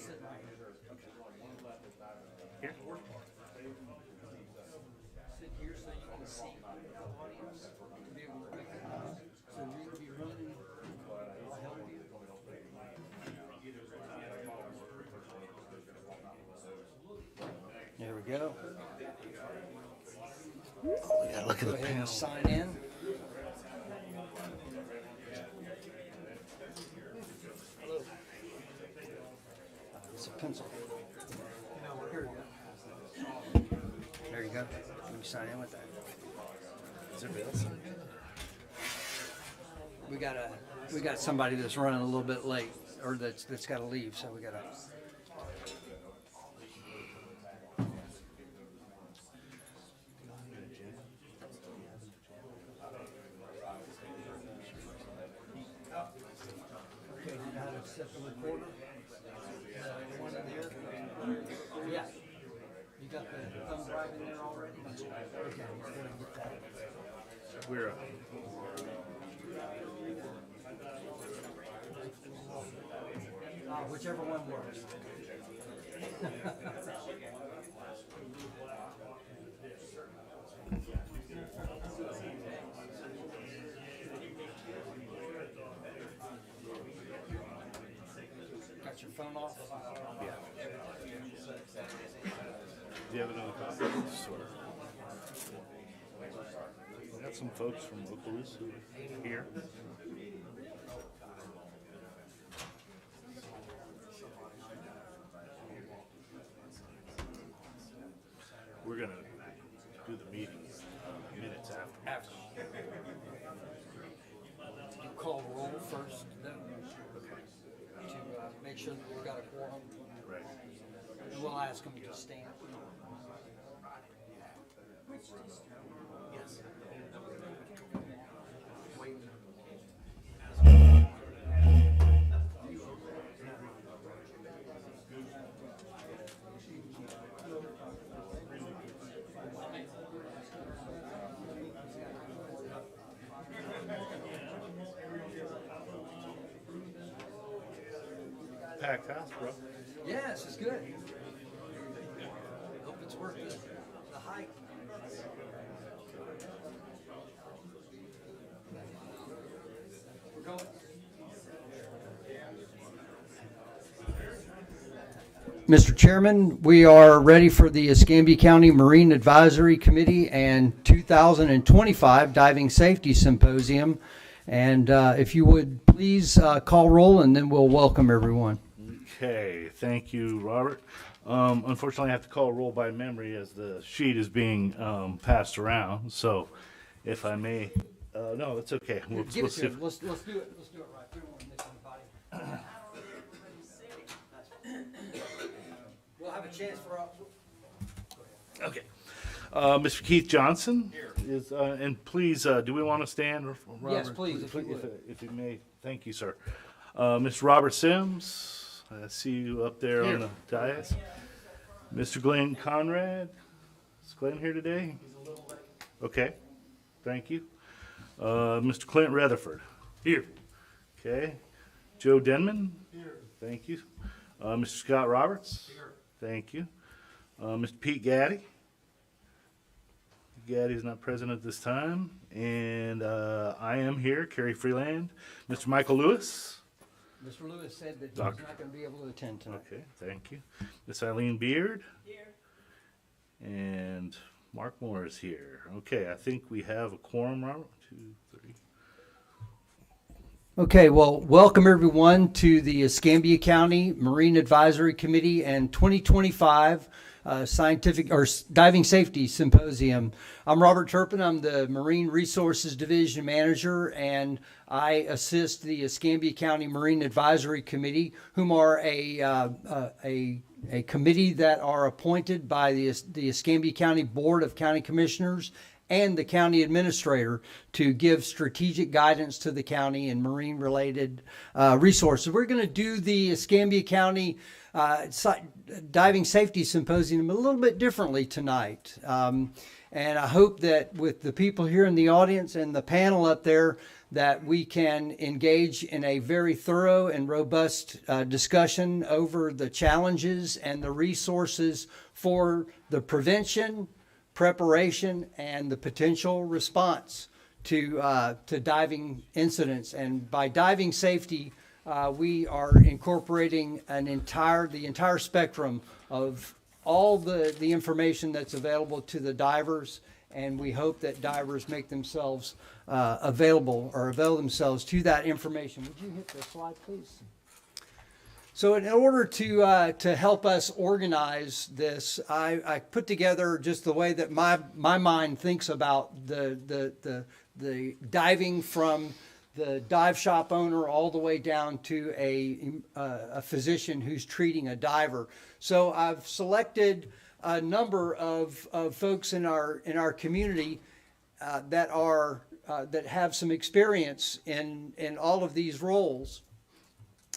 Here? Sit here so you can see the audience, to be able to recognize, so you can be running. I'll help you. There we go. Yeah, look at Go the ahead panel. and sign in. Hello. It's a pencil. Here we go. There you go. You can sign in with that. Is there bills? We got somebody that's running a little bit late, or that's got to leave, so we got to. Okay, you know how to set the recorder? The one in here? Yeah. You got the thumb drive in there already? Okay, we're gonna get that. We're Whichever one works. Got your phone off? yeah. Do you have another copy? Sure. We got some folks from Okaloosa here. We're gonna do the meeting minutes after. You call roll first, then, to make sure that we got a quorum, Right. and we'll ask them to stand. Yes. Packed house, bro. Yes, it's good. Hope it's worth the hike. We're going. Mr. Chairman, we are ready for the Escambia County Marine Advisory Committee and 2025 Diving Safety Symposium. And if you would please call roll, and then we'll welcome everyone. Okay, thank you, Robert. Unfortunately, I have to call roll by memory as the sheet is being passed around. So, if I may, no, that's okay. We'll Give it see to if- him. Let's do it. Let's do it right. We don't want to miss anybody. We'll have a chance for. Okay. Mr. Keith Johnson is, and please, do we want to stand, Robert? Yes, please, if you would. If you may, thank you, sir. Mr. Robert Sims, I see you up there on the dais. Mr. Glenn Conrad, is Glenn here today? Okay, thank you. Mr. Clint Rutherford. Here. Okay. Joe Denman. Here. Thank you. Mr. Scott Roberts. Here. Thank you. Mr. Pete Gaddy. Gaddy's not present at this time. And I am here, Kerry Freeland. Mr. Michael Lewis. Mr. Lewis said that he's Doctor. not going to be able to attend tonight. Okay, thank you. Miss Eileen Beard. Here. And Mark Moore is here. Okay, I think we have a quorum, Robert. 2, 3. Okay, well, welcome everyone to the Escambia County Marine Advisory Committee and 2025 Scientific or Diving Safety Symposium. I'm Robert Turpin. I'm the Marine Resources Division Manager, and I assist the Escambia County Marine Advisory Committee, whom are a committee that are appointed by the Escambia County Board of County Commissioners and the county administrator to give strategic guidance to the county in marine-related resources. We're going to do the Escambia County Diving Safety Symposium a little bit differently tonight. And I hope that with the people here in the audience and the panel up there, that we can engage in a very thorough and robust discussion over the challenges and the resources for the prevention, preparation, and the potential response to diving incidents. And by diving safety, we are incorporating the entire spectrum of all the information that's available to the divers, and we hope that divers make themselves available or avail themselves to that information. Would you hit the slide, please? So in order to help us organize this, I put together just the way that my mind thinks about the diving from the dive shop owner all the way down to a physician who's treating a diver. So I've selected a number of folks in our community that have some experience in all of these roles,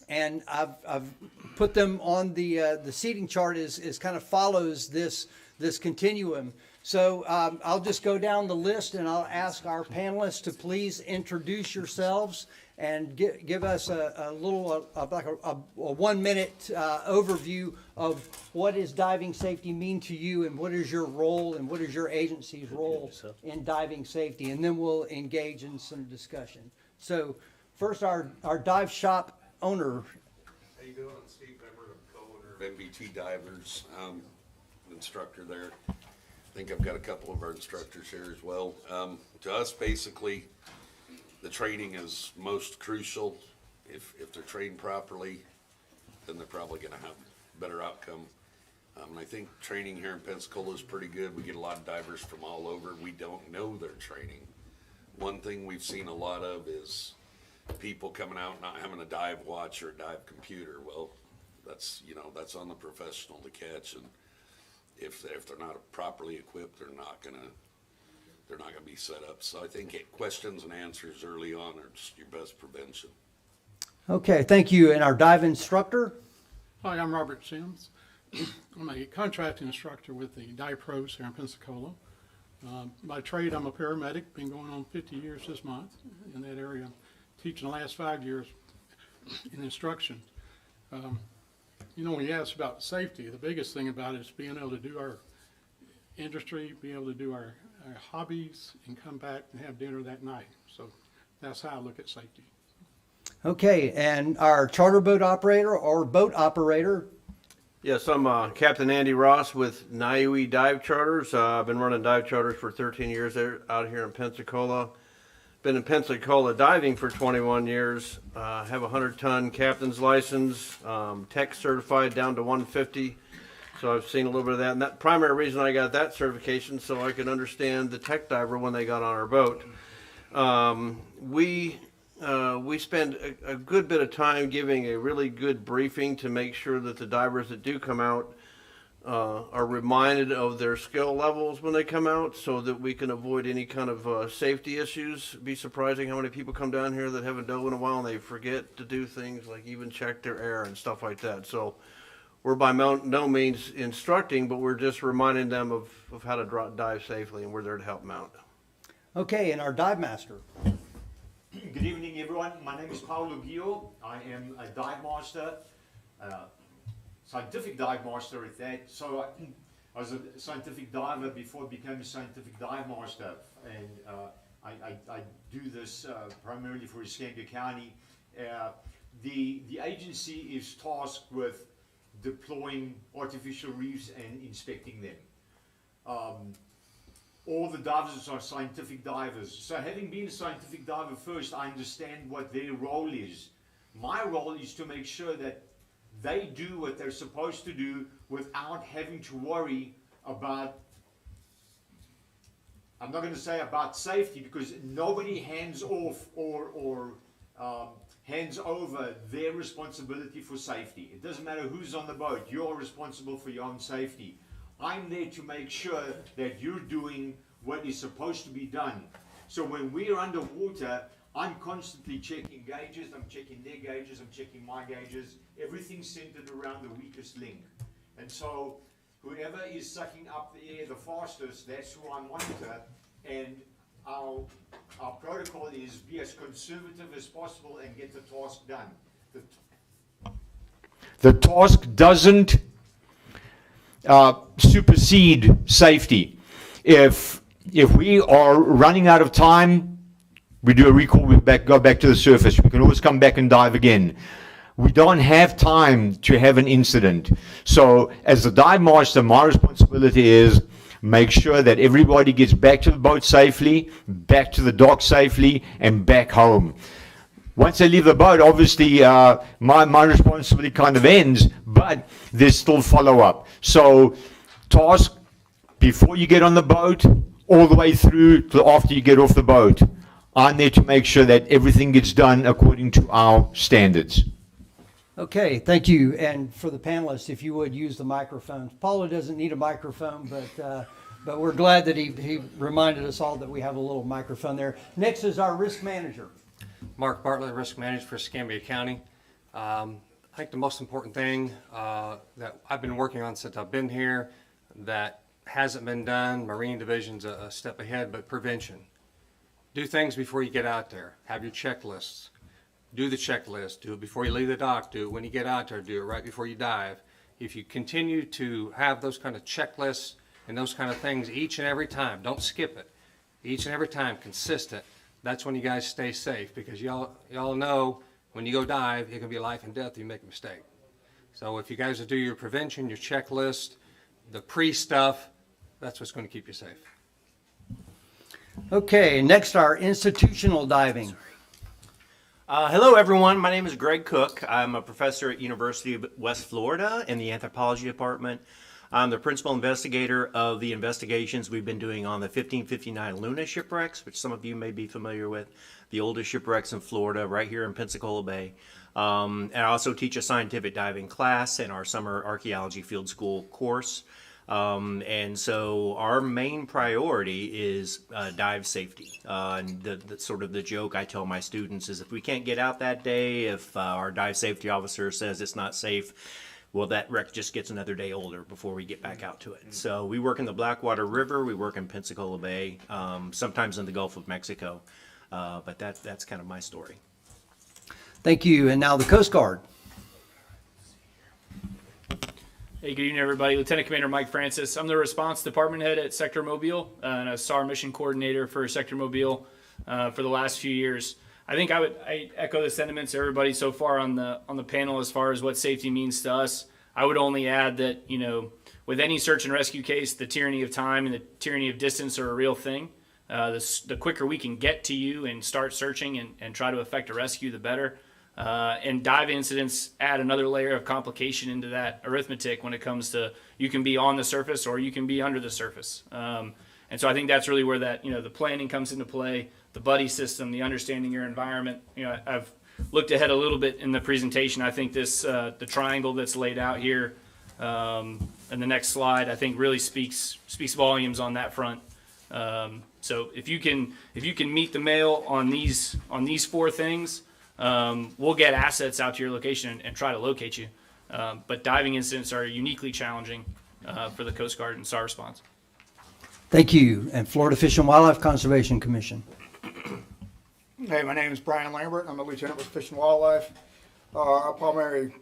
and I've put them on the seating chart is kind of follows this continuum. So I'll just go down the list, and I'll ask our panelists to please introduce yourselves and give us a little like a 1 minute overview of what does diving safety mean to you, and what is your role and what is your agency's role in diving safety, and then we'll engage in some discussion. So first, our dive shop owner. How you doing? I'm Steve Bemmer, I'm co-owner of MBT Divers, instructor there. I think I've got a couple of our instructors here as well. To us, basically, the training is most crucial. If they're trained properly, then they're probably going to have a better outcome. And I think training here in Pensacola is pretty good. We get a lot of divers from all over. We don't know their training. One thing we've seen a lot of is people coming out not having a dive watch or a dive computer. Well, that's on the professional to catch, and if they're not properly equipped, they're not gonna be set up. So I think questions and answers early on are just your best prevention. Okay, thank you. And our dive instructor. Hi, I'm Robert Sims. I'm a contracting instructor with the Dive Pros here in Pensacola. By trade, I'm a paramedic. Been going on 50 years this month in that area. Teaching the last 5 years in instruction. When you ask about safety, the biggest thing about it is being able to do our industry, being able to do our hobbies, and come back and have dinner that night. So that's how I look at safety. Okay, and our charter boat operator or boat operator. Yes, I'm Captain Andy Ross with Niue Dive Charters. I've been running dive charters for 13 years out here in Pensacola. Been in Pensacola diving for 21 years. Have a 100-ton captain's license, tech certified down to 150. So I've seen a little bit of that. And that primary reason I got that certification so I could understand the tech diver when they got on our boat. We spend a good bit of time giving a really good briefing to make sure that the divers that do come out are reminded of their skill levels when they come out, so that we can avoid any kind of safety issues. It'd be surprising how many people come down here that haven't dove in a while and they forget to do things like even check their air and stuff like that. So we're by no means instructing, but we're just reminding them of how to dive safely, and we're there to help them out. Okay, and our dive master. Good evening, everyone. My name is Paulo Guio. I am a dive master, scientific dive master at that. So I was a scientific diver before I became a scientific dive master, and I do this primarily for Escambia County. The agency is tasked with deploying artificial reefs and inspecting them. All the divers are scientific divers. So having been a scientific diver first, I understand what their role is. My role is to make sure that they do what they're supposed to do without having to worry about, I'm not going to say about safety, because nobody hands off or hands over their responsibility for safety. It doesn't matter who's on the boat, you're responsible for your own safety. I'm there to make sure that you're doing what is supposed to be done. So when we're underwater, I'm constantly checking gauges, I'm checking their gauges, I'm checking my gauges. Everything's centered around the weakest link. And so whoever is sucking up the air the fastest, that's who I monitor. And I'll our protocol is be as conservative as possible and get the task done. The task doesn't supersede safety. If we are running out of time, we do a recall, we go back to the surface. We can always come back and dive again. We don't have time to have an incident. So as the dive master, my responsibility is make sure that everybody gets back to the boat safely, back to the dock safely, and back home. Once they leave the boat, obviously my responsibility kind of ends, but there's still follow-up. So task before you get on the boat, all the way through to after you get off the boat. I'm there to make sure that everything gets done according to our standards. Okay, thank you. And for the panelists, if you would use the microphones. Paula doesn't need a microphone, but we're glad that he reminded us all that we have a little microphone there. Next is our risk manager. Mark Bartlett, Risk Manager for Escambia County. I think the most important thing that I've been working on since I've been here that hasn't been done, Marine Division's a step ahead, but prevention. Do things before you get out there. Have your checklists. Do the checklist. Do it before you leave the dock. Do it when you get out there. Do it right before you dive. If you continue to have those kind of checklists and those kind of things each and every time, don't skip it. Each and every time, consistent. That's when you guys stay safe, because y'all know when you go dive, it can be life and death if you make a mistake. So if you guys will do your prevention, your checklist, the pre-stuff, that's what's going to keep you safe. Okay, next our institutional diving. Hello, everyone. My name is Greg Cook. I'm a professor at University of West Florida in the anthropology department. I'm the principal investigator of the investigations we've been doing on the 1559 Luna shipwrecks, which some of you may be familiar with, the oldest shipwrecks in Florida, right here in Pensacola Bay. And I also teach a scientific diving class in our summer archaeology field school course. And so our main priority is dive safety. And the sort of the joke I tell my students is if we can't get out that day, if our dive safety officer says it's not safe, well, that wreck just gets another day older before we get back out to it. So we work in the Blackwater River, we work in Pensacola Bay, sometimes in the Gulf of Mexico. But that's kind of my story. Thank you. And now the Coast Guard. Hey, good evening, everybody. Lieutenant Commander Mike Francis. I'm the response department head at Sector Mobile and a SAR mission coordinator for Sector Mobile for the last few years. I think I echo the sentiments of everybody so far on the panel as far as what safety means to us. I would only add that, you know, with any search and rescue case, the tyranny of time and the tyranny of distance are a real thing. The quicker we can get to you and start searching and try to effect a rescue, the better. And dive incidents add another layer of complication into that arithmetic when it comes to you can be on the surface or you can be under the surface. And so I think that's really where that, you know, the planning comes into play, the buddy system, the understanding your environment. You know, I've looked ahead a little bit in the presentation. I think this, the triangle that's laid out here and the next slide, I think really speaks volumes on that front. So if you can meet the mail on these four things, we'll get assets out to your location and try to locate you. But diving incidents are uniquely challenging for the Coast Guard and SAR response. Thank you. And Florida Fish and Wildlife Conservation Commission. Hey, my name is Brian Lambert. I'm a lieutenant with Fish and Wildlife. Our primary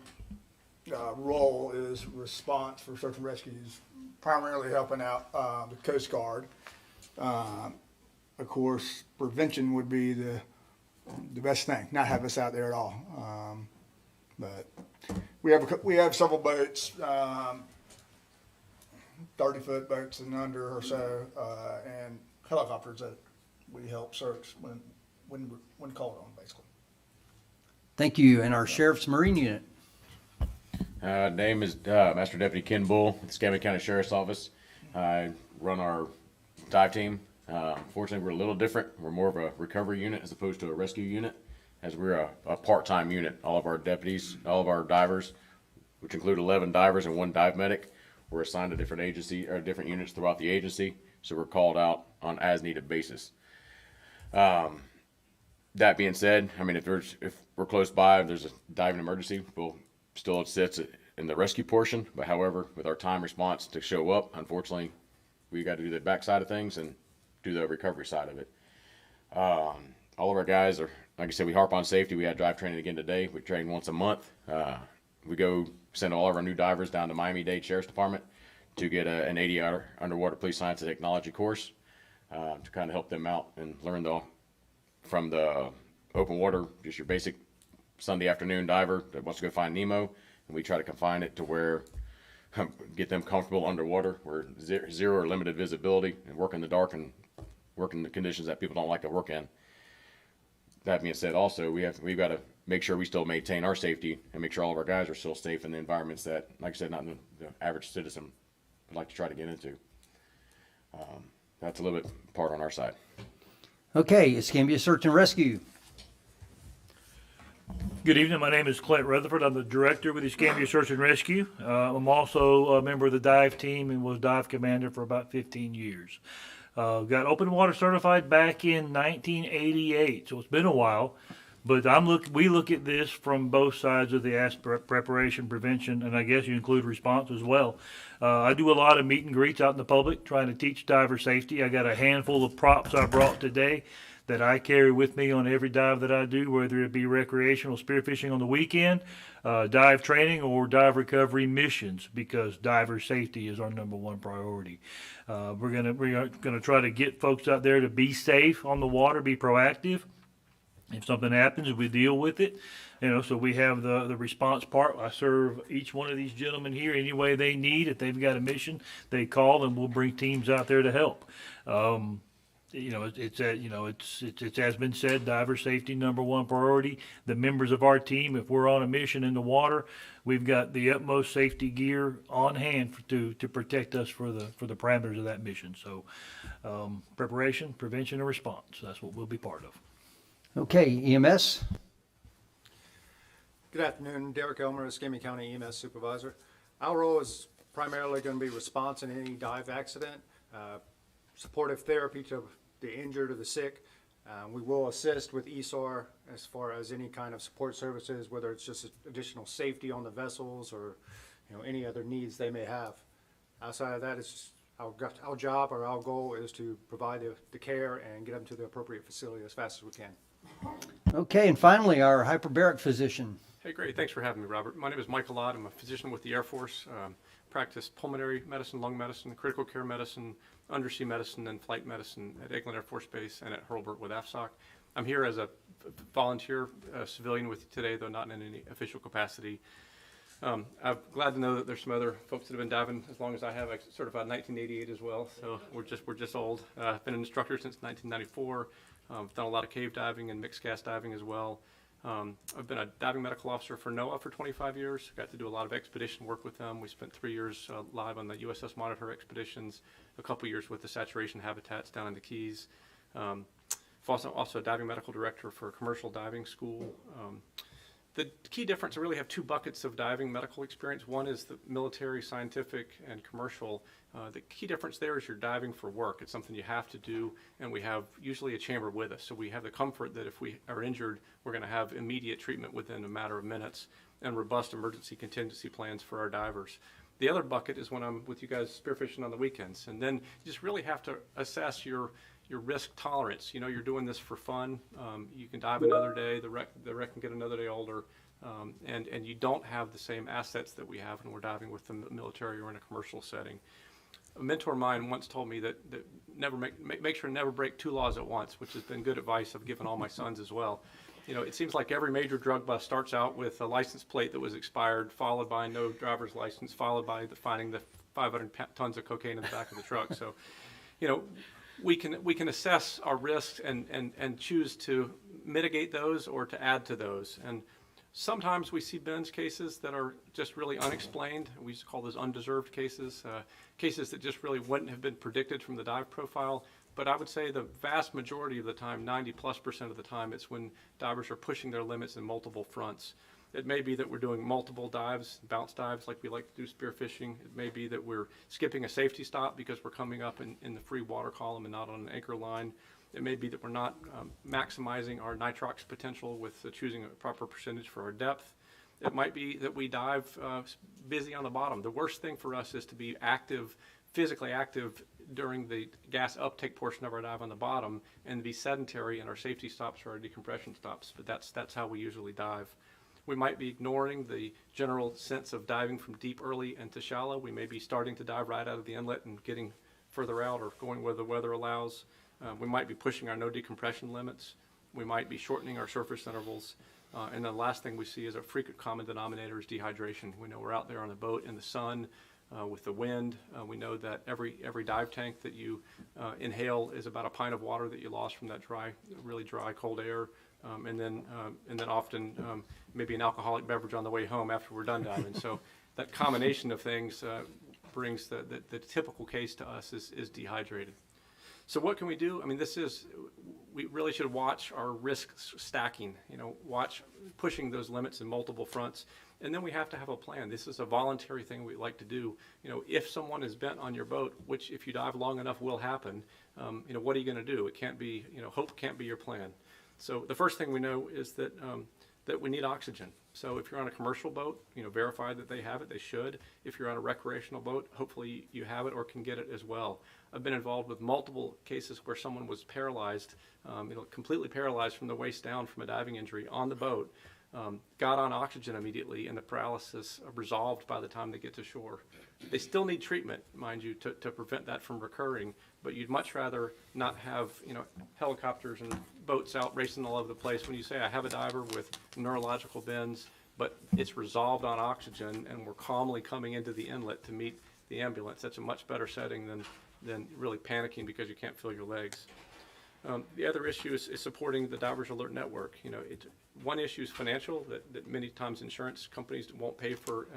role is response for search and rescues, primarily helping out the Coast Guard. Of course, prevention would be the best thing, not have us out there at all. But we have several boats, 30-foot boats and under or so, and helicopters that we help search when called on, basically. Thank you. And our Sheriff's Marine Unit. Name is Master Deputy Ken Bull with the Escambia County Sheriff's Office. I run our dive team. Fortunately, we're a little different. We're more of a recovery unit as opposed to a rescue unit, as we're a part-time unit. All of our deputies, all of our divers, which include 11 divers and 1 dive medic, we're assigned to different agency or different units throughout the agency, so we're called out on as-needed basis. That being said, I mean, if we're close by, if there's a diving emergency, we'll still sit in the rescue portion. But however, with our time response to show up, unfortunately, we got to do the back side of things and do the recovery side of it. All of our guys are, like I said, we harp on safety. We had dive training again today. We train once a month. We go send all of our new divers down to Miami-Dade Sheriff's Department to get an 80-hour underwater police science and technology course to kind of help them out and learn from the open water, just your basic Sunday afternoon diver that wants to go find Nemo, and we try to confine it to where get them comfortable underwater, where zero or limited visibility, and work in the dark and work in the conditions that people don't like to work in. That being said, also we've got to make sure we still maintain our safety and make sure all of our guys are still safe in the environments that, like I said, not the average citizen would like to try to get into. That's a little bit part on our side. Okay, Escambia Search and Rescue. Good evening. My name is Clint Rutherford. I'm the director with the Escambia Search and Rescue. I'm also a member of the dive team and was dive commander for about 15 years. Got open water certified back in 1988, so it's been a while. But we look at this from both sides of the aspect: preparation, prevention, and I guess you include response as well. I do a lot of meet and greets out in the public, trying to teach diver safety. I got a handful of props I brought today that I carry with me on every dive that I do, whether it be recreational spearfishing on the weekend, dive training, or dive recovery missions, because diver safety is our #1 priority. We're gonna try to get folks out there to be safe on the water, be proactive. If something happens, we deal with it. So we have the response part. I serve each one of these gentlemen here any way they need. If they've got a mission, they call, and we'll bring teams out there to help. It's as been said, diver safety #1 priority. The members of our team, if we're on a mission in the water, we've got the utmost safety gear on hand to protect us for the parameters of that mission. So, preparation, prevention, and response. That's what we'll be part of. Okay, EMS. Good afternoon, Derek Elmer, Escambia County EMS Supervisor. Our role is primarily going to be response in any dive accident, supportive therapy to the injured or the sick. We will assist with ESAR as far as any kind of support services, whether it's just additional safety on the vessels or any other needs they may have. Outside of that, it's our job or our goal is to provide the care and get them to the appropriate facility as fast as we can. Okay, and finally, our hyperbaric physician. Hey, great. Thanks for having me, Robert. My name is Michael Lott. I'm a physician with the Air Force. Practice pulmonary medicine, lung medicine, critical care medicine, undersea medicine, and flight medicine at Eglin Air Force Base and at Hurlburt with AFSOC. I'm here as a volunteer civilian with you today, though not in any official capacity. I'm glad to know that there's some other folks that have been diving as long as I have. I certified in 1988 as well, so we're just old. I've been an instructor since 1994. I've done a lot of cave diving and mixed gas diving as well. I've been a diving medical officer for NOAA for 25 years. Got to do a lot of expedition work with them. We spent 3 years live on the USS Monitor expeditions, a couple years with the saturation habitats down in the Keys. Also a diving medical director for a commercial diving school. The key difference, I really have 2 buckets of diving medical experience. One is the military, scientific, and commercial. The key difference there is you're diving for work. It's something you have to do, and we have usually a chamber with us. So we have the comfort that if we are injured, we're going to have immediate treatment within a matter of minutes and robust emergency contingency plans for our divers. The other bucket is when I'm with you guys spearfishing on the weekends. And then you just really have to assess your risk tolerance. You're doing this for fun. You can dive another day. The wreck can get another day older. And you don't have the same assets that we have when we're diving with the military or in a commercial setting. A mentor of mine once told me that never make sure to never break 2 laws at once, which has been good advice I've given all my sons as well. It seems like every major drug bust starts out with a license plate that was expired, followed by no driver's license, followed by finding the 500 tons of cocaine in the back of the truck. So, we can assess our risks and choose to mitigate those or to add to those. And sometimes we see Ben's cases that are just really unexplained. We used to call those undeserved cases, cases that just really wouldn't have been predicted from the dive profile. But I would say the vast majority of the time, 90+% of the time, it's when divers are pushing their limits in multiple fronts. It may be that we're doing multiple dives, bounce dives like we like to do spearfishing. It may be that we're skipping a safety stop because we're coming up in the free water column and not on an anchor line. It may be that we're not maximizing our nitrox potential with choosing a proper percentage for our depth. It might be that we dive busy on the bottom. The worst thing for us is to be active, physically active during the gas uptake portion of our dive on the bottom and be sedentary in our safety stops or our decompression stops. But that's how we usually dive. We might be ignoring the general sense of diving from deep early into shallow. We may be starting to dive right out of the inlet and getting further out or going where the weather allows. We might be pushing our no decompression limits. We might be shortening our surface intervals. And the last thing we see is a frequent common denominator is dehydration. We know we're out there on a boat in the sun with the wind. We know that every dive tank that you inhale is about a pint of water that you lost from that really dry, cold air. And then often maybe an alcoholic beverage on the way home after we're done diving. So that combination of things brings the typical case to us is dehydrated. So what can we do? I mean, we really should watch our risk stacking, watch pushing those limits in multiple fronts. And then we have to have a plan. This is a voluntary thing we like to do. If someone is bent on your boat, which if you dive long enough will happen, what are you going to do? It can't be, hope can't be your plan. So the first thing we know is that we need oxygen. So if you're on a commercial boat, verify that they have it. They should. If you're on a recreational boat, hopefully you have it or can get it as well. I've been involved with multiple cases where someone was paralyzed, completely paralyzed from the waist down from a diving injury on the boat, got on oxygen immediately, and the paralysis resolved by the time they get to shore. They still need treatment, mind you, to prevent that from recurring, but you'd much rather not have, helicopters and boats out racing all over the place. When you say, I have a diver with neurological bends, but it's resolved on oxygen and we're calmly coming into the inlet to meet the ambulance, that's a much better setting than really panicking because you can't feel your legs. The other issue is supporting the Divers Alert Network. One issue is financial, that many times insurance companies won't pay for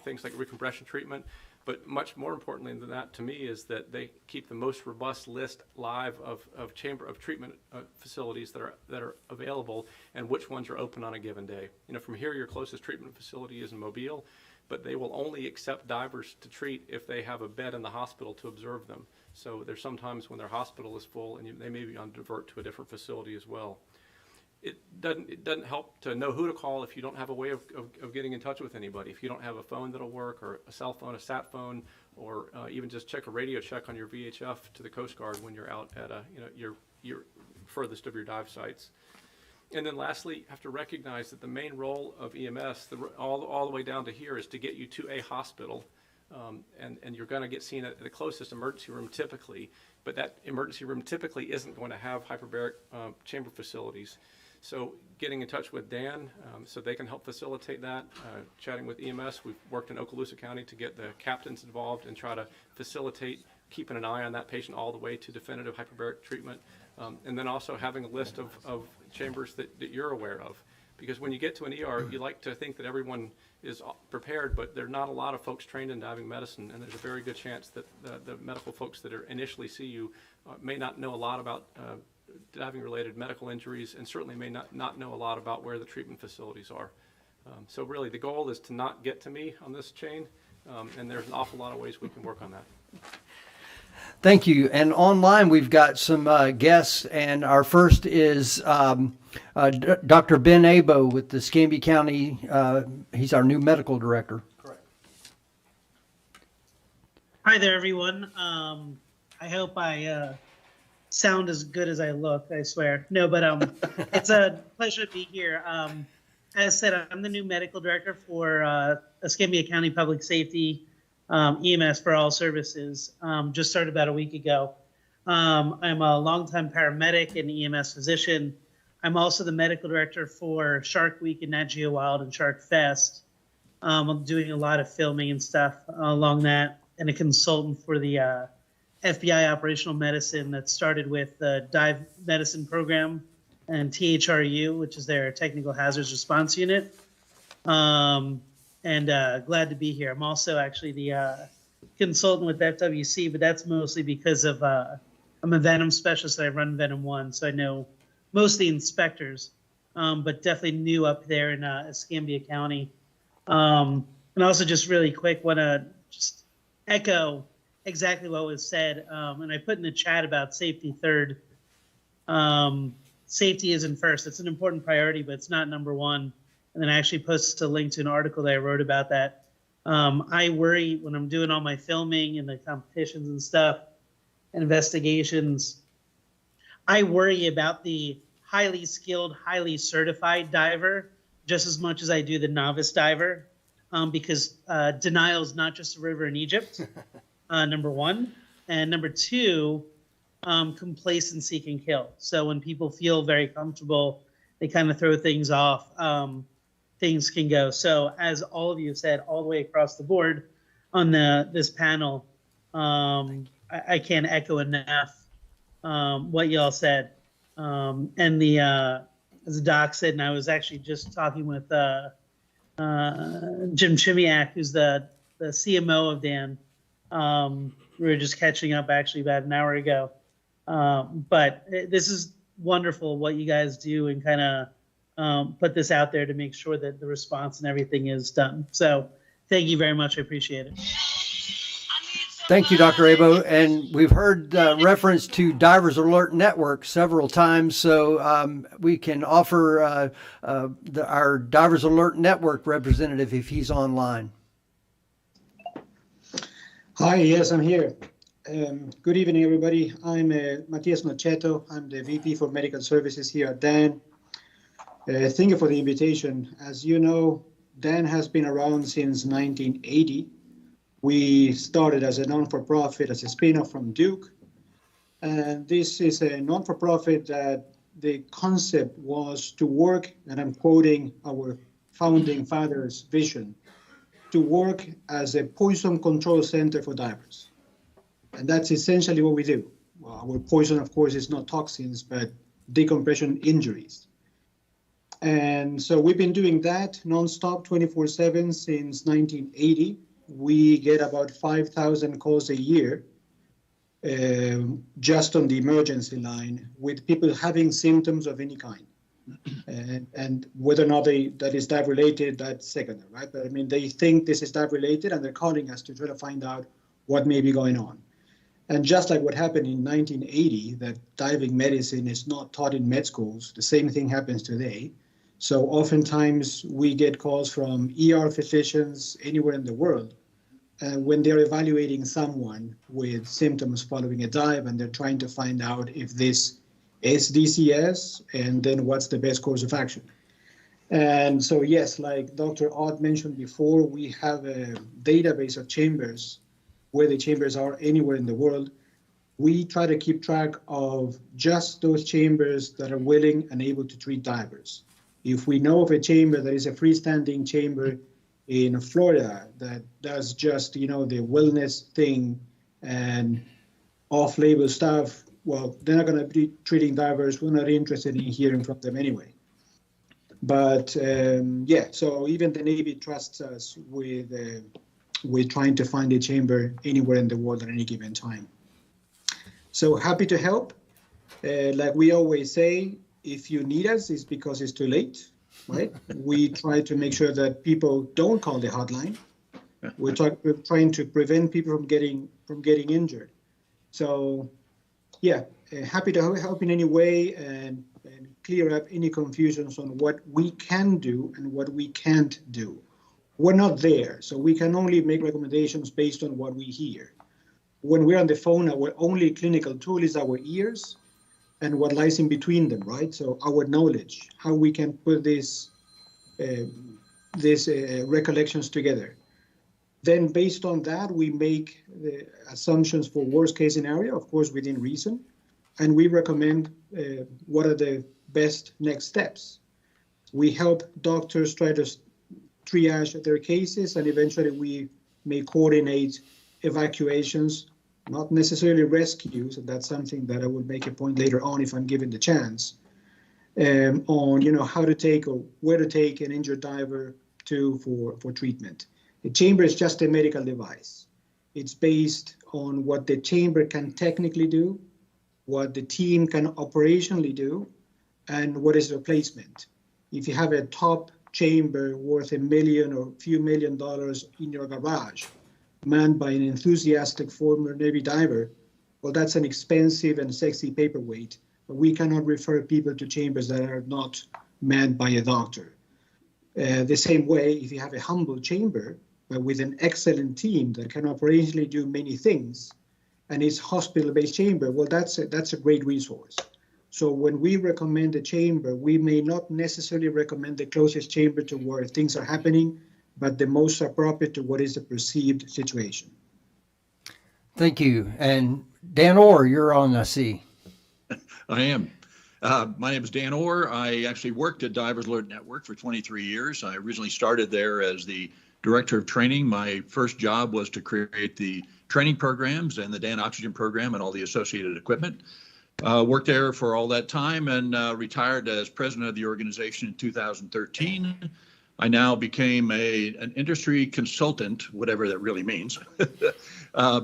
things like recompression treatment, but much more importantly than that to me is that they keep the most robust list live of treatment facilities that are available and which ones are open on a given day. From here, your closest treatment facility is in Mobile, but they will only accept divers to treat if they have a bed in the hospital to observe them. So there's sometimes when their hospital is full and they may be on divert to a different facility as well. It doesn't help to know who to call if you don't have a way of getting in touch with anybody. If you don't have a phone that'll work, or a cell phone, a sat phone, or even just check a radio check on your VHF to the Coast Guard when you're out at your furthest of your dive sites. And then lastly, you have to recognize that the main role of EMS, all the way down to here, is to get you to a hospital. And you're going to get seen at the closest emergency room typically, but that emergency room typically isn't going to have hyperbaric chamber facilities. So getting in touch with Dan so they can help facilitate that, chatting with EMS. We've worked in Okaloosa County to get the captains involved and try to facilitate keeping an eye on that patient all the way to definitive hyperbaric treatment. And then also having a list of chambers that you're aware of. Because when you get to an ER, you like to think that everyone is prepared, but there are not a lot of folks trained in diving medicine, and there's a very good chance that the medical folks that initially see you may not know a lot about diving-related medical injuries, and certainly may not know a lot about where the treatment facilities are. So really, the goal is to not get to me on this chain, and there's an awful lot of ways we can work on that. Thank you. And online, we've got some guests, and our first is Dr. Ben Abo with the Escambia County. He's our new medical director. Correct. Hi there, everyone. I hope I sound as good as I look, I swear. No, but it's a pleasure to be here. As said, I'm the new medical director for Escambia County Public Safety, EMS for all services. Just started about a week ago. I'm a longtime paramedic and EMS physician. I'm also the medical director for Shark Week and Nat Geo Wild and Shark Fest. I'm doing a lot of filming and stuff along that, and a consultant for the FBI Operational Medicine that started with the Dive Medicine Program and THRU, which is their Technical Hazards Response Unit. And glad to be here. I'm also actually the consultant with FWC, but that's mostly because of I'm a Venom specialist and I run Venom 1, so I know most of the inspectors, but definitely new up there in Escambia County. And also just really quick, want to just echo exactly what was said. And I put in the chat about safety third. Safety isn't first. It's an important priority, but it's not number one. And then I actually posted a link to an article that I wrote about that. I worry when I'm doing all my filming and the competitions and stuff, investigations, I worry about the highly skilled, highly certified diver just as much as I do the novice diver, because denial is not just a river in Egypt, number one. And number two, complacency can kill. So when people feel very comfortable, they kind of throw things off. Things can go. So as all of you said, all the way across the board on this panel, I can't echo enough what y'all said. And as Doc said, and I was actually just talking with Jim Chimiak, who's the CMO of Dan. We were just catching up actually about an hour ago. But this is wonderful what you guys do and kind of put this out there to make sure that the response and everything is done. So thank you very much. I appreciate it. Thank you, Dr. Abo. And we've heard reference to Divers Alert Network several times, so we can offer our Divers Alert Network representative if he's online. Hi, yes, I'm here. Good evening, everybody. I'm Matias Nocheto. I'm the VP for Medical Services here at DAN. Thank you for the invitation. As you know, DAN has been around since 1980. We started as a non-for-profit, as a spin-off from Duke. And this is a non-for-profit that the concept was to work, and I'm quoting our founding father's vision, to work as a poison control center for divers. And that's essentially what we do. Well, our poison, of course, is not toxins, but decompression injuries. And so we've been doing that nonstop 24/7 since 1980. We get about 5,000 calls a year just on the emergency line with people having symptoms of any kind. And whether or not that is dive related, that's secondary, right? But I mean, they think this is dive related and they're calling us to try to find out what may be going on. And just like what happened in 1980, that diving medicine is not taught in med schools, the same thing happens today. So oftentimes we get calls from ER physicians anywhere in the world when they're evaluating someone with symptoms following a dive, and they're trying to find out if this is DCS and then what's the best course of action. And so, yes, like Dr. Ott mentioned before, we have a database of chambers, where the chambers are anywhere in the world. We try to keep track of just those chambers that are willing and able to treat divers. If we know of a chamber that is a freestanding chamber in Florida that does just, the wellness thing and off-label stuff, well, they're not going to be treating divers. We're not interested in hearing from them anyway. But so even the Navy trusts us with trying to find a chamber anywhere in the world at any given time. So happy to help. Like we always say, if you need us, it's because it's too late, right? We try to make sure that people don't call the hotline. We're trying to prevent people from getting injured. So, happy to help in any way and clear up any confusions on what we can do and what we can't do. We're not there, so we can only make recommendations based on what we hear. When we're on the phone, our only clinical tool is our ears and what lies in between them, right? So our knowledge, how we can put these recollections together. Then based on that, we make the assumptions for worst case scenario, of course, within reason, and we recommend what are the best next steps. We help doctors try to triage their cases, and eventually we may coordinate evacuations, not necessarily rescues, and that's something that I will make a point later on if I'm given the chance, on how to take or where to take an injured diver to for treatment. The chamber is just a medical device. It's based on what the chamber can technically do, what the team can operationally do, and what is replacement. If you have a top chamber worth $1 million or a few $1 million in your garage, manned by an enthusiastic former Navy diver, well, that's an expensive and sexy paperweight, but we cannot refer people to chambers that are not manned by a doctor. The same way, if you have a humble chamber, but with an excellent team that can operationally do many things, and it's hospital-based chamber, well, that's a great resource. So when we recommend a chamber, we may not necessarily recommend the closest chamber to where things are happening, but the most appropriate to what is the perceived situation. Thank you. And Dan Orr, you're on, I see. I am. My name is Dan Orr. I actually worked at Divers Alert Network for 23 years. I originally started there as the director of training. My first job was to create the training programs and the Dan Oxygen program and all the associated equipment. Worked there for all that time and retired as president of the organization in 2013. I now became an industry consultant, whatever that really means,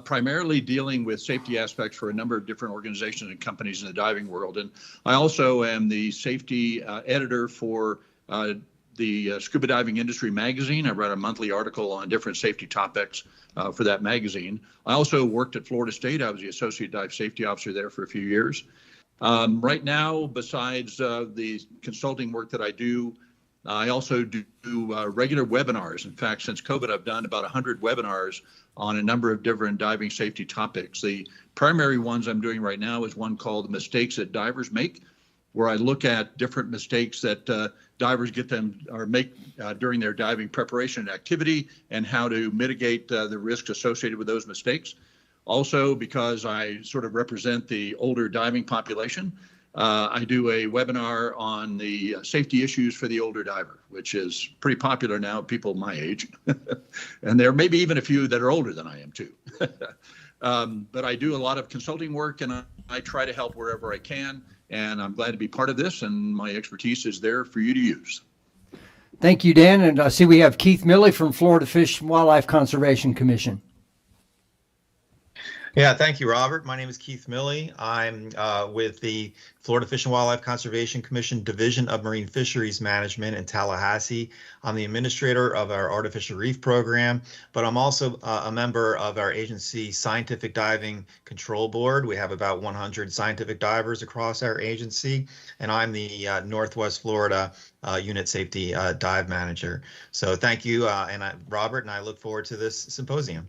primarily dealing with safety aspects for a number of different organizations and companies in the diving world. And I also am the safety editor for the Scuba Diving Industry magazine. I write a monthly article on different safety topics for that magazine. I also worked at Florida State. I was the associate dive safety officer there for a few years. Right now, besides the consulting work that I do, I also do regular webinars. In fact, since COVID, I've done about 100 webinars on a number of different diving safety topics. The primary ones I'm doing right now is one called The Mistakes That Divers Make, where I look at different mistakes that divers get them or make during their diving preparation and activity and how to mitigate the risks associated with those mistakes. Also, because I sort of represent the older diving population, I do a webinar on the safety issues for the older diver, which is pretty popular now, people my age. And there may be even a few that are older than I am too. But I do a lot of consulting work and I try to help wherever I can. And I'm glad to be part of this, and my expertise is there for you to use. Thank you, Dan. And I see we have Keith Milley from Florida Fish and Wildlife Conservation Commission. Yeah, thank you, Robert. My name is Keith Milley. I'm with the Florida Fish and Wildlife Conservation Commission Division of Marine Fisheries Management in Tallahassee. I'm the administrator of our Artificial Reef Program, but I'm also a member of our agency Scientific Diving Control Board. We have about 100 scientific divers across our agency, and I'm the Northwest Florida Unit Safety Dive Manager. So thank you, Robert, and I look forward to this symposium.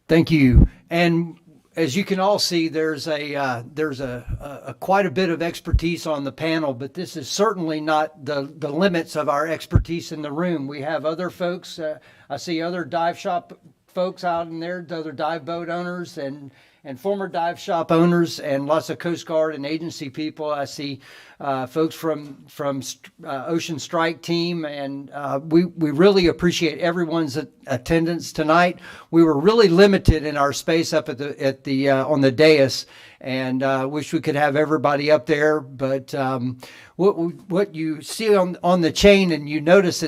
Thank you. And as you can all see, there's a quite a bit of expertise on the panel, but this is certainly not the limits of our expertise in the room. We have other folks. I see other dive shop folks out in there, other dive boat owners and former dive shop owners, and lots of Coast Guard and agency people. I see folks from Ocean Strike Team, and we really appreciate everyone's attendance tonight. We were really limited in our space up at the on the dais, and wish we could have everybody up there. But what you see on the chain, and you notice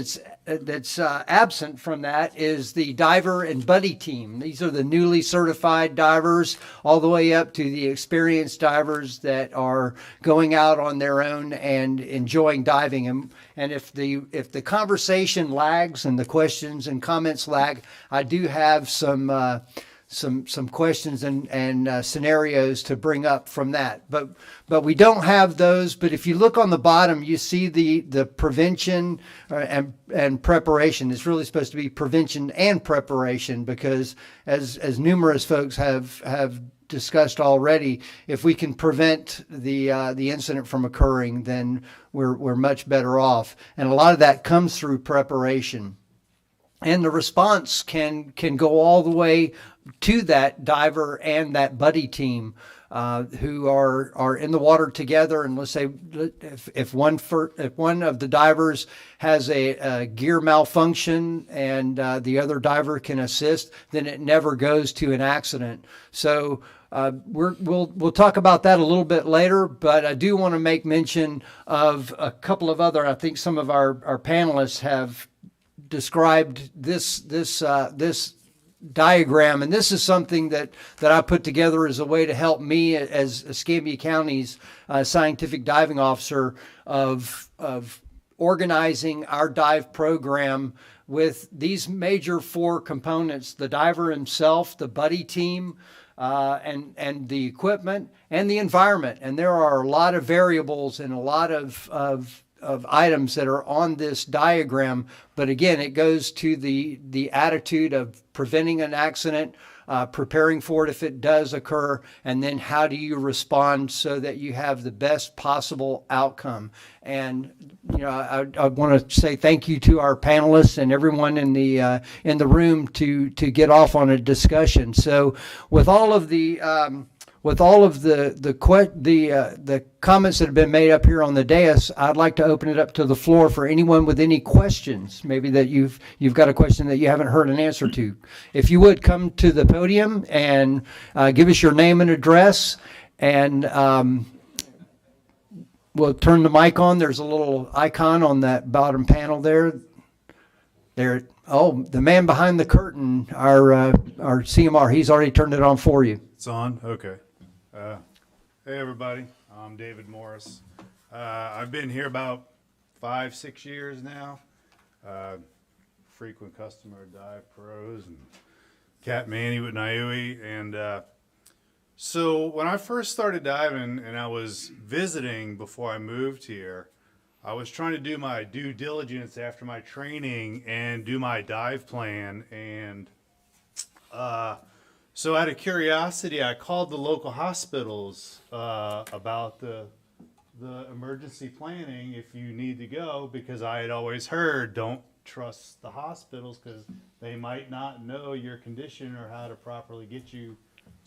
that's absent from that, is the diver and buddy team. These are the newly certified divers all the way up to the experienced divers that are going out on their own and enjoying diving. And if the conversation lags and the questions and comments lag, I do have some questions and scenarios to bring up from that, but we don't have those. But if you look on the bottom, you see the prevention and preparation. It's really supposed to be prevention and preparation, because as numerous folks have discussed already, if we can prevent the incident from occurring, then we're much better off. And a lot of that comes through preparation. And the response can go all the way to that diver and that buddy team who are in the water together. And let's say if one of the divers has a gear malfunction and the other diver can assist, then it never goes to an accident. So we'll talk about that a little bit later, but I do want to make mention of a couple of other. I think some of our panelists have described this diagram, and this is something that I put together as a way to help me as Escambia County's scientific diving officer of organizing our dive program with these major four components: the diver himself, the buddy team, and the equipment and the environment. And there are a lot of variables and a lot of items that are on this diagram. But again, it goes to the attitude of preventing an accident, preparing for it if it does occur, and then how do you respond so that you have the best possible outcome. And I want to say thank you to our panelists and everyone in the room to get off on a discussion. So with all of the comments that have been made up here on the dais, I'd like to open it up to the floor for anyone with any questions. Maybe that you've got a question that you haven't heard an answer to. If you would come to the podium and give us your name and address, and we'll turn the mic on. There's a little icon on that bottom panel there. Oh, the man behind the curtain, our CMR, he's already turned it on for you. It's on? Okay. Hey, everybody. I'm David Morris. I've been here about 5-6 years now. Frequent customer of Dive Pros and Cat Manny with Niue. And so when I first started diving and I was visiting before I moved here, I was trying to do my due diligence after my training and do my dive plan. And so out of curiosity, I called the local hospitals about the emergency planning if you need to go, because I had always heard don't trust the hospitals because they might not know your condition or how to properly get you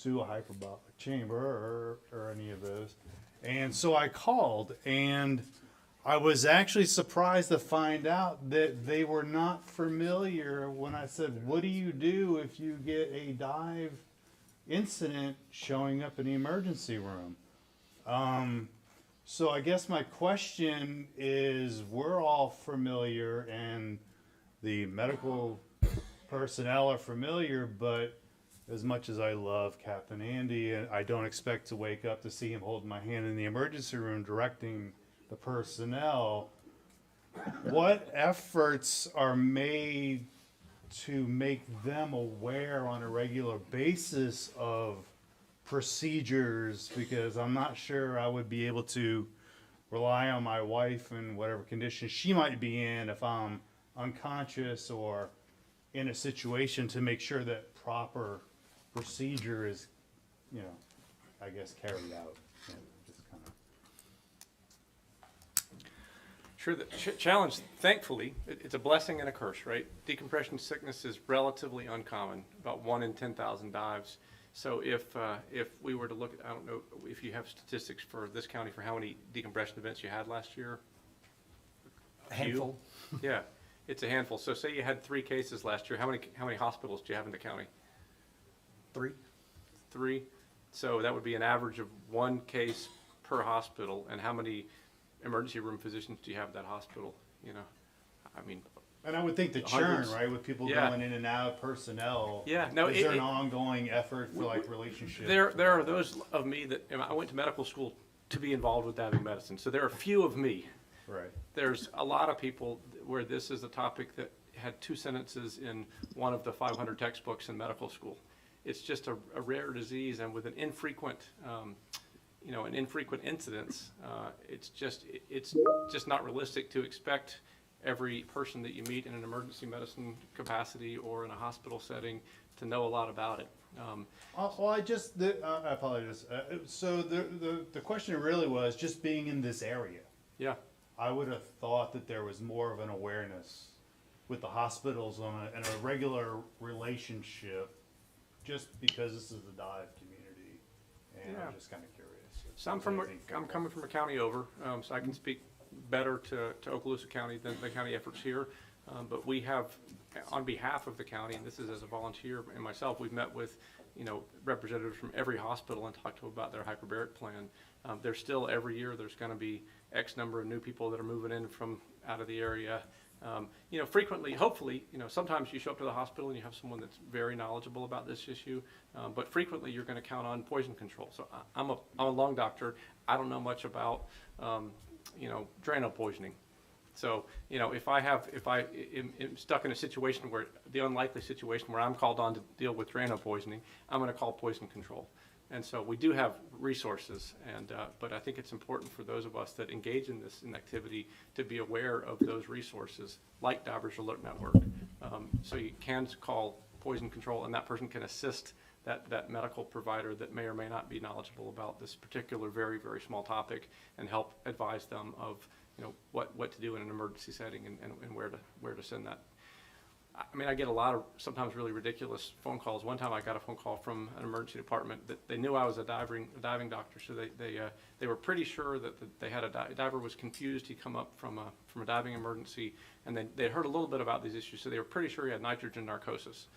to a hyperbolic chamber or any of those. And so I called, and I was actually surprised to find out that they were not familiar when I said, what do you do if you get a dive incident showing up in the emergency room? So I guess my question is, we're all familiar and the medical personnel are familiar, but as much as I love Captain Andy, and I don't expect to wake up to see him holding my hand in the emergency room directing the personnel, what efforts are made to make them aware on a regular basis of procedures? Because I'm not sure I would be able to rely on my wife in whatever condition she might be in if I'm unconscious or in a situation to make sure that proper procedure is, I guess, carried out. Just kind of. Sure, the challenge, thankfully, it's a blessing and a curse, right? Decompression sickness is relatively uncommon, about 1 in 10,000 dives. So if we were to look at, I don't know if you have statistics for this county for how many decompression events you had last year? A handful. Yeah, it's a handful. So say you had 3 cases last year, how many hospitals do you have in the county? 3. So that would be an average of 1 case per hospital. And how many emergency room physicians do you have at that hospital? And I would think the churn, hundreds. right, with people Yeah. going in and out, personnel. Yeah, no, is there an ongoing effort for relationship? There are those of me that, I went to medical school to be involved with diving medicine. So there are a few of me. Right. There's a lot of people where this is a topic that had 2 sentences in one of the 500 textbooks in medical school. It's just a rare disease, and with an infrequent incidence, it's just not realistic to expect every person that you meet in an emergency medicine capacity or in a hospital setting to know a lot about it. Well, I apologize. So the question really was just being in this area. Yeah. I would have thought that there was more of an awareness with the hospitals and a regular relationship, just because this is a dive community, and Yeah. I'm just kind of curious. So I'm coming from a county over, so I can speak better to Okaloosa County than the county efforts here. But we have, on behalf of the county, and this is as a volunteer and myself, we've met with, representatives from every hospital and talked to them about their hyperbaric plan. There's still every year there's going to be X number of new people that are moving in from out of the area. Frequently, hopefully, sometimes you show up to the hospital and you have someone that's very knowledgeable about this issue, but frequently you're going to count on poison control. So I'm a lung doctor. I don't know much about, Drano poisoning. So, if I am stuck in a situation where the unlikely situation where I'm called on to deal with Drano poisoning, I'm going to call poison control. And so we do have resources, but I think it's important for those of us that engage in this activity to be aware of those resources, like Divers Alert Network. So you can call poison control, and that person can assist that medical provider that may or may not be knowledgeable about this particular very, very small topic and help advise them of, what to do in an emergency setting and where to send that. I mean, I get a lot of sometimes really ridiculous phone calls. One time I got a phone call from an emergency department that they knew I was a diving doctor, so they were pretty sure that they had a diver was confused. He'd come up from a diving emergency, and they heard a little bit about these issues, so they were pretty sure he had nitrogen narcosis.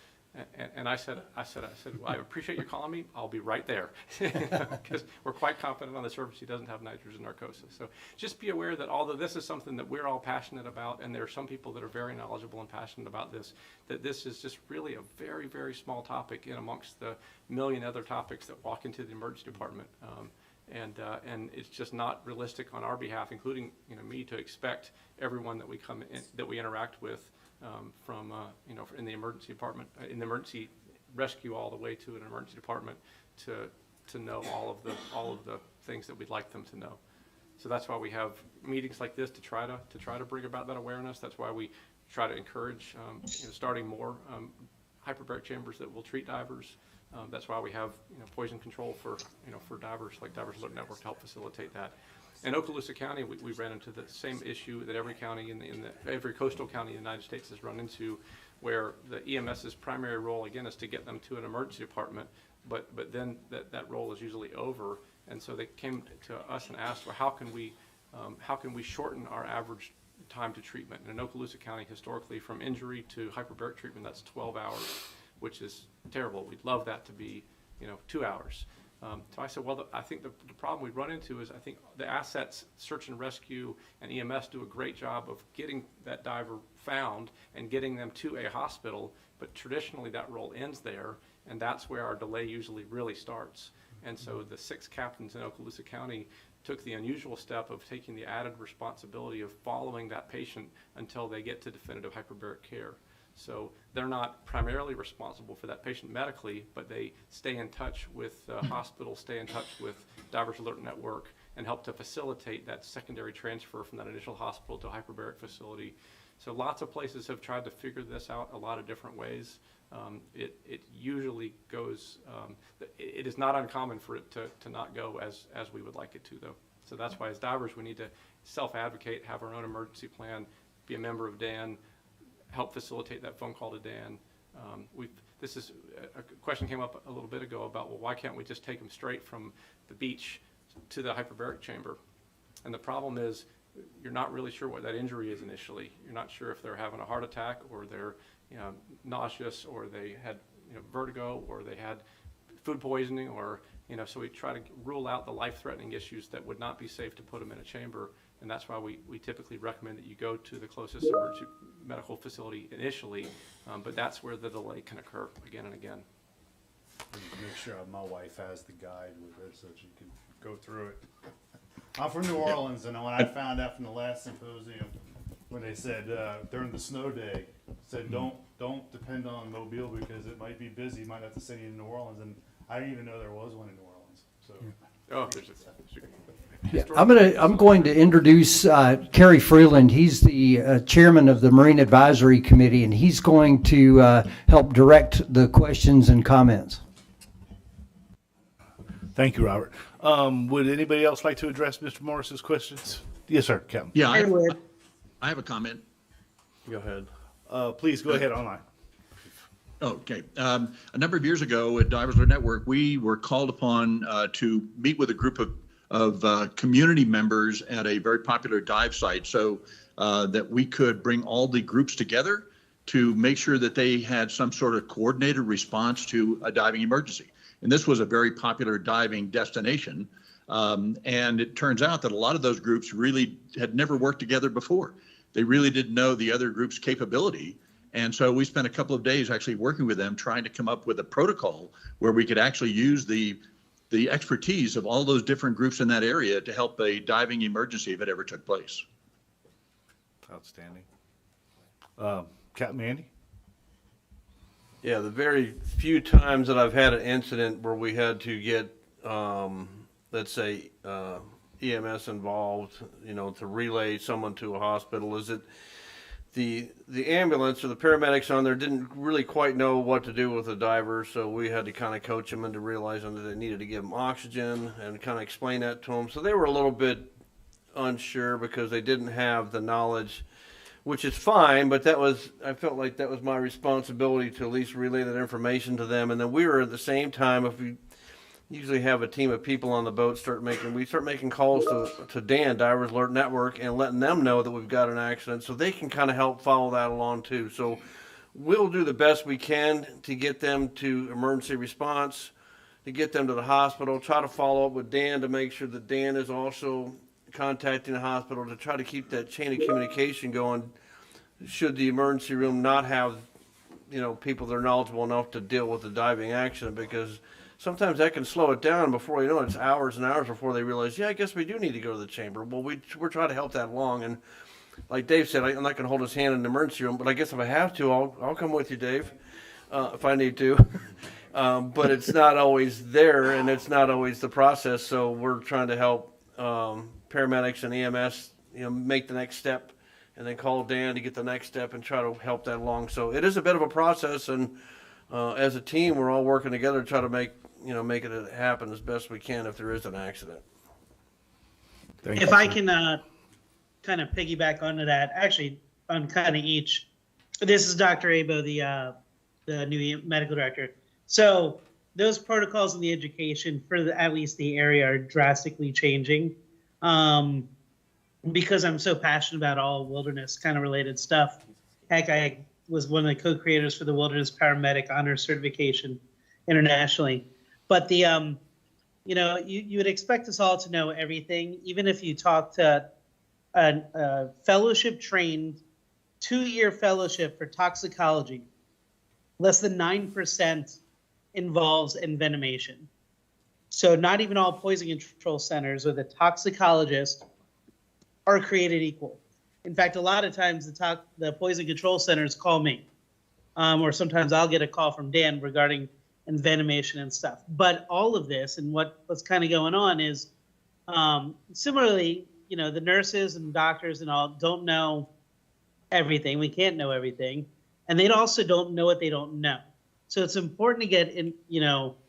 And I said, well, I appreciate you calling me. I'll be right there, because we're quite confident on the surface he doesn't have nitrogen narcosis. So just be aware that although this is something that we're all passionate about, and there are some people that are very knowledgeable and passionate about this, that this is just really a very, very small topic in amongst the million other topics that walk into the emergency department. And it's just not realistic on our behalf, including me, to expect everyone that we come in, that we interact with. From in the emergency department, in the emergency rescue, all the way to an emergency department, to know all of the things that we'd like them to know. So that's why we have meetings like this to try to bring about that awareness. That's why we try to encourage starting more hyperbaric chambers that will treat divers. That's why we have poison control for divers, like Divers Alert Network, to help facilitate that. In Okaloosa County, we ran into the same issue that every county every coastal county in the United States has run into, where the EMS's primary role again is to get them to an emergency department, but then that role is usually over, and so they came to us and asked, well, how can we shorten our average time to treatment? And in Okaloosa County, historically, from injury to hyperbaric treatment, that's 12 hours, which is terrible. We'd love that to be 2 hours. So I said, well, I think the problem we run into is I think the assets, search and rescue and EMS do a great job of getting that diver found and getting them to a hospital, but traditionally that role ends there, and that's where our delay usually really starts. And so the 6 captains in Okaloosa County took the unusual step of taking the added responsibility of following that patient until they get to definitive hyperbaric care. So they're not primarily responsible for that patient medically, but they stay in touch with the hospital, stay in touch with Divers Alert Network, and help to facilitate that secondary transfer from that initial hospital to a hyperbaric facility. So lots of places have tried to figure this out a lot of different ways. It usually goes, it is not uncommon for it to not go as we would like it to, though. So that's why as divers we need to self-advocate, have our own emergency plan, be a member of DAN, help facilitate that phone call to Dan. This is a question came up a little bit ago about, well, why can't we just take them straight from the beach to the hyperbaric chamber? And the problem is you're not really sure what that injury is initially. You're not sure if they're having a heart attack, or they're nauseous, or they had vertigo, or they had food poisoning, or so we try to rule out the life-threatening issues that would not be safe to put them in a chamber. And that's why we typically recommend that you go to the closest emergency medical facility initially, but that's where the delay can occur again and again. Make sure my wife has the guide with her so she can go through it. I'm from New Orleans, and when I found out from the last symposium, when they said during the snow day, said don't depend on Mobile because it might be busy, you might have to send you to New Orleans, and I didn't even know there was one in New Orleans. So. Oh, there's Yeah, I'm going to introduce Kerry Freeland. He's the chairman of the Marine Advisory Committee, and he's going to help direct the questions and comments. Thank you, Robert. Would anybody else like to address Mr. Morris's questions? Yes, sir, Captain. Yeah, I have a comment. Go ahead. Please go ahead online. Okay. A number of years ago at Divers Alert Network, we were called upon to meet with a group of community members at a very popular dive site so that we could bring all the groups together to make sure that they had some sort of coordinated response to a diving emergency. And this was a very popular diving destination. And it turns out that a lot of those groups really had never worked together before. They really didn't know the other group's capability. And so we spent a couple of days actually working with them, trying to come up with a protocol where we could actually use the expertise of all those different groups in that area to help a diving emergency if it ever took place. Outstanding. Captain Mandy? Yeah, the very few times that I've had an incident where we had to get, let's say, EMS involved, to relay someone to a hospital, is that the ambulance or the paramedics on there didn't really quite know what to do with the diver, so we had to kind of coach them into realizing that they needed to give them oxygen and kind of explain that to them. So they were a little bit unsure because they didn't have the knowledge, which is fine, but I felt like that was my responsibility to at least relay that information to them. And then we were at the same time, if we usually have a team of people on the boat, we start making calls to Dan, Divers Alert Network, and letting them know that we've got an accident so they can kind of help follow that along too. So we'll do the best we can to get them to emergency response, to get them to the hospital, try to follow up with Dan to make sure that Dan is also contacting the hospital to try to keep that chain of communication going should the emergency room not have, people that are knowledgeable enough to deal with the diving accident, because sometimes that can slow it down. Before you know it, it's hours and hours before they realize, I guess we do need to go to the chamber. Well, we're trying to help that along. And like Dave said, I'm not going to hold his hand in the emergency room, but I guess if I have to, I'll come with you, Dave, if I need to. But it's not always there, and it's not always the process. So we're trying to help paramedics and EMS, make the next step, and then call Dan to get the next step and try to help that along. So it is a bit of a process, and as a team, we're all working together to try to make it happen as best we can if there is an accident. If I can kind of piggyback onto that, actually on kind of each. This is Dr. Abo, the new medical director. So those protocols and the education for at least the area are drastically changing. Because I'm so passionate about all wilderness kind of related stuff. Heck, I was one of the co-creators for the Wilderness Paramedic Honor Certification internationally. But you would expect us all to know everything, even if you talk to a fellowship-trained 2-year fellowship for toxicology. Less than 9% involves envenomation. So not even all poison control centers or the toxicologist are created equal. In fact, a lot of times the poison control centers call me, or sometimes I'll get a call from Dan regarding envenomation and stuff. But all of this and what's kind of going on is similarly, the nurses and doctors and all don't know everything. We can't know everything. And they also don't know what they don't know. So it's important to get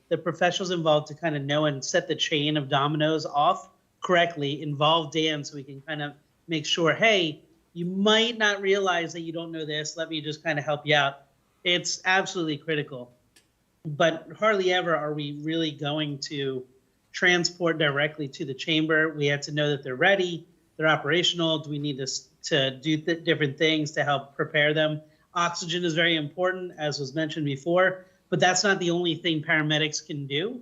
the professionals involved to kind of know and set the chain of dominoes off correctly, involve Dan so we can kind of make sure, hey, you might not realize that you don't know this. Let me just kind of help you out. It's absolutely critical. But hardly ever are we really going to transport directly to the chamber. We have to know that they're ready, they're operational. Do we need to do different things to help prepare them? Oxygen is very important, as was mentioned before, but that's not the only thing paramedics can do.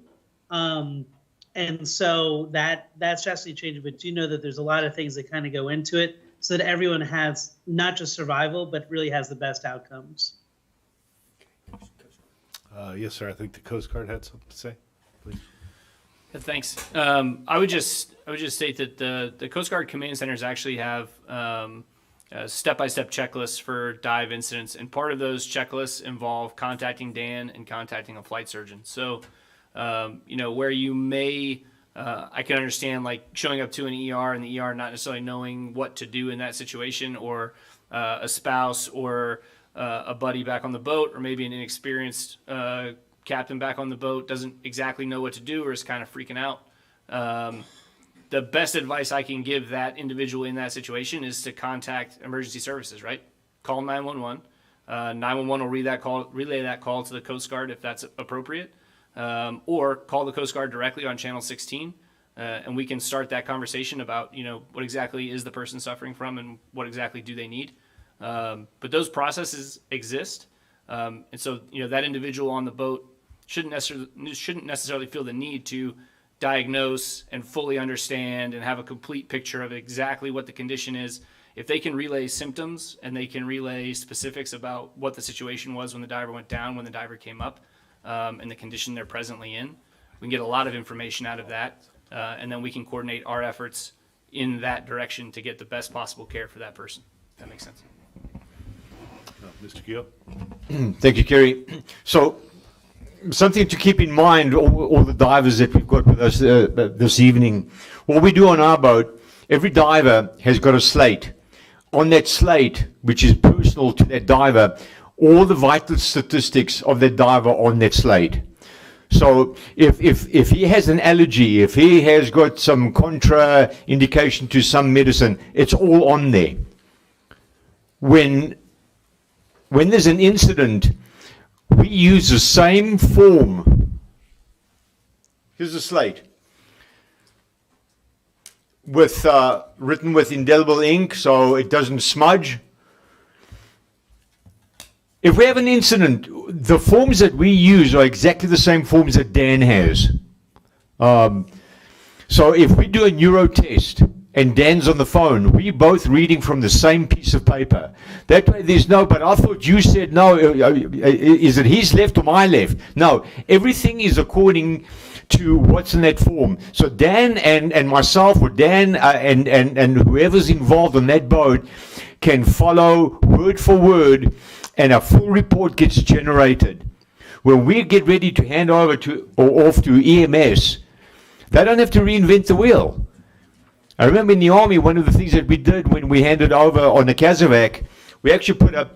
And so that's drastically changing, but do know that there's a lot of things that kind of go into it so that everyone has not just survival, but really has the best outcomes. Yes, sir. I think the Coast Guard had something to say. Please. Thanks. I would just state that the Coast Guard command centers actually have step-by-step checklists for dive incidents, and part of those checklists involve contacting Dan and contacting a flight surgeon. So, where you may, I can understand like showing up to an ER and the ER not necessarily knowing what to do in that situation, or a spouse or a buddy back on the boat, or maybe an inexperienced captain back on the boat doesn't exactly know what to do or is kind of freaking out. The best advice I can give that individual in that situation is to contact emergency services, right? Call 911. 911 will relay that call to the Coast Guard if that's appropriate, or call the Coast Guard directly on Channel 16, and we can start that conversation about, what exactly is the person suffering from and what exactly do they need. But those processes exist, and so that individual on the boat shouldn't necessarily feel the need to diagnose and fully understand and have a complete picture of exactly what the condition is. If they can relay symptoms and they can relay specifics about what the situation was when the diver went down, when the diver came up, and the condition they're presently in, we can get a lot of information out of that, and then we can coordinate our efforts in that direction to get the best possible care for that person. If that makes sense. Mr. Gill? Thank you, Kerry. So, something to keep in mind, all the divers that we've got with us this evening. What we do on our boat, every diver has got a slate on that slate, which is personal to that diver, all the vital statistics of that diver on that slate. So if he has an allergy, if he has got some contraindication to some medicine, it's all on there. When there's an incident, we use the same form. Here's a slate with written with indelible ink so it doesn't smudge. If we have an incident, the forms that we use are exactly the same forms that Dan has. So if we do a neuro test and Dan's on the phone, we're both reading from the same piece of paper. That way there's no, but I thought you said no, is it his left or my left? No, everything is according to what's in that form. So Dan and myself, or Dan and whoever's involved on that boat can follow word for word, and a full report gets generated. When we get ready to hand over to or off to EMS, they don't have to reinvent the wheel. I remember in the Army, one of the things that we did when we handed over on the Kazovac, we actually put a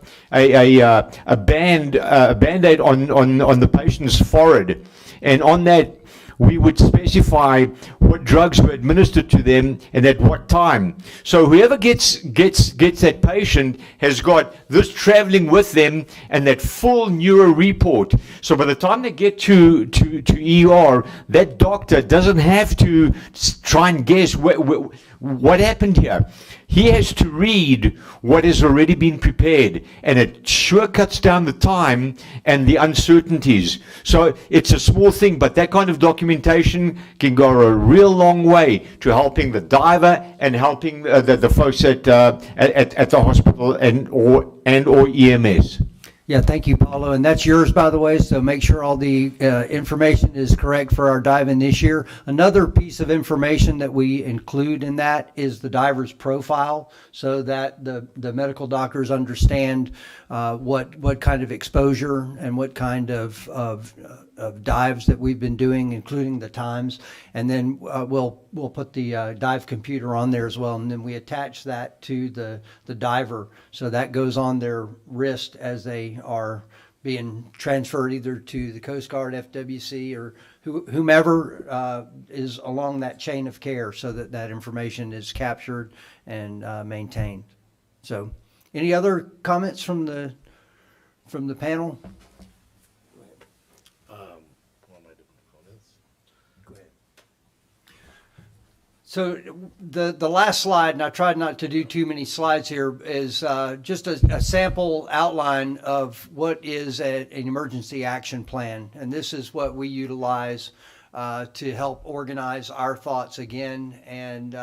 Band-Aid on the patient's forehead, and on that we would specify what drugs were administered to them and at what time. So whoever gets that patient has got this traveling with them and that full neuro report. So by the time they get to ER, that doctor doesn't have to try and guess what happened here. He has to read what has already been prepared, and it sure cuts down the time and the uncertainties. So it's a small thing, but that kind of documentation can go a real long way to helping the diver and helping the folks at the hospital and or EMS. Yeah, thank you, Paulo. And that's yours, by the way, so make sure all the information is correct for our dive-in this year. Another piece of information that we include in that is the diver's profile, so that the medical doctors understand what kind of exposure and what kind of dives that we've been doing, including the times. And then we'll put the dive computer on there as well, and then we attach that to the diver, so that goes on their wrist as they are being transferred either to the Coast Guard, FWC, or whomever is along that chain of care, so that information is captured and maintained. So, any other comments from the panel? So the last slide, and I tried not to do too many slides here, is just a sample outline of what is an emergency action plan. And this is what we utilize to help organize our thoughts again. And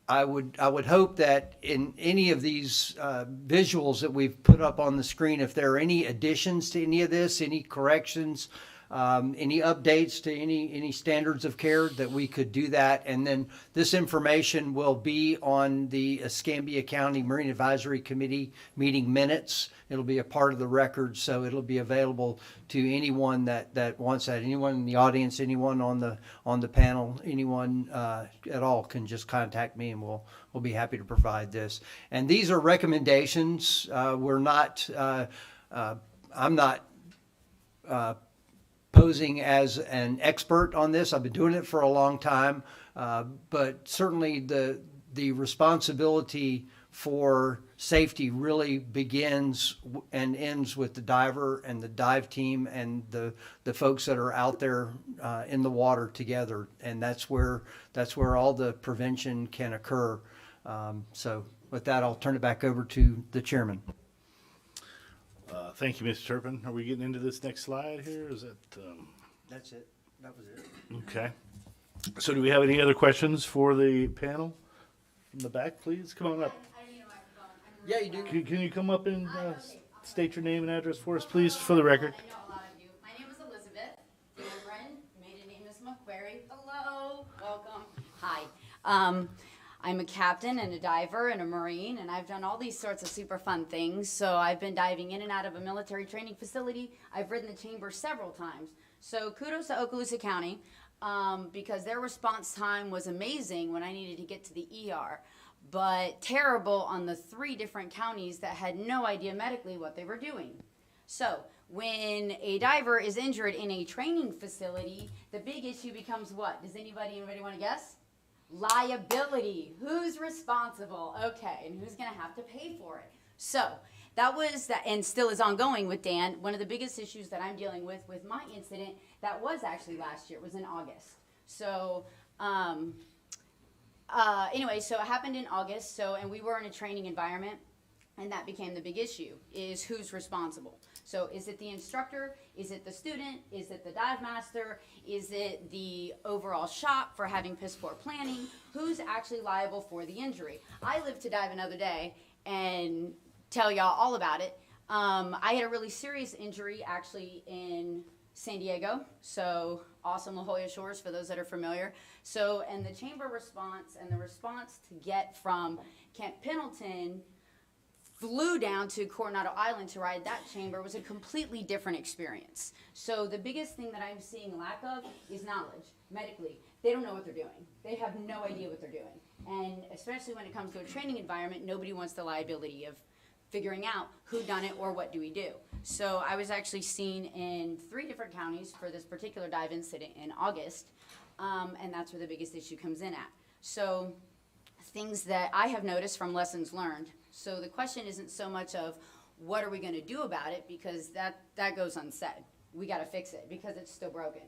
I would hope that in any of these visuals that we've put up on the screen, if there are any additions to any of this, any corrections, any updates to any standards of care, that we could do that. And then this information will be on the Escambia County Marine Advisory Committee meeting minutes. It'll be a part of the record, so it'll be available to anyone that wants that. Anyone in the audience, anyone on the panel, anyone at all can just contact me, and we'll be happy to provide this. And these are recommendations. We're not. I'm not posing as an expert on this. I've been doing it for a long time, but certainly the responsibility for safety really begins and ends with the diver and the dive team and the folks that are out there in the water together, and that's where all the prevention can occur. So with that, I'll turn it back over to the chairman. Thank you, Mr. Turpin. Are we getting into this next slide here? Is that? That's it. That was it. Okay. So do we have any other questions for the panel? From the back, please. Come on up. Yeah, you do. Can you come up and state your name and address for us, please, for the record? I know a lot of you. My name is Elizabeth Cameron. Maiden name is McQuarrie. Hello. Welcome. Hi. I'm a captain and a diver and a Marine, and I've done all these sorts of super fun things. So I've been diving in and out of a military training facility. I've ridden the chamber several times. So kudos to Okaloosa County because their response time was amazing when I needed to get to the ER. but terrible on the 3 different counties that had no idea medically what they were doing. So when a diver is injured in a training facility, the big issue becomes what? Does anybody want to guess? Liability. Who's responsible? Okay, and who's going to have to pay for it? So that was that, and still is ongoing with Dan. One of the biggest issues that I'm dealing with my incident, that was actually last year, it was in August. So anyway, so it happened in August. So, and we were in a training environment, and that became the big issue: is who's responsible. So is it the instructor? Is it the student? Is it the dive master? Is it the overall shop for having piss poor planning? Who's actually liable for the injury? I live to dive another day and tell y'all all about it. I had a really serious injury actually in San Diego. So awesome La Jolla Shores for those that are familiar. So, and the chamber response and the response to get from Camp Pendleton flew down to Coronado Island to ride that chamber was a completely different experience. So the biggest thing that I'm seeing lack of is knowledge medically. They don't know what they're doing. They have no idea what they're doing. And especially when it comes to a training environment, nobody wants the liability of figuring out who done it or what do we do. So I was actually seen in 3 different counties for this particular dive incident in August, and that's where the biggest issue comes in at. So things that I have noticed from lessons learned. So the question isn't so much of what are we going to do about it, because that goes unsaid. We got to fix it because it's still broken.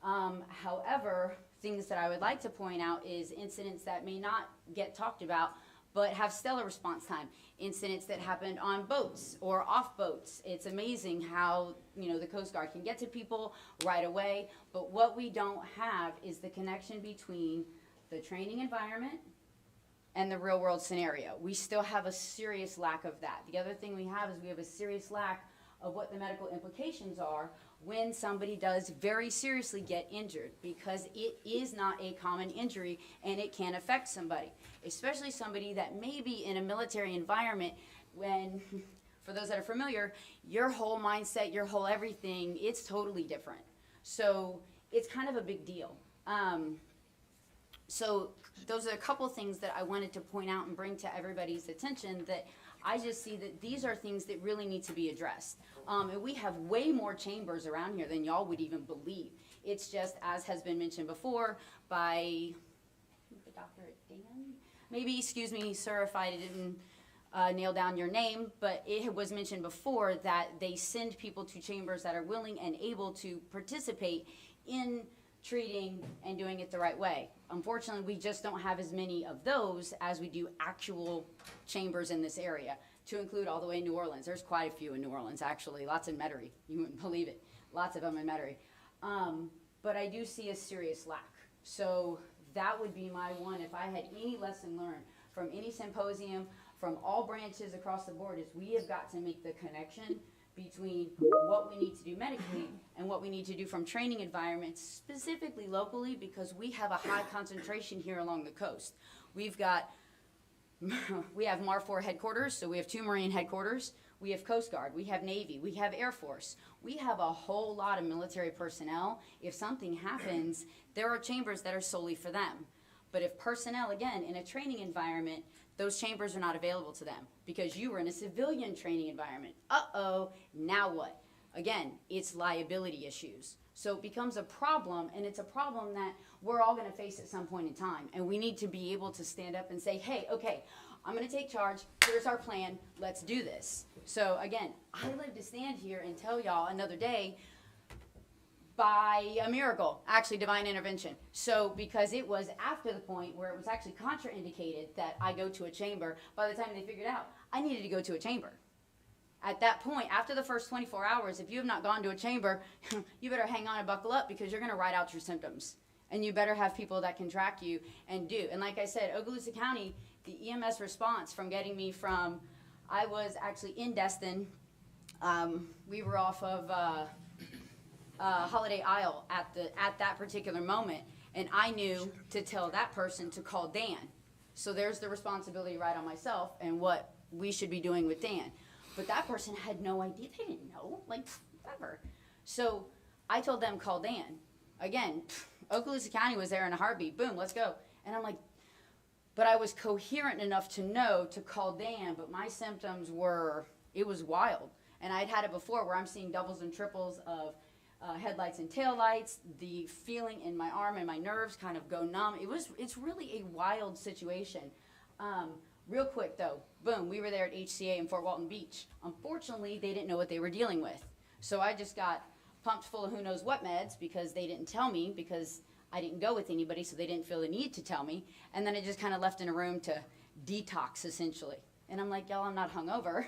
However, things that I would like to point out is incidents that may not get talked about but have stellar response time. Incidents that happened on boats or off boats. It's amazing how, the Coast Guard can get to people right away, but what we don't have is the connection between the training environment and the real world scenario. We still have a serious lack of that. The other thing we have is we have a serious lack of what the medical implications are when somebody does very seriously get injured, because it is not a common injury and it can affect somebody, especially somebody that may be in a military environment when, for those that are familiar, your whole mindset, your whole everything, it's totally different. So it's kind of a big deal. So those are a couple things that I wanted to point out and bring to everybody's attention, that I just see that these are things that really need to be addressed. And we have way more chambers around here than y'all would even believe. It's just, as has been mentioned before by Dr. Dan, maybe, excuse me, sir, if I didn't nail down your name, but it was mentioned before that they send people to chambers that are willing and able to participate in treating and doing it the right way. Unfortunately, we just don't have as many of those as we do actual chambers in this area, to include all the way in New Orleans. There's quite a few in New Orleans, actually. Lots in Metairie. You wouldn't believe it. Lots of them in Metairie. But I do see a serious lack. So that would be my one. If I had any lesson learned from any symposium, from all branches across the board, is we have got to make the connection between what we need to do medically and what we need to do from training environments, specifically locally, because we have a high concentration here along the coast. We have MAR4 headquarters, so we have 2 Marine headquarters. We have Coast Guard, we have Navy, we have Air Force. We have a whole lot of military personnel. If something happens, there are chambers that are solely for them. But if personnel, again, in a training environment, those chambers are not available to them because you were in a civilian training environment. Uh-oh, now what? Again, it's liability issues. So it becomes a problem, and it's a problem that we're all gonna face at some point in time. And we need to be able to stand up and say, hey, okay, I'm gonna take charge, here's our plan, let's do this. So again, I live to stand here and tell y'all another day, by a miracle, actually divine intervention. So because it was after the point where it was actually contraindicated that I go to a chamber, by the time they figured out I needed to go to a chamber. At that point, after the first 24 hours, if you have not gone to a chamber, you better hang on and buckle up, because you're gonna write out your symptoms. And you better have people that can track you and do. And like I said, Okaloosa County, the EMS response from getting me from, I was actually in Destin. We were off of Holiday Isle at that particular moment, and I knew to tell that person to call Dan. So there's the responsibility right on myself and what we should be doing with Dan. But that person had no idea. They didn't know, like, whatever. So I told them, call Dan. Again, Okaloosa County was there in a heartbeat. Boom, let's go. And I'm like, but I was coherent enough to know to call Dan, but my symptoms were, it was wild. And I'd had it before where I'm seeing doubles and triples of headlights and taillights, the feeling in my arm and my nerves kind of go numb. It's really a wild situation. Real quick though, boom, we were there at HCA in Fort Walton Beach. Unfortunately, they didn't know what they were dealing with. So I just got pumped full of who knows what meds because they didn't tell me, because I didn't go with anybody, so they didn't feel the need to tell me. And then I just kind of left in a room to detox essentially. And I'm like, y'all, I'm not hungover.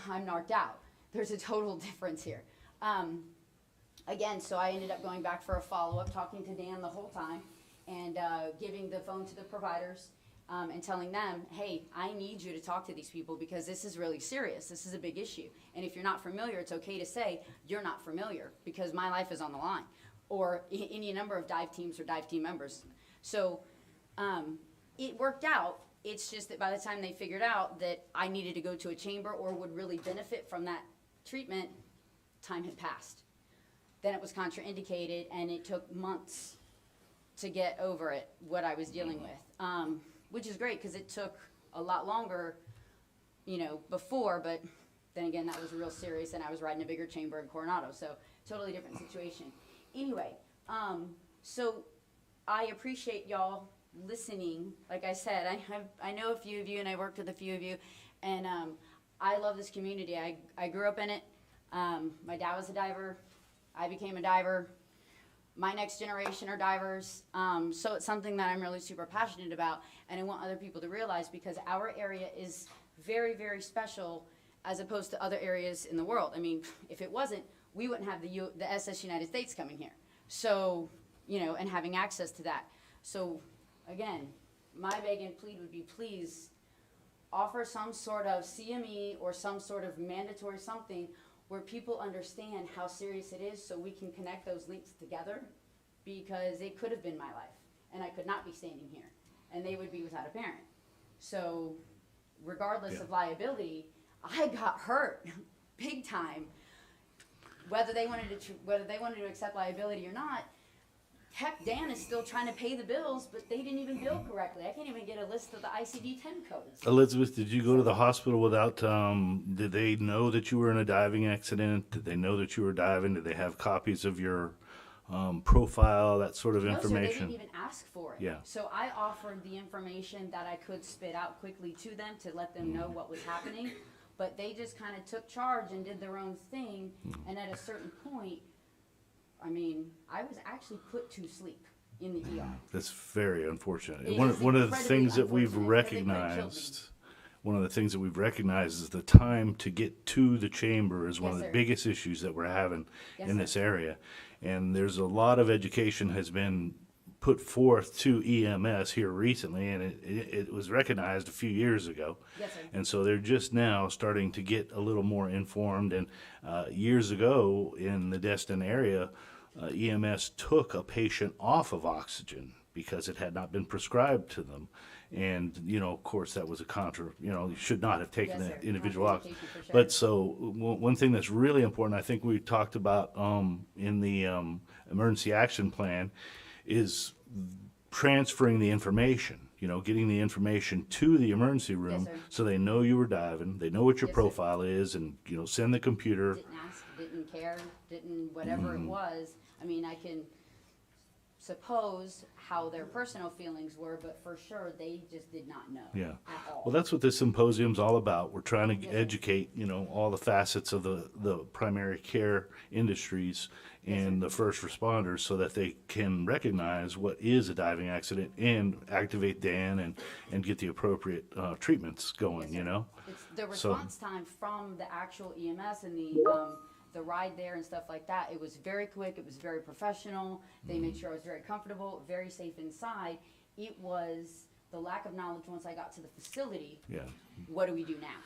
I'm knocked out. There's a total difference here. Again, so I ended up going back for a follow-up, talking to Dan the whole time, and giving the phone to the providers and telling them, hey, I need you to talk to these people because this is really serious. This is a big issue. And if you're not familiar, it's okay to say you're not familiar because my life is on the line, or any number of dive teams or dive team members. So it worked out. It's just that by the time they figured out that I needed to go to a chamber or would really benefit from that treatment, time had passed. Then it was contraindicated, and it took months to get over it, what I was dealing with, which is great because it took a lot longer, before, but then again, that was real serious, and I was riding a bigger chamber in Coronado, so totally different situation. Anyway, so I appreciate y'all listening. Like I said, I know a few of you, and I worked with a few of you, and I love this community. I grew up in it. My dad was a diver. I became a diver. My next generation are divers. So it's something that I'm really super passionate about, and I want other people to realize because our area is very, very special as opposed to other areas in the world. I mean, if it wasn't, we wouldn't have the SS United States coming here. So, and having access to that. So, again, my beg and plead would be please offer some sort of CME or some sort of mandatory something where people understand how serious it is so we can connect those links together, because it could have been my life and I could not be standing here and they would be without a parent. So regardless of liability, I got hurt big time. Whether they wanted to accept liability or not, heck, Dan is still trying to pay the bills, but they didn't even bill correctly. I can't even get a list of the ICD-10 codes. Elizabeth, did you go to the hospital without, did they know that you were in a diving accident? Did they know that you were diving? Did they have copies of your profile, that sort of information? No, sir, they didn't even ask for it. Yeah. So I offered the information that I could spit out quickly to them to let them know what was happening, but they just kind of took charge and did their own thing, and at a certain point, I mean, I was actually put to sleep in the ER. That's very unfortunate. It One is of the incredibly things that we've unfortunate, because it could have recognized is the time to get to the chamber is one Yes, of the sir. biggest issues that we're having Yes, in sir. this area. And there's a lot of education has been put forth to EMS here recently, and it was recognized a few years ago. Yes, sir. And so they're just now starting to get a little more informed. And years ago in the Destin area, EMS took a patient off of oxygen because it had not been prescribed to them. And, of course, that was you should not have taken Yes, that sir. individual oxygen. Contraindication for sure. But so one thing that's really important, I think we talked about in the emergency action plan, is transferring the information, getting the information to the emergency room sir. so they know you were diving, they know what your Yes, sir. profile is, and, send the computer. Didn't ask, didn't care, didn't whatever it was. I mean, I can suppose how their personal feelings were, but for sure, they just did not know Yeah. at all. Well, that's what this symposium's all about. We're trying to Yes, sir. educate, all the facets of the primary care industries and the first responders so that they can recognize what is a diving accident and activate Dan and get the appropriate treatments going, It's the So- response time from the actual EMS and the ride there and stuff like that. It was very quick. It was very professional. They made sure I was very comfortable, very safe inside. It was the lack of knowledge once I got to the facility. Yeah. What do we do now?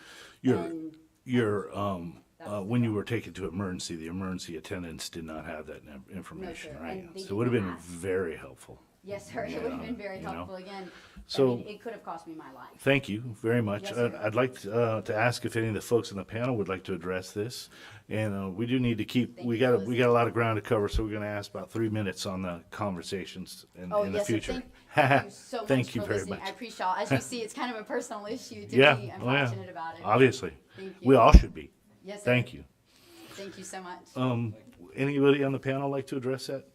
When you were taken to emergency, the emergency attendants did not have that information, sir. right? And they So it would have didn't been ask. very helpful. Yes, sir. It would have been very you know. helpful again. So- I mean, it could have cost me my life. Thank you very much. Yes, sir. I'd like to ask if any of the folks on the panel would like to address this. And we do need to keep, we got a lot of ground to cover, so we're going to ask about 3 minutes on the conversations in Oh, the yes, sir. future. Thank you so much Thank you for very listening. much. I appreciate it. As you see, it's kind of a personal issue to Yeah, me. I'm oh, yeah. passionate about it. Obviously. Thank you. We all should be. Yes, sir. Thank you. Thank you so much. Anybody on the panel like to address that,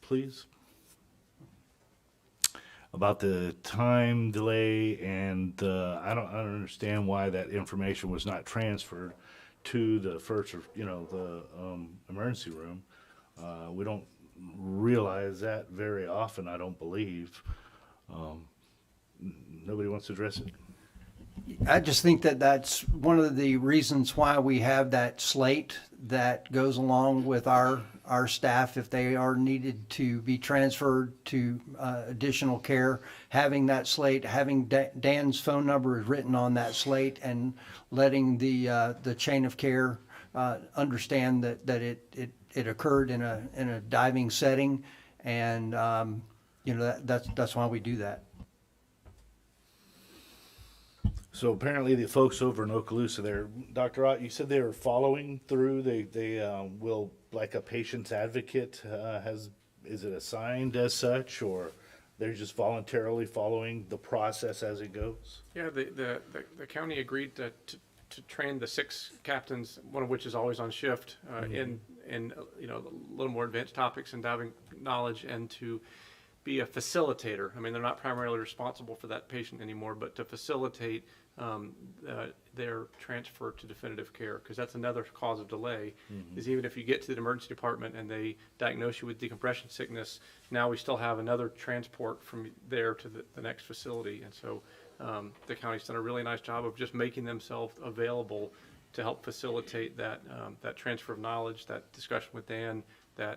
please? About the time delay and I don't understand why that information was not transferred to the first, the emergency room. We don't realize that very often, I don't believe. Nobody wants to address it? I just think that that's one of the reasons why we have that slate that goes along with our staff if they are needed to be transferred to additional care. Having that slate, having Dan's phone number is written on that slate, and letting the chain of care understand that it occurred in a diving setting, and that's why we do that. So apparently the folks over in Okaloosa there, Dr. Ott, you said they were following through. They will, like a patient's advocate, is it assigned as such, or they're just voluntarily following the process as it goes? Yeah, the county agreed to train the 6 captains, one of which is always on shift, in a little more advanced topics and diving knowledge, and to be a facilitator. I mean, they're not primarily responsible for that patient anymore, but to facilitate their transfer to definitive care, because that's another cause of delay. Is even if you get to the emergency department and they diagnose you with decompression sickness, now we still have another transport from there to the next facility. And so the county's done a really nice job of just making themselves available to help facilitate that transfer of knowledge, that discussion with Dan, and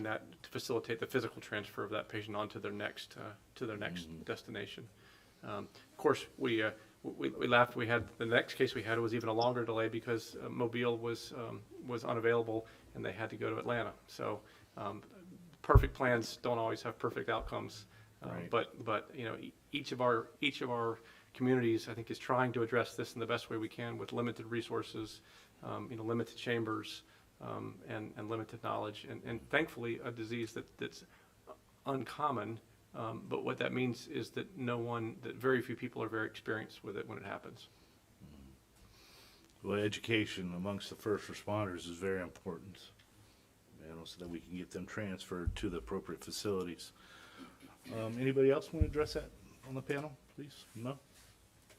that to facilitate the physical transfer of that patient onto their next destination. Of course, we laughed. We had the next case we had was even a longer delay because Mobile was unavailable and they had to go to Atlanta. So perfect plans don't always have perfect outcomes. Right. But each of our communities, I think, is trying to address this in the best way we can with limited resources, limited chambers, and limited knowledge, and thankfully a disease that's uncommon. But what that means is that very few people are very experienced with it when it happens. Well, education amongst the first responders is very important, so that we can get them transferred to the appropriate facilities. Anybody else want to address that on the panel, please? No?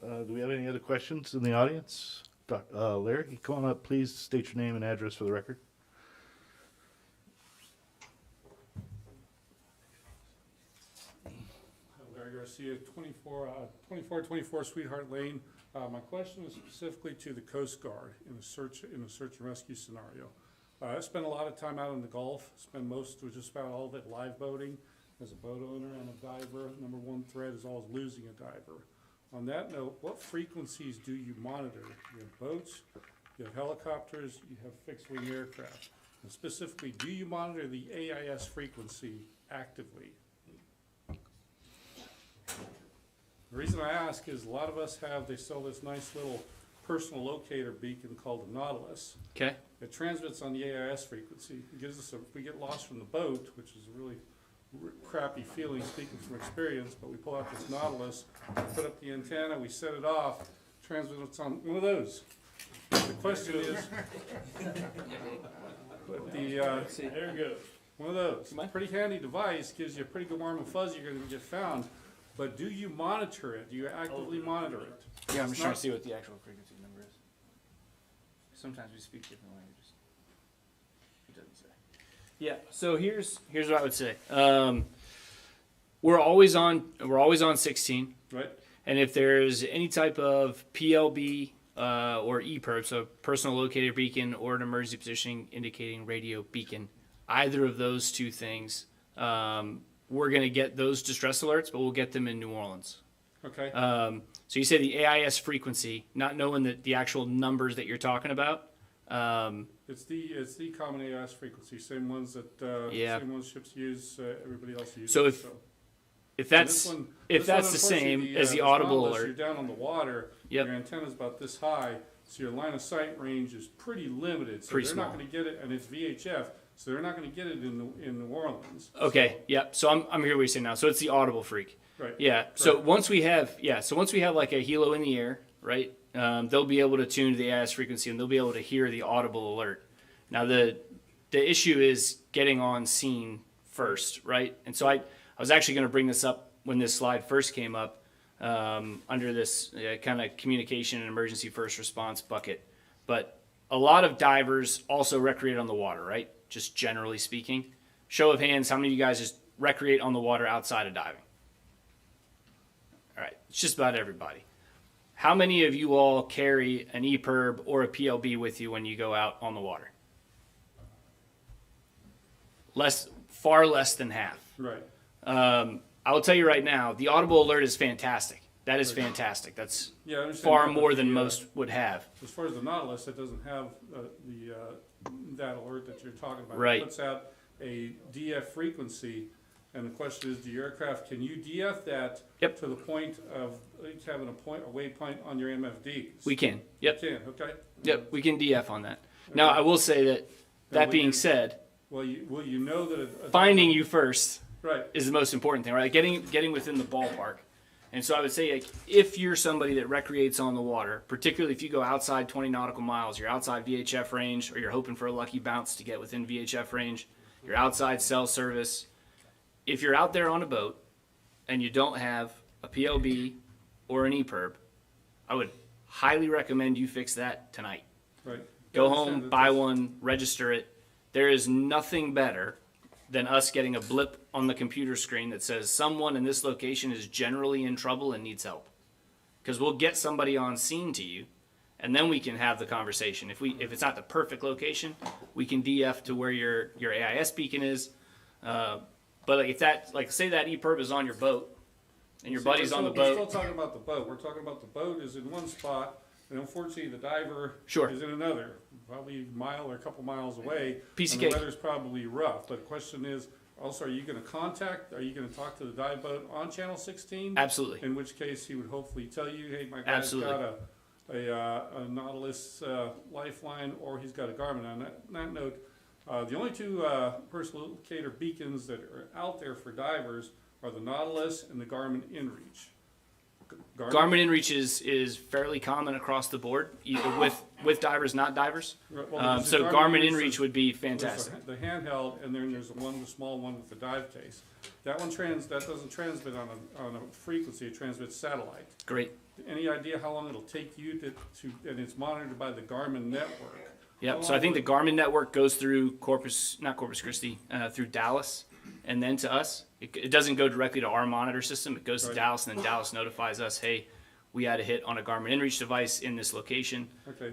Do we have any other questions in the audience? Larry, come on up, please. State your name and address for the record. Larry Garcia, 2424 Sweetheart Lane. My question is specifically to the Coast Guard in a search and rescue scenario. I spend a lot of time out in the Gulf, just about all of it live boating. As a boat owner and a diver, number one threat is always losing a diver. On that note, what frequencies do you monitor? You have boats, you have helicopters, you have fixed-wing aircraft. And specifically, do you monitor the AIS frequency actively? The reason I ask is a lot of us they sell this nice little personal locator beacon called the Nautilus. Okay. It transmits on the AIS frequency. It gives us if we get lost from the boat, which is a really crappy feeling speaking from experience, but we pull out this Nautilus, put up the antenna, we set it off, transmits on one of those. The question is, there it goes. One of those. Pretty handy device, gives you a pretty good warm and fuzzy you're going to get found. But do you monitor it? Do you actively monitor it? Yeah, I'm just trying to see what the actual frequency number is. Sometimes we speak different languages. It doesn't say. Yeah. So here's what I would say. We're always on 16. Right. And if there's any type of PLB or EPIRB, so personal locator beacon, or an emergency positioning indicating radio beacon, either of those two things, we're going to get those distress alerts, but we'll get them in New Orleans. Okay. So you say the AIS frequency, not knowing the actual numbers that you're talking about. It's the common AIS frequency, same ones that, Yeah. same ones ships use, everybody else uses. So if And that's this one- if this one, that's the same unfortunately, as the this audible Nautilus, alert, You're down on the water, Yep. your antenna's about this high, so your line of sight range is pretty limited. So Pretty they're small. not gonna get it, and it's VHF, so they're not gonna get it in New Orleans. okay, yep. So I'm here what you're saying now. So it's the audible freak. Right. Yeah. So Correct. once we have like a helo in the air, right? They'll be able to tune to the AIS frequency and they'll be able to hear the audible alert. Now the issue is getting on scene first, right? And so I was actually going to bring this up when this slide first came up under this kind of communication and emergency first response bucket. But a lot of divers also recreate on the water, right? Just generally speaking. Show of hands, how many of you guys just recreate on the water outside of diving? All right, it's just about everybody. How many of you all carry an EPIRB or a PLB with you when you go out on the water? Far less than half. Right. I will tell you right now, the audible alert is fantastic. That is fantastic. That's Yeah, I understand far that, but more than the, most would have. As far as the Nautilus, it doesn't have that alert that you're talking about. Right. It puts out a DF frequency, and the question is, do your aircraft, can you DF that to the point of having a waypoint on your MFDs? We can. Yep. You can, okay? Yep, we can DF on that. Now, I will say that, Now, that will being you- said, Well, you know that finding you first Right. is the most important thing, right? Getting within the ballpark. And so I would say, like, if you're somebody that recreates on the water, particularly if you go outside 20 nautical miles, you're outside VHF range, or you're hoping for a lucky bounce to get within VHF range, you're outside cell service. If you're out there on a boat and you don't have a PLB or an EPIRB, I would highly recommend you fix that tonight. Right. Go I understand home, that buy this- one, register it. There is nothing better than us getting a blip on the computer screen that says someone in this location is generally in trouble and needs help. Because we'll get somebody on scene to you, and then we can have the conversation. If it's not the perfect location, we can DF to where your AIS beacon is. But like if that, like say that EPIRB is on your boat, and your See, buddy's on the We're still boat. talking about the boat. We're talking about the boat is in one spot, and unfortunately the diver Sure. is in another, probably a mile or a couple miles away. Piece of and cake. the weather's probably rough. But the question is, also, are you going to talk to the dive boat on Channel 16? Absolutely. In which case he would hopefully tell you, hey, my guy's Absolutely. got a Nautilus lifeline, or he's got a Garmin. On that note, the only two personal locator beacons that are out there for divers are the Nautilus and the Garmin InReach. Garmin InReach is fairly common across the board, either with divers, not divers. Right, well, there's So the Garmin InReach, InReach would be there's fantastic. The handheld, and then there's the small one with the dive case. That doesn't transmit on a frequency. It transmits satellite. Great. Any idea how long it'll take you to and it's monitored by the Garmin network. Yep. So I think the Garmin network goes through not Corpus Christi, through Dallas, and then to us. It doesn't go directly to our monitor system. It goes to Right. Dallas, and then Dallas notifies us, hey, we had a hit on a Garmin InReach device in this location. Okay.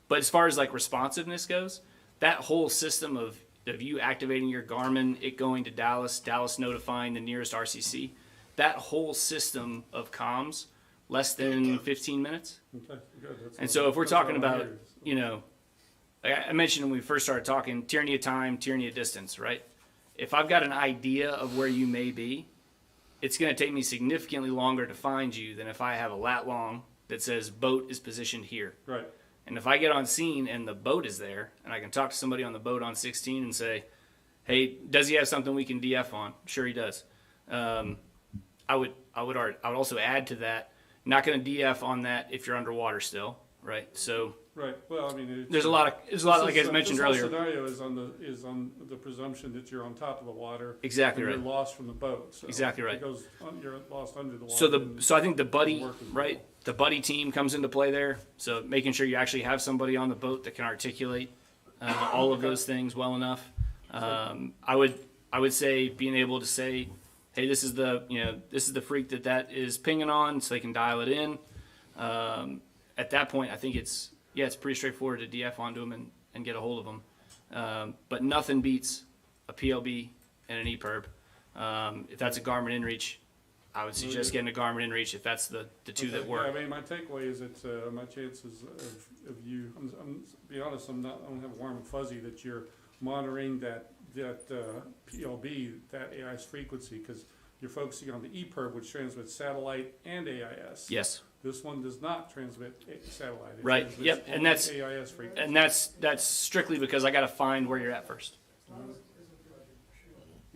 But as far as like responsiveness goes, that whole system of you activating your Garmin, it going to Dallas, Dallas notifying the nearest RCC, that whole system of comms, less than 15 minutes. Okay, good. And so if we're talking what I about, hear. like I mentioned when we first started talking, tyranny of time, tyranny of distance, right? If I've got an idea of where you may be, it's going to take me significantly longer to find you than if I have a lat long that says boat is positioned here. Right. And if I get on scene and the boat is there, and I can talk to somebody on the boat on 16 and say, hey, does he have something we can DF on? Sure he does. I would also add to that, not going to DF on that if you're underwater still, right? So Right. Well, I mean, there's a lot like I mentioned earlier. This whole scenario is on the presumption that you're on top of the water. Exactly and right. You're lost from the boat. So Exactly right. If it goes you're lost under the water. So I think the buddy, right? The buddy team comes into play there. So making sure you actually have somebody on the boat that can articulate all of those things well enough. I would say being able to say, hey, this is the freak that is pinging on, so they can dial it in. At that point, I think it's pretty straightforward to DF onto them and get a hold of them. But nothing beats a PLB and an EPIRB. If that's a Garmin InReach, I would suggest getting a Garmin InReach if that's the two that work. Yeah, I mean, my takeaway is that my chances of you, to be honest, I don't have a warm and fuzzy that you're monitoring that PLB, that AIS frequency, because you're focusing on the EPIRB, which transmits satellite and AIS. Yes. This one does not transmit satellite. It Right. transmits Yep. only And that's AIS frequency. and that's strictly because I got to find where you're at first.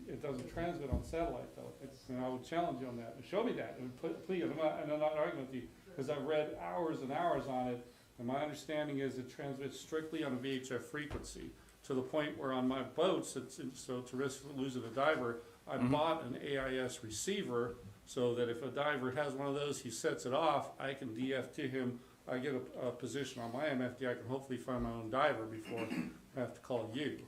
It doesn't transmit on satellite though. And I would challenge you on that. Show me that. And please, I'm not arguing with you because I've read hours and hours on it. And my understanding is it transmits strictly on a VHF frequency to the point where on my boats, so to risk losing a diver, I bought an AIS receiver so that if a diver has one of those, he sets it off, I can DF to him. I get a position on my MFD. I can hopefully find my own diver before I have to call you.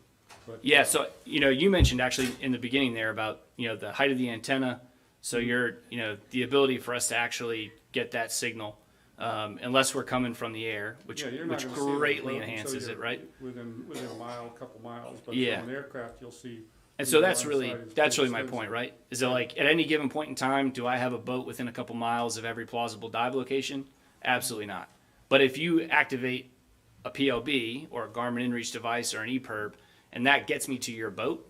But, Yeah, so you mentioned actually in the beginning there about the height of the antenna, so the ability for us to actually get that signal, unless we're coming from the air, which you're not which gonna see it greatly until enhances you're it, right? Within a mile, a couple miles, but Yeah. from an aircraft you'll see. And so that's line of really sight is that's pretty really my extensive. point, right? Is it like at any given point in time, do I have a boat within a couple miles of every plausible dive location? Absolutely not. But if you activate a PLB or a Garmin InReach device or an EPIRB, and that gets me to your boat,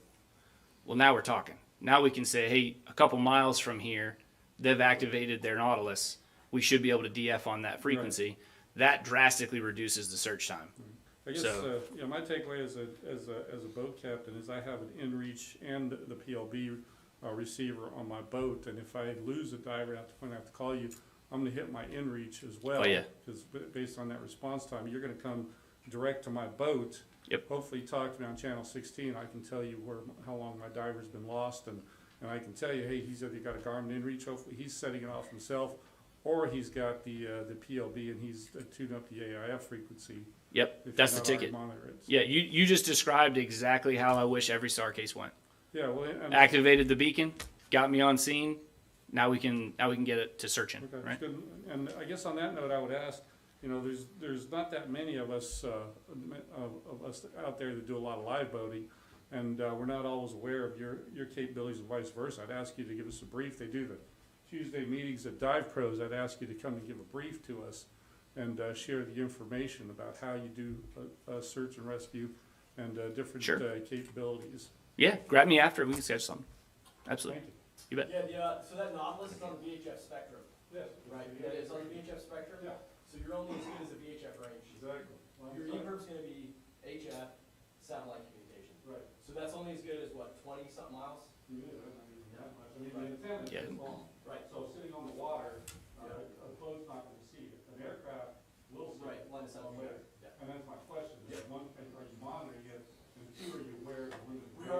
well, now we're talking. Now we can say, hey, a couple miles from here, they've activated their Nautilus. We should be able to DF on that frequency. That drastically reduces the search time. I guess So- my takeaway as a boat captain is I have an InReach and the PLB receiver on my boat, and if I lose a diver at the point I have to call you, I'm going to hit my InReach as well. Oh, yeah. Because based on that response time, you're going to come direct to my boat. Yep. Hopefully, talk to me on channel 16. I can tell you how long my diver's been lost, and I can tell you, hey, he's either got a Garmin InReach. Hopefully, he's setting it off himself, or he's got the PLB and he's tuned up the AIF frequency. Yep, if that's you're the not already ticket. monitor it. Yeah, you just described exactly how I wish every STAR case went. Yeah, well, and Activated the beacon, got me on scene. Now we can get it to searching, Okay, right? good. And I guess on that note, I would ask, there's not that many of us out there that do a lot of live boating, and we're not always aware of your capabilities and vice versa. I'd ask you to give us a brief. They do the Tuesday meetings at Dive Pros. I'd ask you to come and give a brief to us and share the information about how you do search and rescue and different Sure. capabilities. Yeah, grab me after. We can schedule something. Absolutely. You bet. Yeah, so that Nautilus is on the VHF spectrum. Yes. Right, it's on the VHF spectrum? Yeah. So you're only as good as the VHF range. Exactly. Your EPIRB's gonna be HF satellite communication. Right. So that's only as good as what, 20-something miles? Yeah, I mean, the antenna is Yeah. this long. Right. So sitting on the water, a boat's not gonna see it. An aircraft will see it. Right, line of sight. on there. Yeah. And that's my question, is one, are you monitoring it, and two, are you aware of when We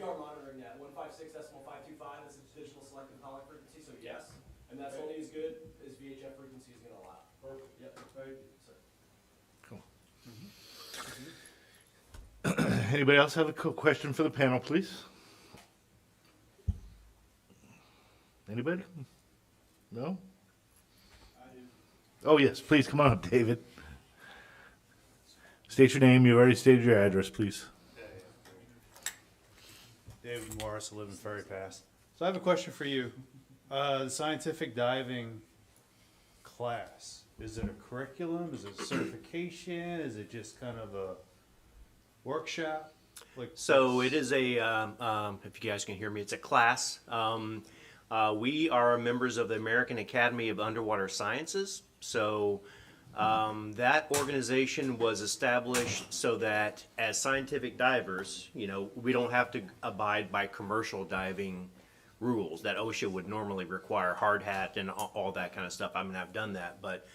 are monitoring that. 156.525, that's a traditional selective calling frequency, so yes. And that's only as good as VHF frequency is gonna allow. Perfect. Yep. Thank you. Anybody else have a question for the panel, please? Anybody? No? Oh, yes, please, come on up, David. State your name, you already stated your address, please. David Morris, I live in Ferry Pass. So I have a question for you. The scientific diving class, is it a curriculum? Is it a certification? Is it just kind of a workshop? So it is a, if you guys can hear me, it's a class. We are members of the American Academy of Underwater Sciences. So that organization was established so that as scientific divers, we don't have to abide by commercial diving rules that OSHA would normally require, hard hat and all that kind of stuff. I mean, I've done that, but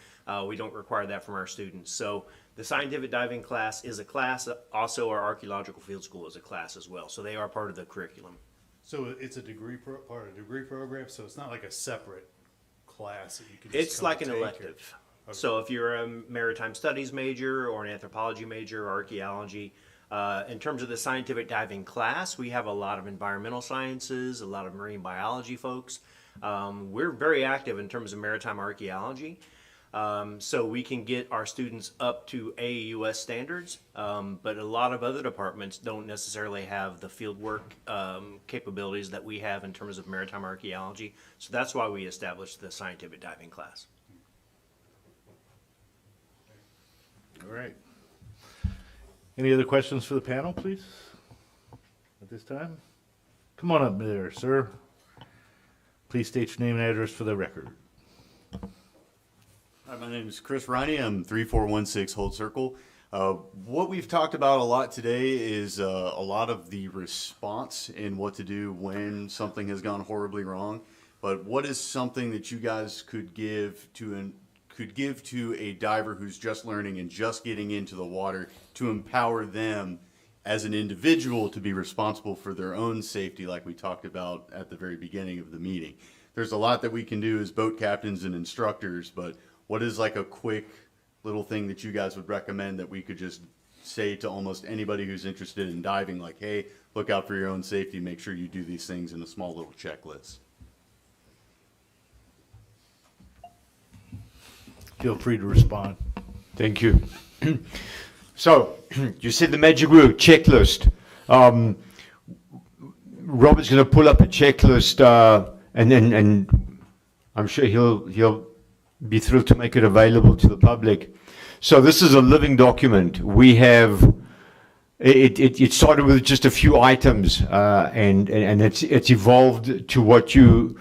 we don't require that from our students. So the scientific diving class is a class. Also, our archaeological field school is a class as well. So they are part of the curriculum. So it's a part of a degree program, so it's not like a separate class that you can just It's come like and an take, or- elective. Okay. So if you're a maritime studies major or an anthropology major or archaeology, in terms of the scientific diving class, we have a lot of environmental sciences, a lot of marine biology folks. We're very active in terms of maritime archaeology. So we can get our students up to AAUS standards, but a lot of other departments don't necessarily have the fieldwork capabilities that we have in terms of maritime archaeology. So that's why we established the scientific diving class. All right. Any other questions for the panel, please? At this time? Come on up there, sir. Please state your name and address for the record. Hi, my name is Chris Riney. I'm 3416 Hold Circle. What we've talked about a lot today is a lot of the response and what to do when something has gone horribly wrong. But what is something that you guys could give to a diver who's just learning and just getting into the water to empower them as an individual to be responsible for their own safety, like we talked about at the very beginning of the meeting? There's a lot that we can do as boat captains and instructors, but what is like a quick little thing that you guys would recommend that we could just say to almost anybody who's interested in diving, like, hey, look out for your own safety, make sure you do these things in a small little checklist? Feel free to respond. Thank you. So, you said the magic word, checklist. Robert's going to pull up a checklist, and I'm sure he'll be thrilled to make it available to the public. So this is a living document. We have, it started with just a few items, and it's evolved to what you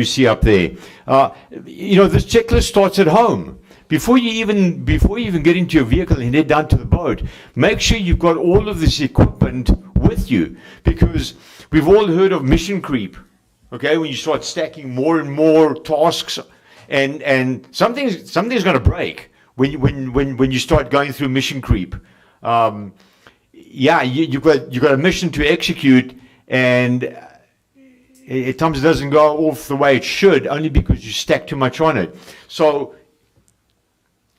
see up there. This checklist starts at home. Before you even get into your vehicle and head down to the boat, make sure you've got all of this equipment with you, because we've all heard of mission creep. Okay, when you start stacking more and more tasks, and something's going to break when you start going through mission creep. You've got a mission to execute, and at times it doesn't go off the way it should, only because you stack too much on it. So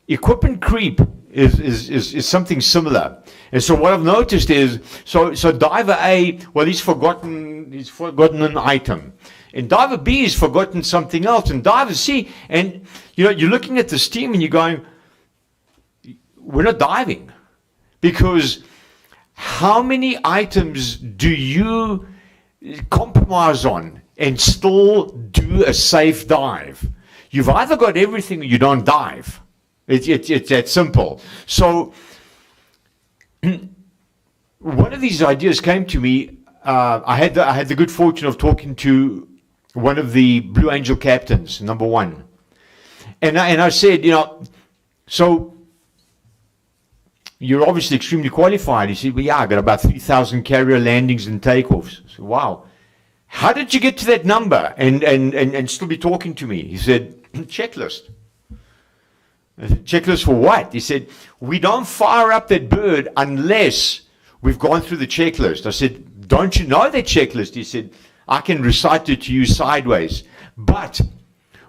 equipment creep is something similar. And so what I've noticed is, so diver A, well, he's forgotten an item. And diver B has forgotten something else. And diver C, and you're looking at this team and you're going, we're not diving. Because how many items do you compromise on and still do a safe dive? You've either got everything or you don't dive. It's that simple. So one of these ideas came to me. I had the good fortune of talking to one of the Blue Angel captains, number one, and I said, so you're obviously extremely qualified. He said, well, yeah, I got about 3,000 carrier landings and takeoffs. So, wow, how did you get to that number and still be talking to me? He said, checklist. I said, checklist for what? He said, we don't fire up that bird unless we've gone through the checklist. I said, don't you know that checklist? He said, I can recite it to you sideways, but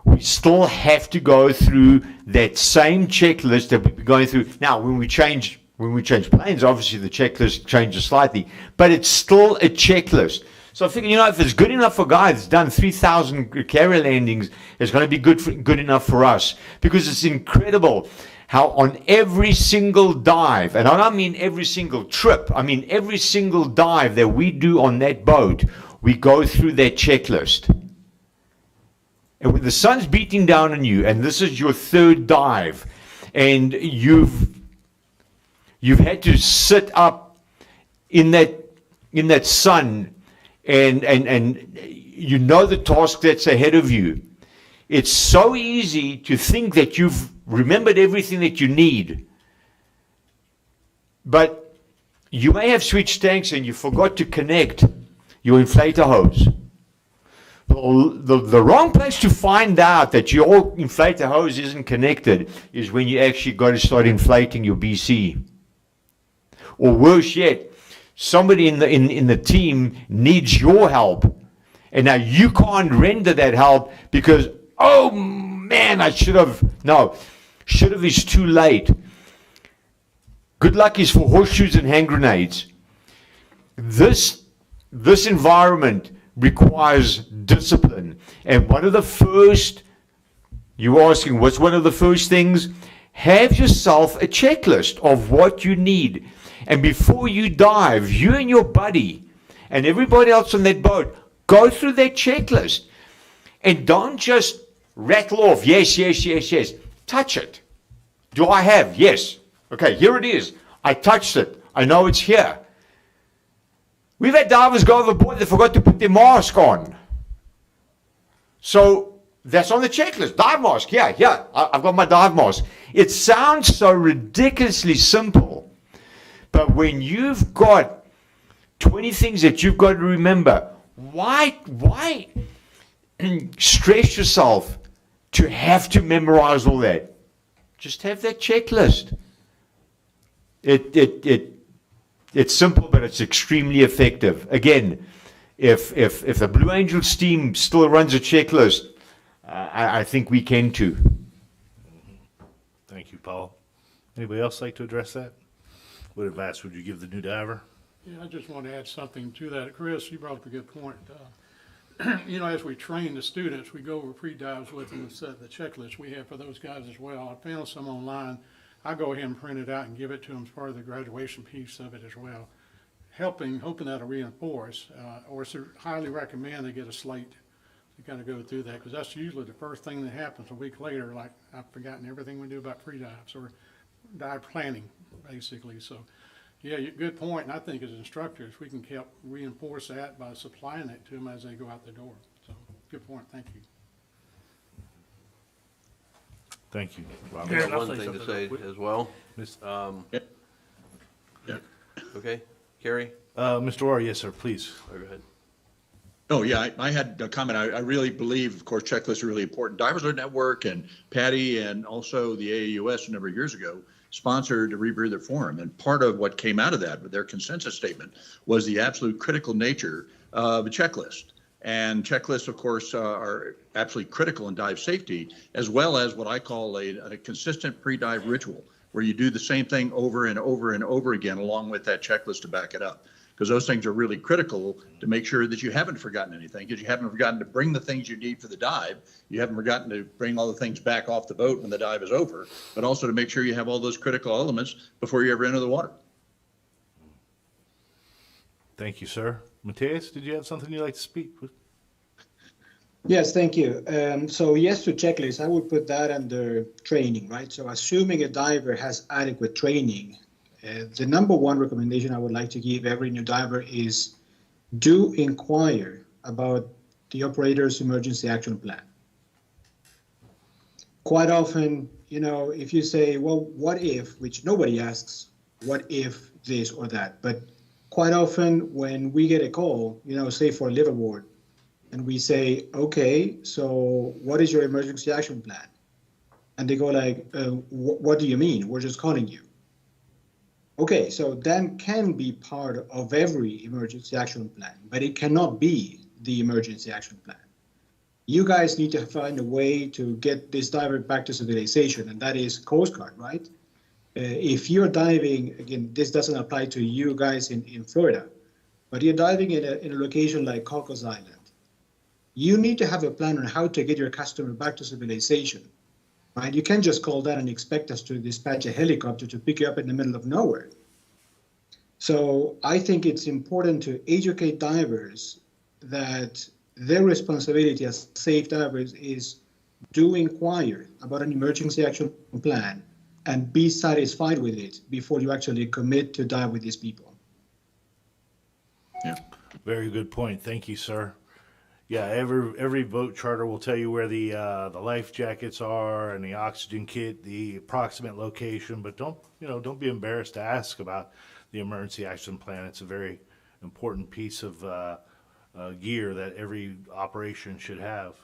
we still have to go through that same checklist that we've been going through. Now, when we change planes, obviously the checklist changes slightly, but it's still a checklist. So I figure, if it's good enough for guys that's done 3,000 carrier landings, it's going to be good enough for us, because it's incredible how on every single dive, and I don't mean every single trip, I mean every single dive that we do on that boat, we go through that checklist. And when the sun's beating down on you, and this is your third dive, and you've had to sit up in that sun, and you know the task that's ahead of you, it's so easy to think that you've remembered everything that you need. But you may have switched tanks and you forgot to connect your inflator hose. The wrong place to find out that your inflator hose isn't connected is when you actually got to start inflating your BC. Or worse yet, somebody in the team needs your help, and now you can't render that help because, oh man, should have is too late. Good luck is for horseshoes and hand grenades. This environment requires discipline, and one of the first You're asking what's one of the first things? Have yourself a checklist of what you need. And before you dive, you and your buddy and everybody else on that boat, go through that checklist. And don't just rattle off, yes, yes, yes, yes. Touch it. Do I have? Yes. Okay, here it is. I touched it. I know it's here. We've had divers go overboard that forgot to put their mask on. So that's on the checklist. Dive mask. Yeah, I've got my dive mask. It sounds so ridiculously simple. But when you've got 20 things that you've got to remember, why stress yourself to have to memorize all that? Just have that checklist. It's simple, but it's extremely effective. Again, if the Blue Angels team still runs a checklist, I think we can too. Thank you, Paul. Anybody else like to address that? What advice would you give the new diver? Yeah, I just want to add something to that. Chris, you brought up a good point. You know, as we train the students, we go over pre-dives with them and set the checklist we have for those guys as well. I found some online. I go ahead and print it out and give it to them as part of the graduation piece of it as well. Hoping that'll reinforce, or highly recommend they get a slate to kind of go through that, because that's usually the first thing that happens a week later, like I've forgotten everything we do about pre-dives or dive planning, basically. So, yeah, good point. And I think as instructors, we can help reinforce that by supplying it to them as they go out the door. So, good point. Thank you. Thank you, I Robert. got one thing to say as well. Okay, Kerry? Mr. Orr, yes, sir, please. Go ahead. Oh, yeah, I had a comment. I really believe, of course, checklists are really important. Divers Alert Network and Patty and also the AAUS a number of years ago sponsored a rebreather forum. And part of what came out of that with their consensus statement was the absolute critical nature of a checklist. And checklists, of course, are absolutely critical in dive safety, as well as what I call a consistent pre-dive ritual, where you do the same thing over and over and over again, along with that checklist to back it up. Because those things are really critical to make sure that you haven't forgotten anything, because you haven't forgotten to bring the things you need for the dive. You haven't forgotten to bring all the things back off the boat when the dive is over, but also to make sure you have all those critical elements before you ever enter the water. Thank you, sir. Mateus, did you have something you'd like to speak with? Yes, thank you. So yes to checklist, I would put that under training, right? So assuming a diver has adequate training, the number one recommendation I would like to give every new diver is do inquire about the operator's emergency action plan. Quite often, you know, if you say, well, what if, which nobody asks, what if this or that, but quite often when we get a call, you know, say for a liveaboard, and we say, okay, so what is your emergency action plan? And they go like, what do you mean? We're just calling you. Okay, so that can be part of every emergency action plan, but it cannot be the emergency action plan. You guys need to find a way to get this diver back to civilization, and that is Coast Guard, right? If you're diving, again, this doesn't apply to you guys in Florida, but you're diving in a location like Cocos Island. You need to have a plan on how to get your customer back to civilization, right? You can't just call that and expect us to dispatch a helicopter to pick you up in the middle of nowhere. So I think it's important to educate divers that their responsibility as safe divers is to inquire about an emergency action plan and be satisfied with it before you actually commit to dive with these people. Yeah, very good point. Thank you, sir. Yeah, every boat charter will tell you where the life jackets are and the oxygen kit, the approximate location, but don't be embarrassed to ask about the emergency action plan. It's a very important piece of gear that every operation should have.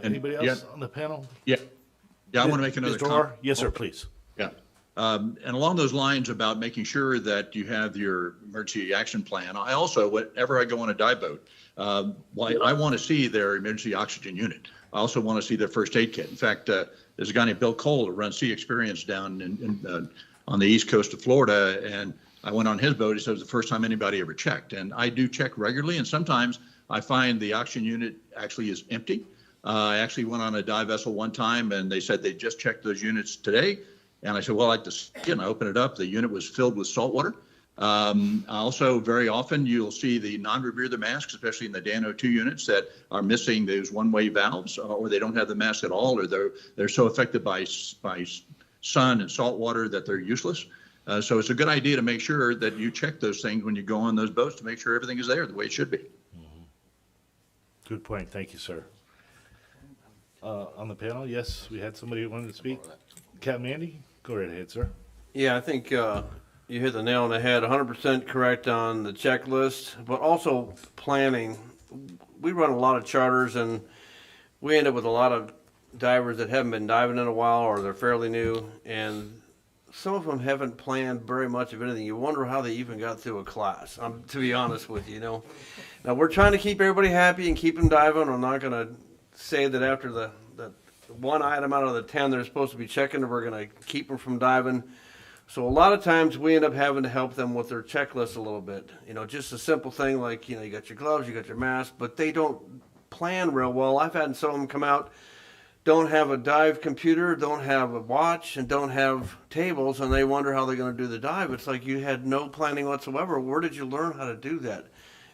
Anybody else on the panel? Yeah, I want to make another Mr. Orr? Yes, sir, please. Yeah. And along those lines about making sure that you have your emergency action plan, I also, whenever I go on a dive boat, I want to see their emergency oxygen unit. I also want to see their first aid kit. In fact, there's a guy named Bill Cole who runs Sea Experience down on the east coast of Florida, and I went on his boat. He said it was the first time anybody ever checked. And I do check regularly, and sometimes I find the oxygen unit actually is empty. I actually went on a dive vessel one time and they said they just checked those units today. And I said, well, I'd like to see it. And I opened it up. The unit was filled with salt water. Also, very often you'll see the non-rebreather masks, especially in the Dan 02 units, that are missing those one-way valves, or they don't have the mask at all, or they're so affected by sun and salt water that they're useless. So it's a good idea to make sure that you check those things when you go on those boats to make sure everything is there the way it should be. Good point. Thank you, sir. On the panel, yes, we had somebody who wanted to speak. Captain Andy, go right ahead, sir. Yeah, I think you hit the nail on the head. 100% correct on the checklist, but also planning. We run a lot of charters, and we end up with a lot of divers that haven't been diving in a while, or they're fairly new, and some of them haven't planned very much of anything. You wonder how they even got through a class, to be honest with you, Now, we're trying to keep everybody happy and keep them diving. I'm not going to say that after the one item out of the 10 they're supposed to be checking, that we're going to keep them from diving. So a lot of times we end up having to help them with their checklist a little bit. Just a simple thing like, you got your gloves, you got your mask, but they don't plan real well. I've had some of them come out, don't have a dive computer, don't have a watch, and don't have tables, and they wonder how they're going to do the dive. It's like you had no planning whatsoever. Where did you learn how to do that?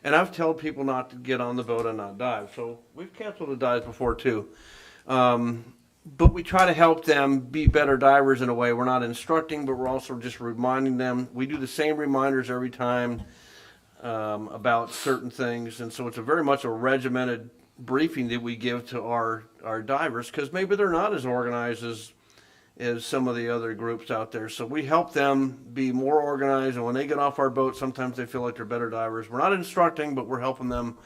And I've told people not to get on the boat and not dive. So we've canceled the dives before too. But we try to help them be better divers in a way. We're not instructing, but we're also just reminding them. We do the same reminders every time about certain things. And so it's very much a regimented briefing that we give to our divers, because maybe they're not as organized as some of the other groups out there. So we help them be more organized, and when they get off our boat, sometimes they feel like they're better divers. We're not instructing, but we're helping them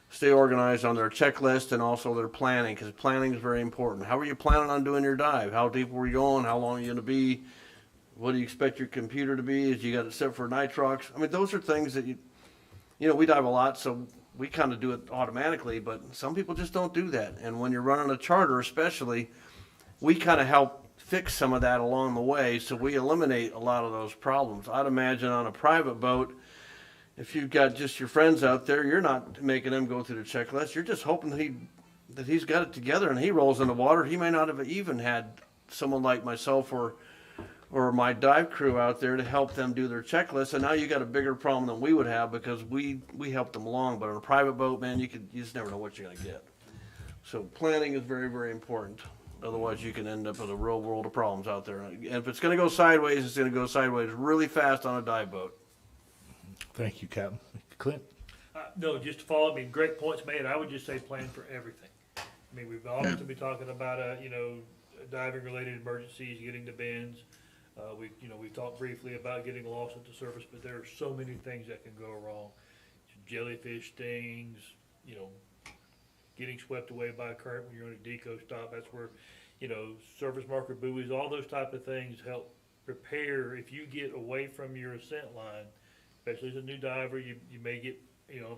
stay organized on their checklist and also their planning, because planning is very important. How are you planning on doing your dive? How deep were you going? How long are you going to be? What do you expect your computer to be? Is you got it set for nitrox? I mean, those are things that we dive a lot, so we kind of do it automatically, but some people just don't do that. And when you're running a charter especially, we kind of help fix some of that along the way, so we eliminate a lot of those problems. I'd imagine on a private boat, if you've got just your friends out there, you're not making them go through the checklist. You're just hoping that he's got it together, and he rolls in the water. He may not have even had someone like myself or my dive crew out there to help them do their checklist, and now you got a bigger problem than we would have, because we helped them along. But on a private boat, man, you just never know what you're going to get. So planning is very, very important. Otherwise, you can end up with a real world of problems out there. And if it's going to go sideways, it's going to go sideways really fast on a dive boat. Thank you, Captain. Clint? No, just to follow, great points made. I would just say plan for everything. We've often been talking about, diving related emergencies, getting to bends. We've talked briefly about getting lost at the surface, but there are so many things that can go wrong. Jellyfish stings, getting swept away by a current when you're on a deco stop. That's where, surface marker buoys, all those type of things help prepare. If you get away from your ascent line, especially as a new diver, you may get,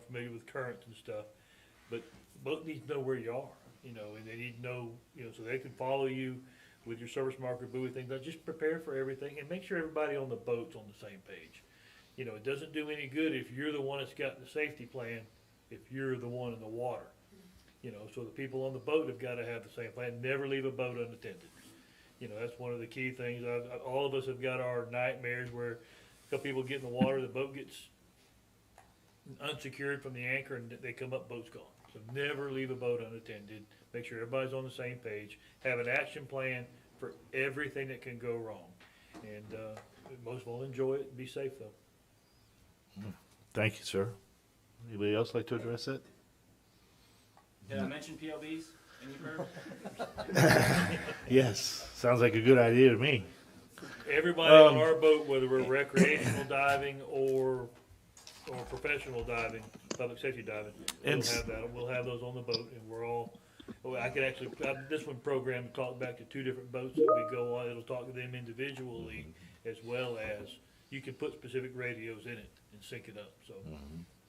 familiar with currents and stuff, but boat needs to know where you are, and they need to know, so they can follow you with your service marker buoy thing. But just prepare for everything and make sure everybody on the boat's on the same page. It doesn't do any good if you're the one that's got the safety plan, if you're the one in the water. So the people on the boat have got to have the same plan. Never leave a boat unattended. That's one of the key things. All of us have got our nightmares where a couple people get in the water, the boat gets unsecured from the anchor, and they come up, boat's gone. So never leave a boat unattended. Make sure everybody's on the same page. Have an action plan for everything that can go wrong. And most will enjoy it and be safe, though. Thank you, sir. Anybody else like to address that? Did I mention PLBs? Any Yes, sounds like a good idea to me. Everybody on our boat, whether we're recreational diving or professional diving, public safety diving, we'll have that. We'll have those on the boat, and we're all. I could actually this one program talk back to 2 different boats that we go on. It'll talk to them individually, as well as you can put specific radios in it and sync it up. So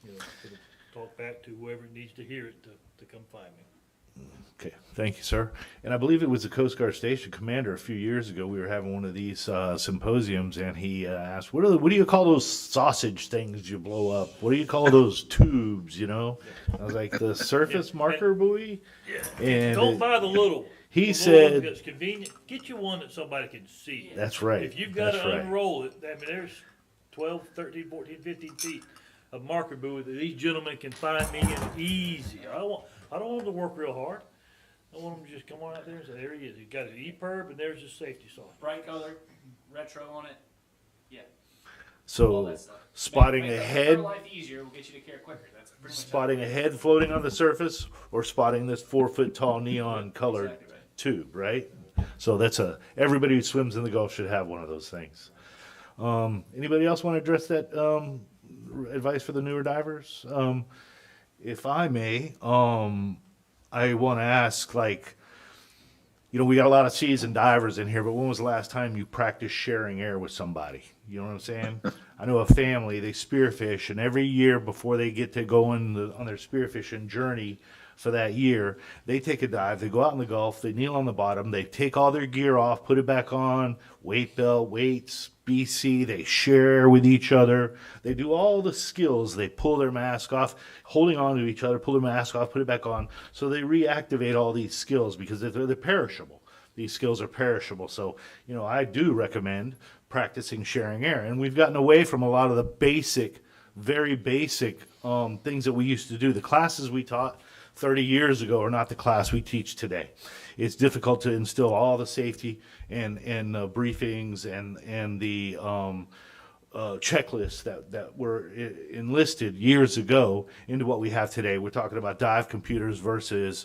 it'll talk back to whoever needs to hear it to come find me. Okay, thank you, sir. And I believe it was the Coast Guard Station Commander a few years ago. We were having one of these symposiums, and he asked, "What do you call those sausage things you blow up? What do you call those tubes?" You know, I was like, "The surface marker buoy." Yeah. And Don't buy the little. he the little one said- that's convenient. Get you one that somebody can see. That's right. If you've got That's to right. unroll it, I mean, there's 12, 13, 14, 15 feet of marker buoy that these gentlemen can find me in easy. I don't want them to work real hard. I want them to just come on out there and say, there he is. He's got his EPIRB and there's his safety saw. Bright color, retro on it. Yeah. all So that stuff. spotting Make a our head, life easier will get you to care quicker. That's pretty much spotting a head floating on the surface, or spotting this 4-foot tall neon colored Exactly right. tube, right? So everybody who swims in the Gulf should have one of those things. Anybody else want to address that advice for the newer divers? If I may, I want to ask, like, we got a lot of seasoned divers in here, but when was the last time you practiced sharing air with somebody? You know what I'm saying? I know a family, they spearfish, and every year before they get to go on their spearfishing journey for that year, they take a dive, they go out in the Gulf, they kneel on the bottom, they take all their gear off, put it back on, weight belt, weights, BC, they share with each other, they do all the skills, they pull their mask off, holding on to each other, pull their mask off, put it back on, so they reactivate all these skills because they're perishable. These skills are perishable. So, I do recommend practicing sharing air. And we've gotten away from a lot of the basic, very basic things that we used to do. The classes we taught 30 years ago are not the class we teach today. It's difficult to instill all the safety and briefings and the checklists that were enlisted years ago into what we have today. We're talking about dive computers versus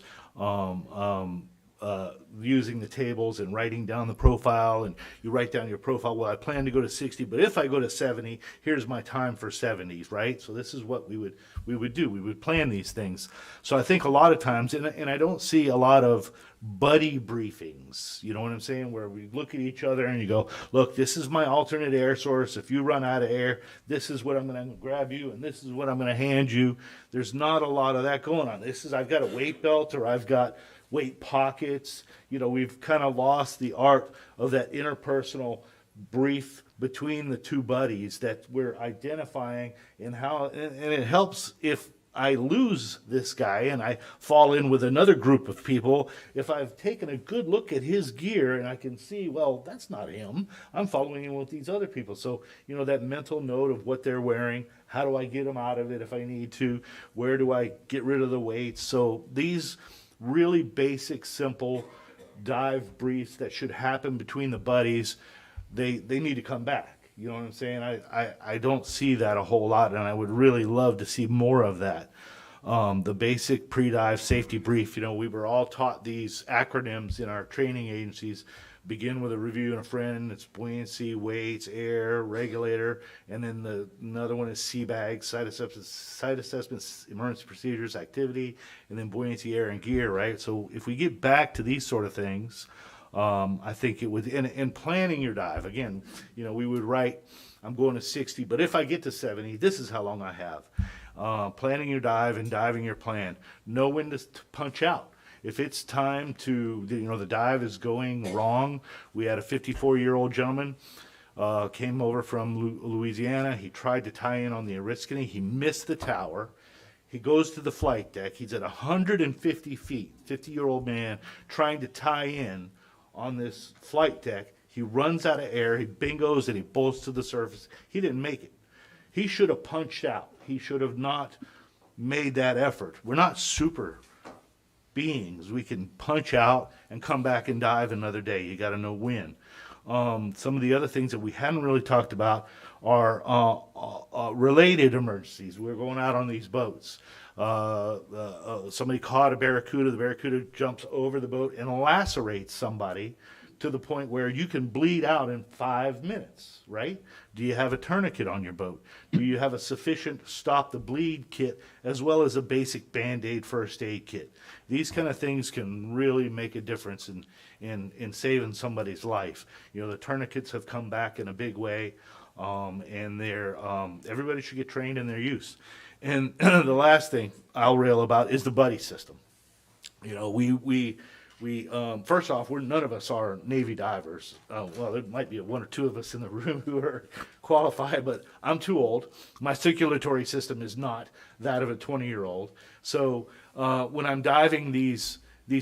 using the tables and writing down the profile, and you write down your profile. Well, I plan to go to 60, but if I go to 70, here's my time for 70s, right? So this is what we would do. We would plan these things. So I think a lot of times, and I don't see a lot of buddy briefings, you know what I'm saying, where we look at each other and you go, look, this is my alternate air source. If you run out of air, this is what I'm going to grab you, and this is what I'm going to hand you. There's not a lot of that going on. I've got a weight belt, or I've got weight pockets. We've kind of lost the art of that interpersonal brief between the two buddies that we're identifying, and it helps if I lose this guy and I fall in with another group of people. If I've taken a good look at his gear and I can see, well, that's not him, I'm following him with these other people. So, that mental note of what they're wearing, how do I get them out of it if I need to, where do I get rid of the weights? So these really basic, simple dive briefs that should happen between the buddies, they need to come back. You know what I'm saying? I don't see that a whole lot, and I would really love to see more of that. The basic pre-dive safety brief, we were all taught these acronyms in our training agencies. Begin with a review and a friend. It's buoyancy, weights, air, regulator, and then another one is CBAG, site assessments, emergency procedures, activity, and then buoyancy, air, and gear, right? So if we get back to these sort of things, I think it would, and planning your dive, again, we would write, I'm going to 60, but if I get to 70, this is how long I have. Planning your dive and diving your plan. Know when to punch out. If it's time to, the dive is going wrong. We had a 54-year-old gentleman, came over from Louisiana. He tried to tie in on the Oriskany. He missed the tower. He goes to the flight deck. He's at 150 feet, 50-year-old man trying to tie in on this flight deck. He runs out of air. He bingos and he bolts to the surface. He didn't make it. He should have punched out. He should have not made that effort. We're not super beings. We can punch out and come back and dive another day. You got to know when. Some of the other things that we hadn't really talked about are related emergencies. We're going out on these boats. Somebody caught a barracuda. The barracuda jumps over the boat and lacerates somebody to the point where you can bleed out in 5 minutes, right? Do you have a tourniquet on your boat? Do you have a sufficient stop the bleed kit as well as a basic Band-Aid first aid kit? These kind of things can really make a difference in saving somebody's life. The tourniquets have come back in a big way, and everybody should get trained in their use. And the last thing I'll rail about is the buddy system. You know, we first off, none of us are Navy divers. Well, there might be one or two of us in the room who are qualified, but I'm too old. My circulatory system is not that of a 20-year-old. So when I'm diving, these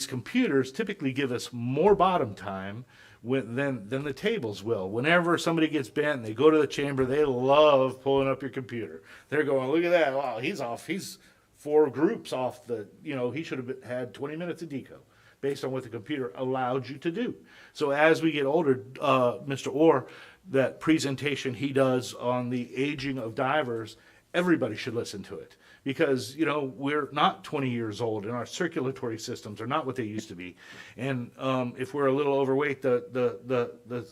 computers typically give us more bottom time than the tables will. Whenever somebody gets bent and they go to the chamber, they love pulling up your computer. They're going, look at that. Wow, he's off. He's 4 groups off the, he should have had 20 minutes of deco based on what the computer allowed you to do. So as we get older, Mr. Orr, that presentation he does on the aging of divers, everybody should listen to it. Because, we're not 20 years old and our circulatory systems are not what they used to be. And if we're a little overweight, the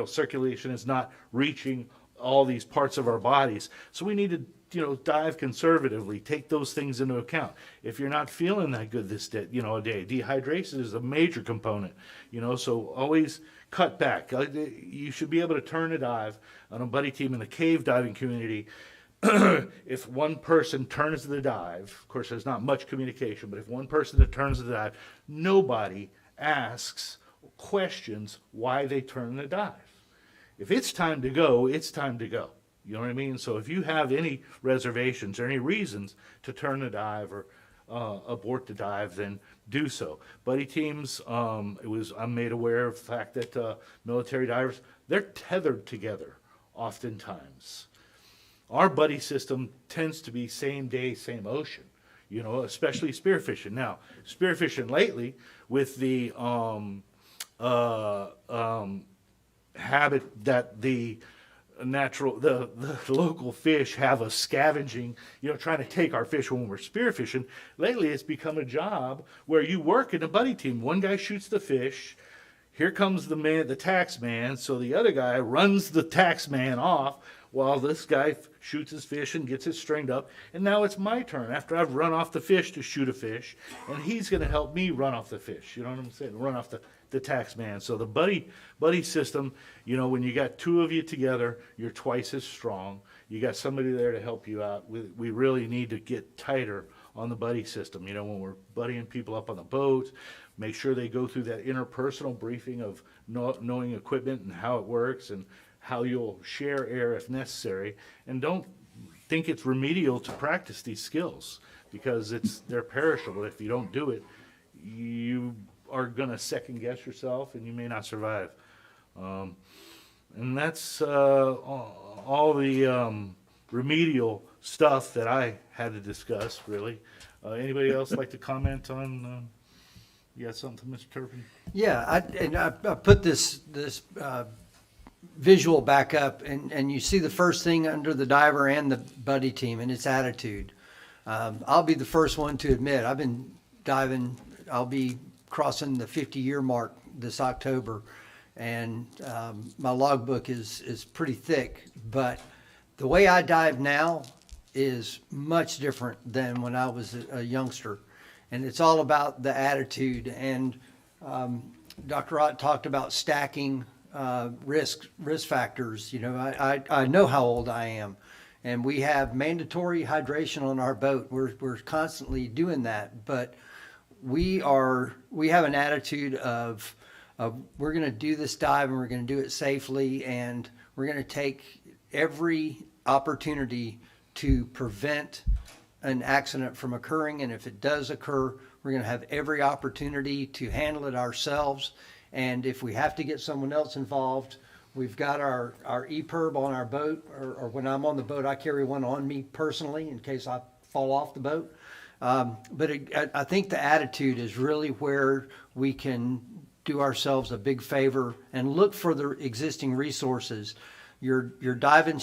circulation is not reaching all these parts of our bodies. So we need to, dive conservatively, take those things into account. If you're not feeling that good this day, a day, dehydration is a major component, so always cut back. You should be able to turn a dive on a buddy team in the cave diving community. If one person turns the dive, of course there's not much communication, but if one person that turns the dive, nobody asks questions why they turn the dive. If it's time to go, it's time to go. You know what I mean? So if you have any reservations or any reasons to turn the dive or abort the dive, then do so. Buddy teams, I'm made aware of the fact that military divers, they're tethered together oftentimes. Our buddy system tends to be same day, same ocean, especially spearfishing. Now, spearfishing lately with the habit that the local fish have us scavenging, trying to take our fish when we're spearfishing. Lately, it's become a job where you work in a buddy team. One guy shoots the fish. Here comes the tax man. So the other guy runs the tax man off while this guy shoots his fish and gets it stringed up. And now it's my turn after I've run off the fish to shoot a fish. And he's going to help me run off the fish. You know what I'm saying? Run off the tax man. So the buddy system, when you got 2 of you together, you're twice as strong. You got somebody there to help you out. We really need to get tighter on the buddy system. When we're buddying people up on the boat, make sure they go through that interpersonal briefing of knowing equipment and how it works and how you'll share air if necessary. And don't think it's remedial to practice these skills because they're perishable. If you don't do it, you are going to second guess yourself and you may not survive. And that's all the remedial stuff that I had to discuss, really. Anybody else like to comment on? You got something, Mr. Turpin? Yeah, I put this visual back up, and you see the first thing under the diver and the buddy team, and it's attitude. I'll be the first one to admit I've been diving. I'll be crossing the 50-year mark this October, and my logbook is pretty thick. But the way I dive now is much different than when I was a youngster, and it's all about the attitude. And Dr. Ott talked about stacking risk factors. I know how old I am, and we have mandatory hydration on our boat. We're constantly doing that, but we have an attitude of we're going to do this dive and we're going to do it safely, and we're going to take every opportunity to prevent an accident from occurring. And if it does occur, we're going to have every opportunity to handle it ourselves. And if we have to get someone else involved, we've got our EPIRB on our boat, or when I'm on the boat, I carry one on me personally in case I fall off the boat. But I think the attitude is really where we can do ourselves a big favor and look for the existing resources. Your diving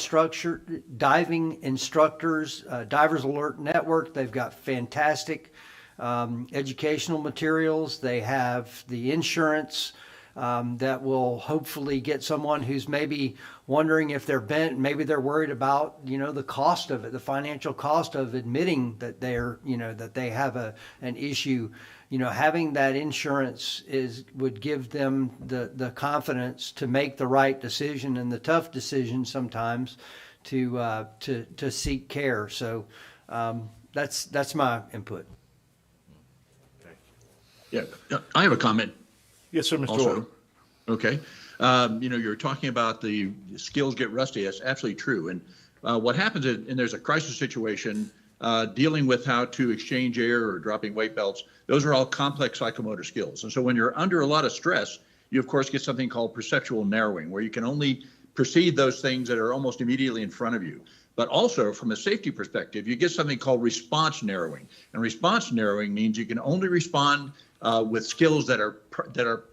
instructors, Divers Alert Network, they've got fantastic educational materials. They have the insurance that will hopefully get someone who's maybe wondering if they're bent, maybe they're worried about, the cost of it, the financial cost of admitting that that they have an issue. Having that insurance would give them the confidence to make the right decision and the tough decision sometimes to seek care. So that's my input. Yeah, I have a comment. Yes, sir, Mr. Also. Orr. Okay. You're talking about the skills get rusty. That's absolutely true. And what happens is, and there's a crisis situation, dealing with how to exchange air or dropping weight belts, those are all complex psychomotor skills. And so when you're under a lot of stress, you of course get something called perceptual narrowing, where you can only perceive those things that are almost immediately in front of you. But also from a safety perspective, you get something called response narrowing. And response narrowing means you can only respond with skills that are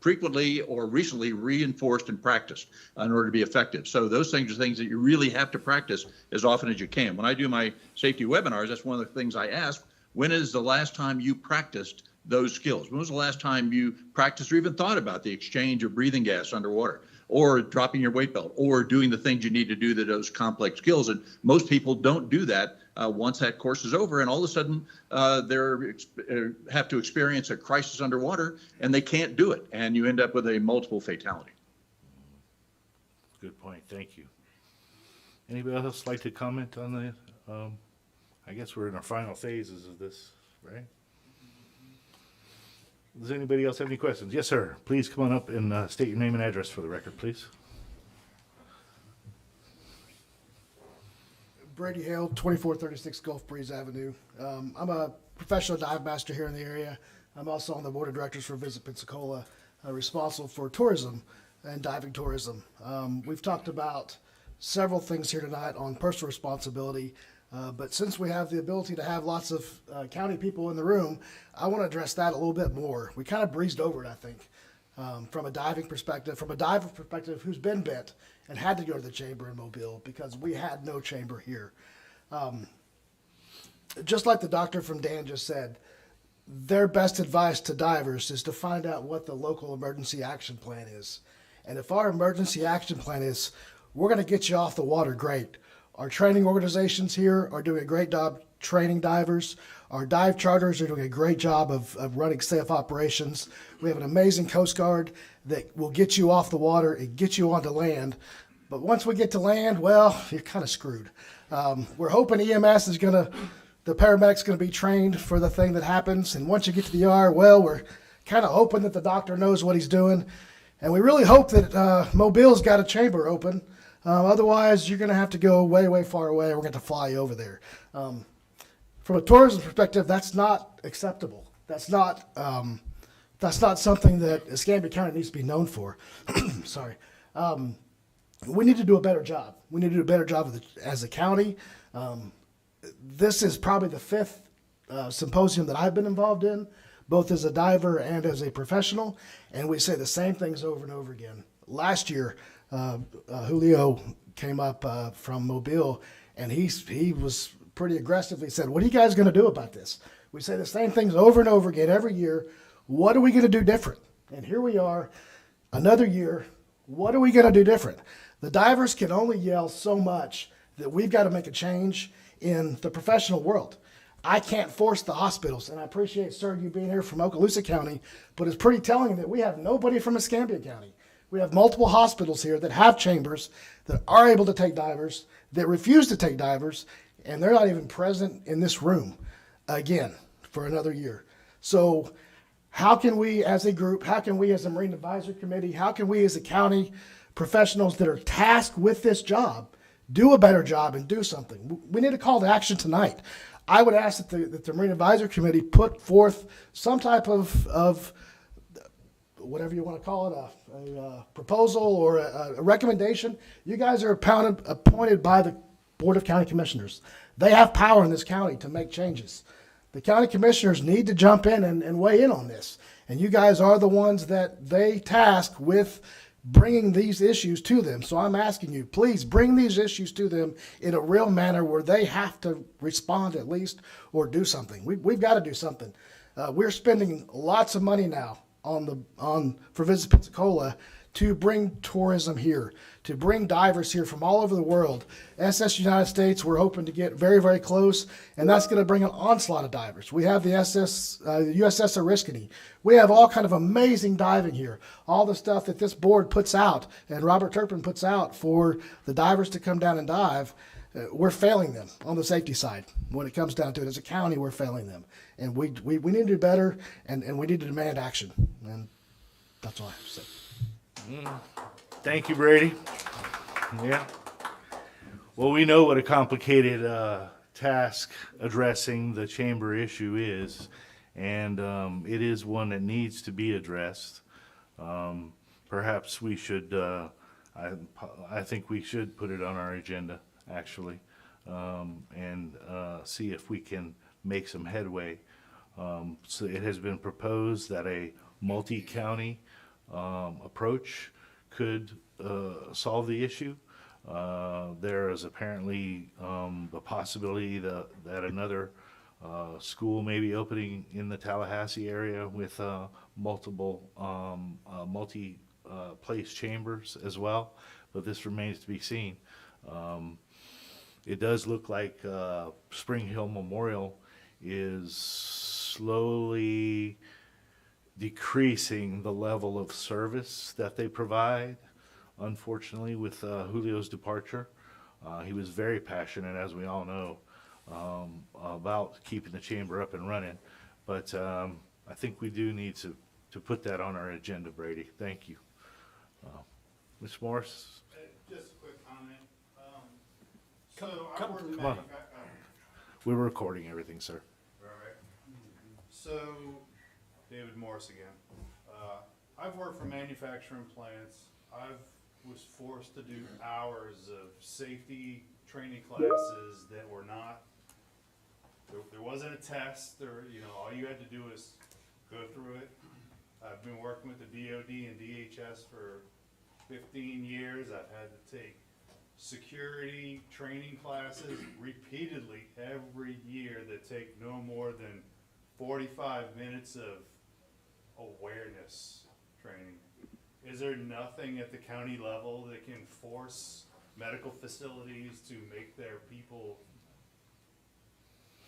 frequently or recently reinforced and practiced in order to be effective. So those things are things that you really have to practice as often as you can. When I do my safety webinars, that's one of the things I ask. When is the last time you practiced those skills? When was the last time you practiced or even thought about the exchange of breathing gas underwater, or dropping your weight belt, or doing the things you need to do to those complex skills? And most people don't do that once that course is over, and all of a sudden they have to experience a crisis underwater, and they can't do it, and you end up with a multiple fatality. Good point. Thank you. Anybody else like to comment on the? I guess we're in our final phases of this, right? Does anybody else have any questions? Yes, sir. Please come on up and state your name and address for the record, please. Brady Hale, 2436 Gulf Breeze Avenue. I'm a professional dive master here in the area. I'm also on the board of directors for Visit Pensacola, responsible for tourism and diving tourism. We've talked about several things here tonight on personal responsibility, but since we have the ability to have lots of county people in the room, I want to address that a little bit more. We kind of breezed over it, I think, from a diving perspective, from a diver perspective who's been bit and had to go to the chamber in Mobile because we had no chamber here. Just like the doctor from Dan just said, their best advice to divers is to find out what the local emergency action plan is. And if our emergency action plan is, we're going to get you off the water, great. Our training organizations here are doing a great job training divers. Our dive charters are doing a great job of running safe operations. We have an amazing Coast Guard that will get you off the water and get you onto land. But once we get to land, well, you're kind of screwed. We're hoping EMS is the paramedic's going to be trained for the thing that happens. And once you get to the ER, well, we're kind of hoping that the doctor knows what he's doing. And we really hope that Mobile's got a chamber open. Otherwise, you're going to have to go way, way far away. We're going to have to fly you over there. From a tourism perspective, that's not acceptable. That's not something that Escambia County needs to be known for. Sorry. We need to do a better job. We need to do a better job as a county. This is probably the fifth symposium that I've been involved in, both as a diver and as a professional, and we say the same things over and over again. Last year, Julio came up from Mobile, and he was pretty aggressively said, what are you guys going to do about this? We say the same things over and over again every year. What are we going to do different? And here we are, another year. What are we going to do different? The divers can only yell so much that we've got to make a change in the professional world. I can't force the hospitals, and I appreciate, sir, you being here from Okaloosa County, but it's pretty telling that we have nobody from Escambia County. We have multiple hospitals here that have chambers that are able to take divers, that refuse to take divers, and they're not even present in this room again for another year. So how can we as a group, how can we as a Marine Advisory Committee, how can we as a county professionals that are tasked with this job do a better job and do something? We need a call to action tonight. I would ask that the Marine Advisory Committee put forth some type of whatever you want to call it, a proposal or a recommendation. You guys are appointed by the Board of County Commissioners. They have power in this county to make changes. The county commissioners need to jump in and weigh in on this. And you guys are the ones that they task with bringing these issues to them. So I'm asking you, please bring these issues to them in a real manner where they have to respond at least or do something. We've got to do something. We're spending lots of money now for Visit Pensacola to bring tourism here, to bring divers here from all over the world. SS United States, we're hoping to get very, very close, and that's going to bring an onslaught of divers. We have the USS Oriskany. We have all kind of amazing diving here. All the stuff that this board puts out and Robert Turpin puts out for the divers to come down and dive. we're failing them on the safety side. When it comes down to it, as a county, we're failing them. And we need to do better, and we need to demand action. And that's all I have to say. Thank you, Brady. Yeah. Well, we know what a complicated task addressing the chamber issue is, and it is one that needs to be addressed. Perhaps we should, I think we should put it on our agenda, actually, and see if we can make some headway. So it has been proposed that a multi-county approach could solve the issue. There is apparently the possibility that another school may be opening in the Tallahassee area with multiple multi-place chambers as well, but this remains to be seen. It does look like Spring Hill Memorial is slowly decreasing the level of service that they provide. Unfortunately, with Julio's departure, he was very passionate, as we all know, about keeping the chamber up and running. But I think we do need to put that on our agenda, Brady. Thank you. Ms. Morris? Just a quick comment. So I Come work in on. We're recording everything, sir. Right. So, David Morris again. I've worked for manufacturing plants. I was forced to do hours of safety training classes that were not, there wasn't a test, all you had to do was go through it. I've been working with the DOD and DHS for 15 years. I've had to take security training classes repeatedly every year that take no more than 45 minutes of awareness training. Is there nothing at the county level that can force medical facilities to make their people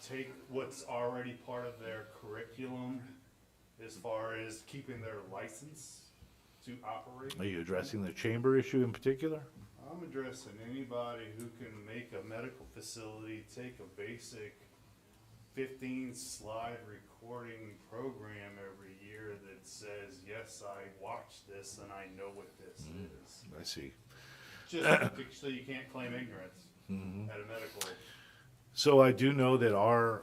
take what's already part of their curriculum as far as keeping their license to operate? Are you addressing the chamber issue in particular? I'm addressing anybody who can make a medical facility take a basic 15-slide recording program every year that says, yes, I watched this and I know what this is. I see. Just so you can't claim ignorance at a medical. So I do know that our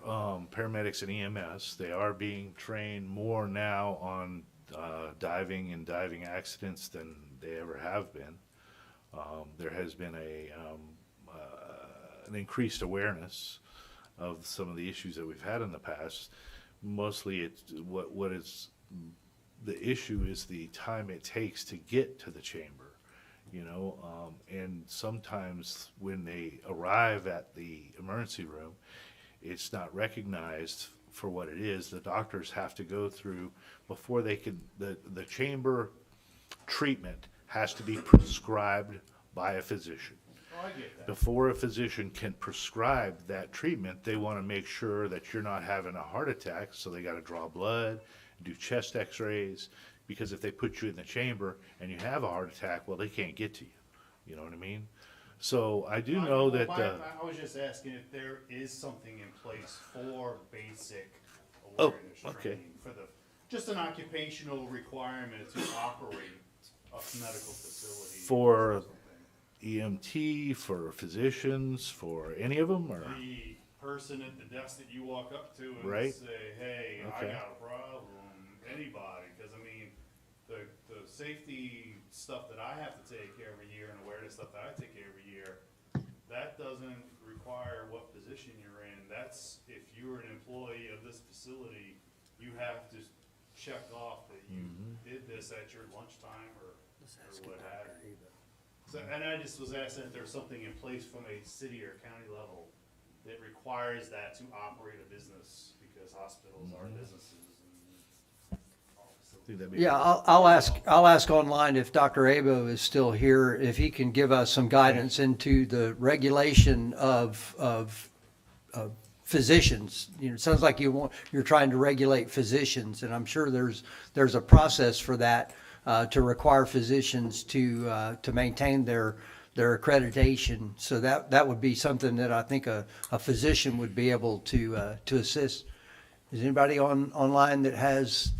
paramedics and EMS, they are being trained more now on diving and diving accidents than they ever have been. There has been an increased awareness of some of the issues that we've had in the past. Mostly it's what is the issue is the time it takes to get to the chamber, and sometimes when they arrive at the emergency room, it's not recognized for what it is. The doctors have to go through before they can, the chamber treatment has to be prescribed by a physician. Oh, I get that. Before a physician can prescribe that treatment, they want to make sure that you're not having a heart attack, so they got to draw blood, do chest x-rays, because if they put you in the chamber and you have a heart attack, well, they can't get to you. You know what I mean? So I do know that... I was just asking if there is something in place for basic awareness training, for just an occupational requirement to operate a medical facility. For EMT, for physicians, for any of them, or the person at the desk that you walk up to and Right. say, "Hey, Okay. I got a problem." Anybody, because I mean, the safety stuff that I have to take every year and awareness stuff that I take every year, that doesn't require what position you're in. That's if you're an employee of this facility, you have to check off that you did this at your lunchtime or what have you. So, and I just was asking if there's something in place from a city or county level that requires that to operate a business, because hospitals are businesses. Yeah, I'll ask online if Dr. Abo is still here, if he can give us some guidance into the regulation of physicians. It sounds like you're trying to regulate physicians, and I'm sure there's a process for that to require physicians to maintain their their accreditation. So that would be something that I think a physician would be able to assist. Is anybody online that has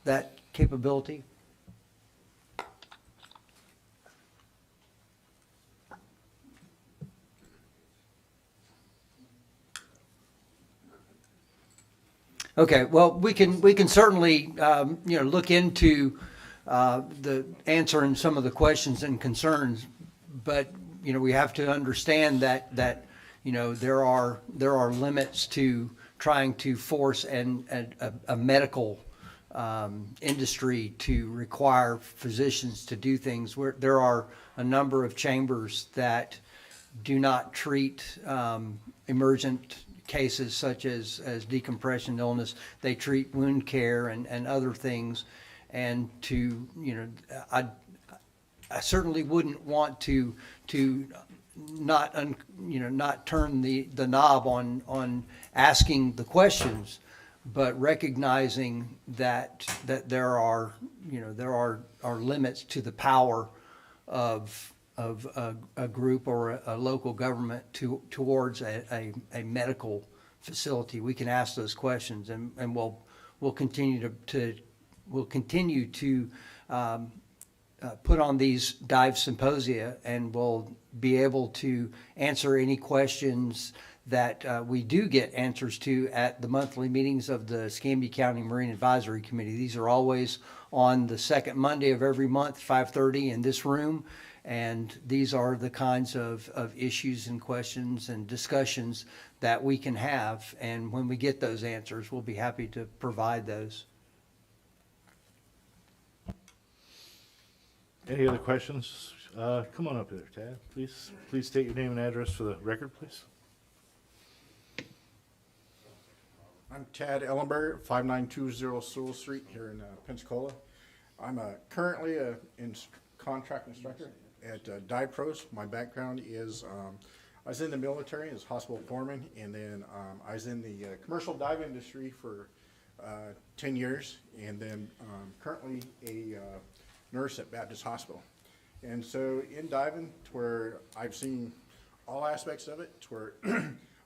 that capability? Okay, well, we can certainly, look into the answering some of the questions and concerns, but, we have to understand that there are limits to trying to force a medical industry to require physicians to do things. Where there are a number of chambers that do not treat emergent cases such as decompression illness. They treat wound care and other things. And I certainly wouldn't want to not turn the knob on asking the questions, but recognizing that there are limits to the power of a group or a local government towards a medical facility. We can ask those questions, and we'll continue to put on these dive symposia, and we'll be able to answer any questions that we do get answers to at the monthly meetings of the Escambia County Marine Advisory Committee. These are always on the second Monday of every month, 5:30 in this room. And these are the kinds of issues and questions and discussions that we can have. And when we get those answers, we'll be happy to provide those. Any other questions? Come on up here, Tad. Please state your name and address for the record, please. I'm Tad Ellenberger, 5920 Sewell Street here in Pensacola. I'm currently a contract instructor at Dive Pros. My background is I was in the military as hospital foreman, and then I was in the commercial dive industry for 10 years, and then currently a nurse at Baptist Hospital. And so in diving, to where I've seen all aspects of it, to where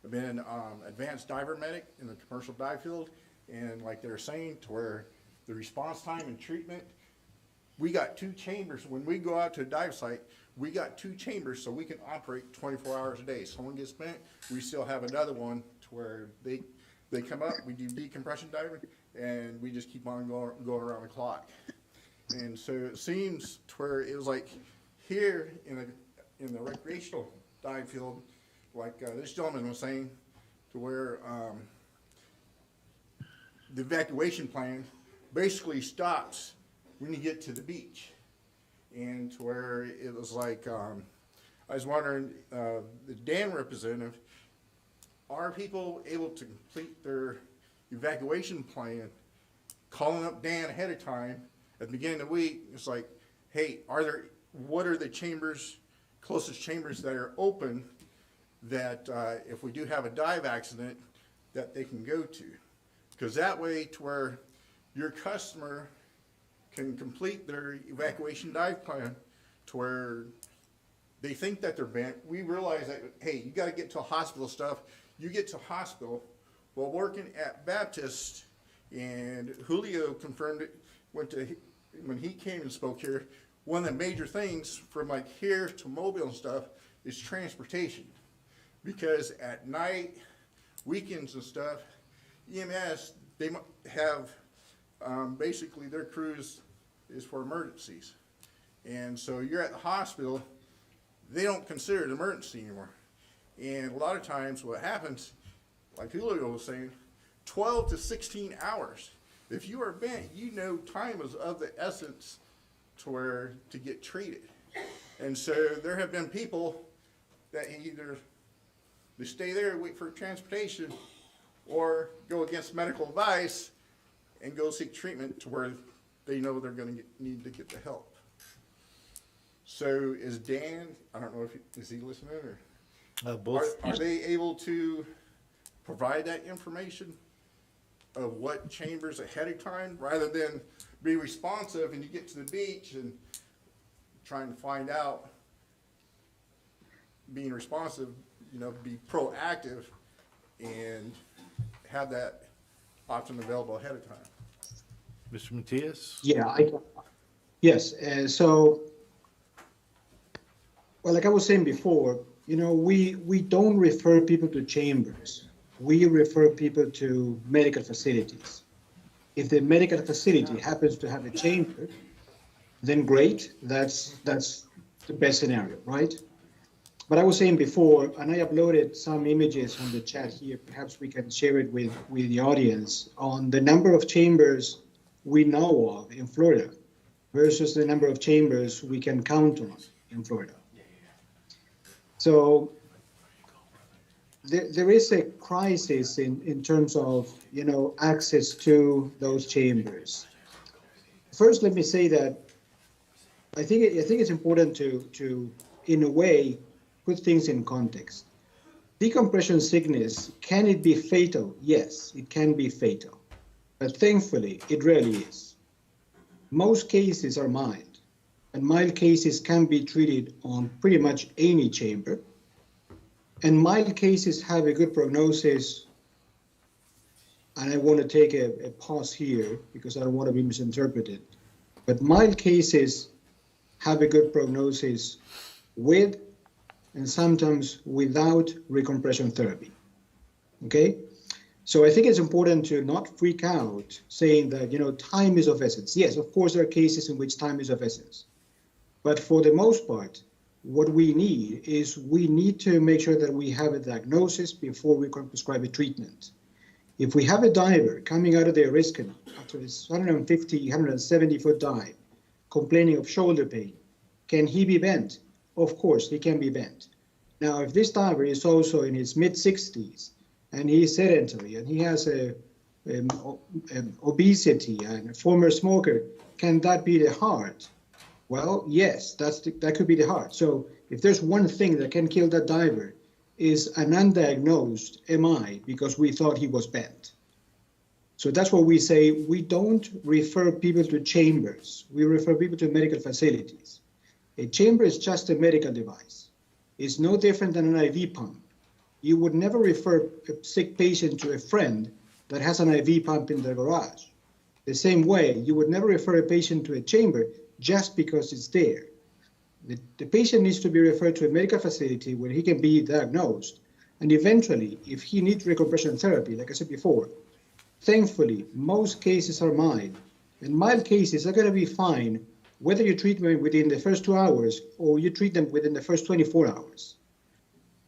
I've been advanced diver medic in the commercial dive field, and like they're saying, to where the response time and treatment, we got 2 chambers. When we go out to a dive site, we got 2 chambers so we can operate 24 hours a day. Someone gets bent, we still have another one to where they come up, we do decompression diving, and we just keep on going around the clock. And so it seems to where it was like here in the recreational dive field, like this gentleman was saying, to where the evacuation plan basically stops when you get to the beach. And to where it was like, I was wondering, the Dan representative, are people able to complete their evacuation plan, calling up Dan ahead of time at the beginning of the week? It's like, hey, what are the closest chambers that are open that if we do have a dive accident, that they can go to? Because that way, to where your customer can complete their evacuation dive plan, to where they think that they're bent. We realize that, hey, you got to get to hospital stuff. You get to hospital. Well, working at Baptist, and Julio confirmed it, when he came and spoke here, one of the major things from like here to Mobile and stuff is transportation. Because at night, weekends and stuff, EMS, they have basically their crews is for emergencies. And so you're at the hospital, they don't consider it an emergency anymore. And a lot of times what happens, like Julio was saying, 12 to 16 hours. If you are bent, time is of the essence to get treated. And so there have been people that either they stay there, wait for transportation, or go against medical advice and go seek treatment to where they know they're going to need to get the help. So is Dan, I don't know is he listening, or both. Are they able to provide that information of what chambers ahead of time, rather than be responsive and you get to the beach and trying to find out being responsive, be proactive and have that option available ahead of time. Mr. Matias? Yeah, yes. So, well, like I was saying before, we don't refer people to chambers. We refer people to medical facilities. If the medical facility happens to have a chamber, then great. That's the best scenario, right? But I was saying before, and I uploaded some images on the chat here. Perhaps we can share it with the audience on the number of chambers we know of in Florida versus the number of chambers we can count on in Florida. So there is a crisis in terms of access to those chambers. First, let me say that I think it's important to in a way put things in context. Decompression sickness, can it be fatal? Yes, it can be fatal, but thankfully it rarely is. Most cases are mild, and mild cases can be treated on pretty much any chamber. And mild cases have a good prognosis, and I want to take a pause here because I don't want to be misinterpreted. But mild cases have a good prognosis with and sometimes without recompression therapy. Okay? So I think it's important to not freak out saying that, time is of essence. Yes, of course, there are cases in which time is of essence. But for the most part, what we need to make sure that we have a diagnosis before we can prescribe a treatment. If we have a diver coming out of their risk canal after his 150, 170-foot dive, complaining of shoulder pain, can he be bent? Of course, he can be bent. Now, if this diver is also in his mid-60s and he's sedentary and he has obesity and a former smoker, can that be the heart? Well, yes, that could be the heart. So if there's one thing that can kill that diver is an undiagnosed MI because we thought he was bent. So that's what we say. We don't refer people to chambers. We refer people to medical facilities. A chamber is just a medical device. It's no different than an IV pump. You would never refer a sick patient to a friend that has an IV pump in their garage. The same way, you would never refer a patient to a chamber just because it's there. The patient needs to be referred to a medical facility where he can be diagnosed. And eventually, if he needs recompression therapy, like I said before, thankfully, most cases are mild. And mild cases are going to be fine whether you treat them within the first 2 hours or you treat them within the first 24 hours.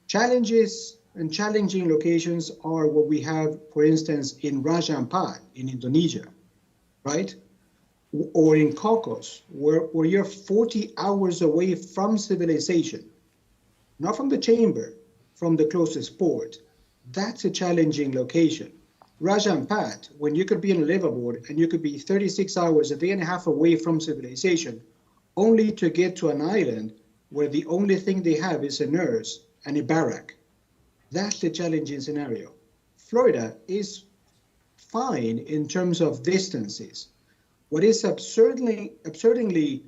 Challenges and challenging locations are what we have, for instance, in Raja Ampat in Indonesia, right? Or in Cocos, where you're 40 hours away from civilization, not from the chamber, from the closest port. That's a challenging location. Raja Ampat, when you could be in a liveaboard and you could be 36 hours, a day and a half away from civilization, only to get to an island where the only thing they have is a nurse and a barrack. That's the challenging scenario. Florida is fine in terms of distances. What is absurdly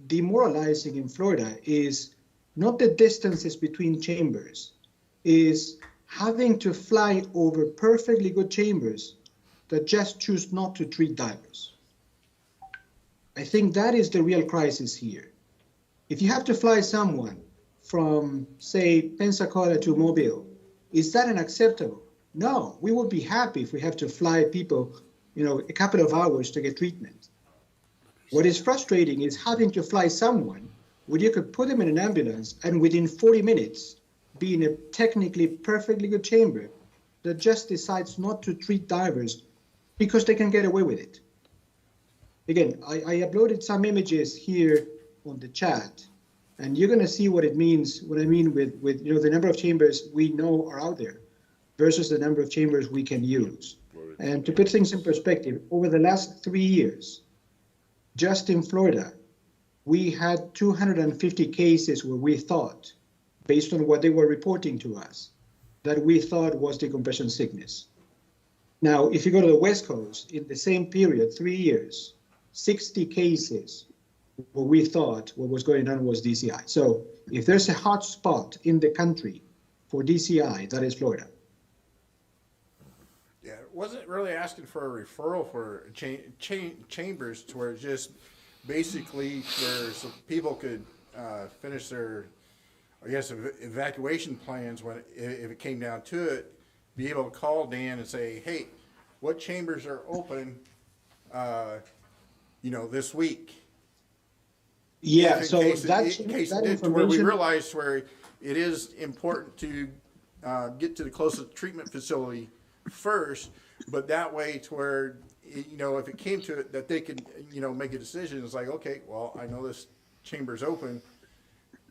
demoralizing in Florida is not the distances between chambers, is having to fly over perfectly good chambers that just choose not to treat divers. I think that is the real crisis here. If you have to fly someone from, say, Pensacola to Mobile, is that unacceptable? No, we would be happy if we have to fly people, a couple of hours to get treatment. What is frustrating is having to fly someone where you could put them in an ambulance and within 40 minutes be in a technically perfectly good chamber that just decides not to treat divers because they can get away with it. Again, I uploaded some images here on the chat, and you're going to see what it means, what I mean with the number of chambers we know are out there versus the number of chambers we can use. And to put things in perspective, over the last 3 years, just in Florida, we had 250 cases where we thought, based on what they were reporting to us, that we thought was decompression sickness. Now, if you go to the West Coast, in the same period, 3 years, 60 cases what we thought what was going on was DCI. So if there's a hot spot in the country for DCI, that is Florida. Yeah, it wasn't really asking for a referral for chambers to where it's just basically where some people could finish their, I guess, evacuation plans when, if it came down to it, be able to call Dan and say, hey, what chambers are open, this week? Yeah, In so case that to where we information, realized where it is important to get to the closest treatment facility first, but that way to where, if it came to it, that they could, make a decision. It's like, okay, well, I know this chamber's open.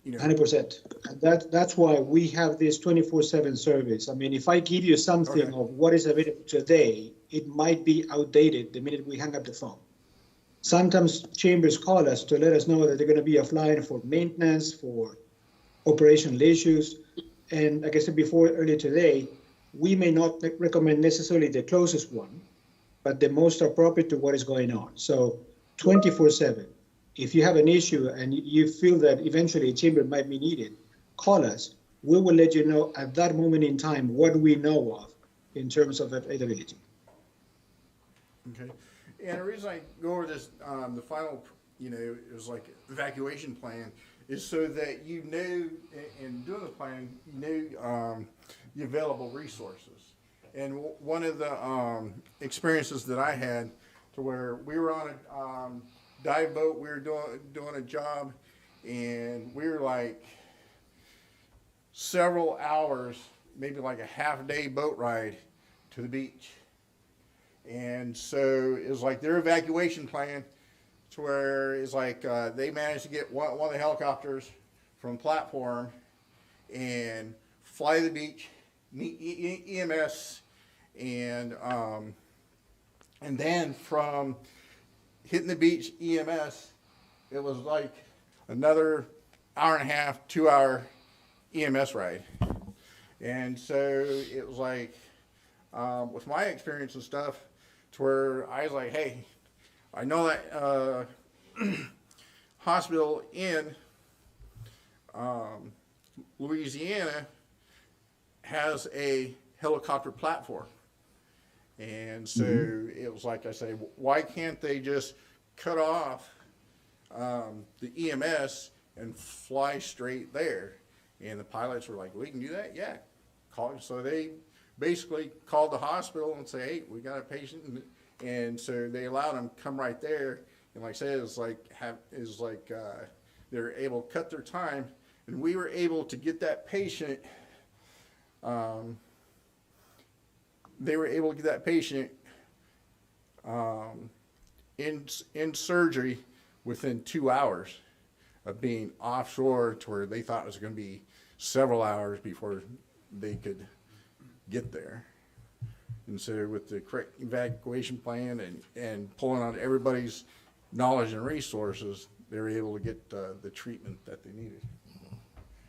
100%. That's why we have this 24/7 service. I mean, if I give you something of what is available today, it might be outdated the minute we hang up the phone. Sometimes chambers call us to let us know that they're going to be offline for maintenance, for operational issues. And like I said before, earlier today, we may not recommend necessarily the closest one, but the most appropriate to what is going on. So 24/7. If you have an issue and you feel that eventually a chamber might be needed, call us. We will let you know at that moment in time what we know of in terms of availability. Okay. And the reason I go over this, the final, it was like evacuation plan, is so that in doing the plan, the available resources. And one of the experiences that I had to where we were on a dive boat, we were doing a job, and we were like several hours, maybe like a half-day boat ride to the beach. And so it was like their evacuation plan to where it's like they managed to get one of the helicopters from platform and fly to the beach, meet EMS, and then from hitting the beach EMS, it was like another hour and a half, 2 hour EMS ride. And so it was like, with my experience and stuff, to where I was like, hey, I know that hospital in Louisiana has a helicopter platform. And so it was like I say, why can't they just cut off the EMS and fly straight there? And the pilots were like, we can do that? Yeah. So they basically called the hospital and say, hey, we got a patient. And so they allowed them to come right there. And like I said, they were able to cut their time. And we were able to get that patient in surgery within 2 hours of being offshore, to where they thought it was going to be several hours before they could get there. And so with the correct evacuation plan and pulling on everybody's knowledge and resources, they were able to get the treatment that they needed.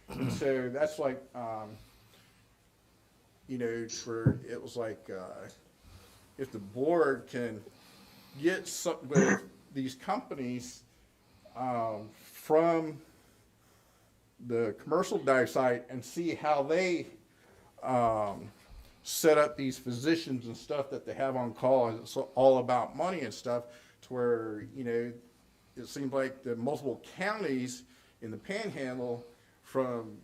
And so that's like, it was like, if the board can get some with these companies from the commercial dive site and see how they set up these physicians and stuff that they have on call, and it's all about money and stuff, to where it seems like the multiple counties in the Panhandle, from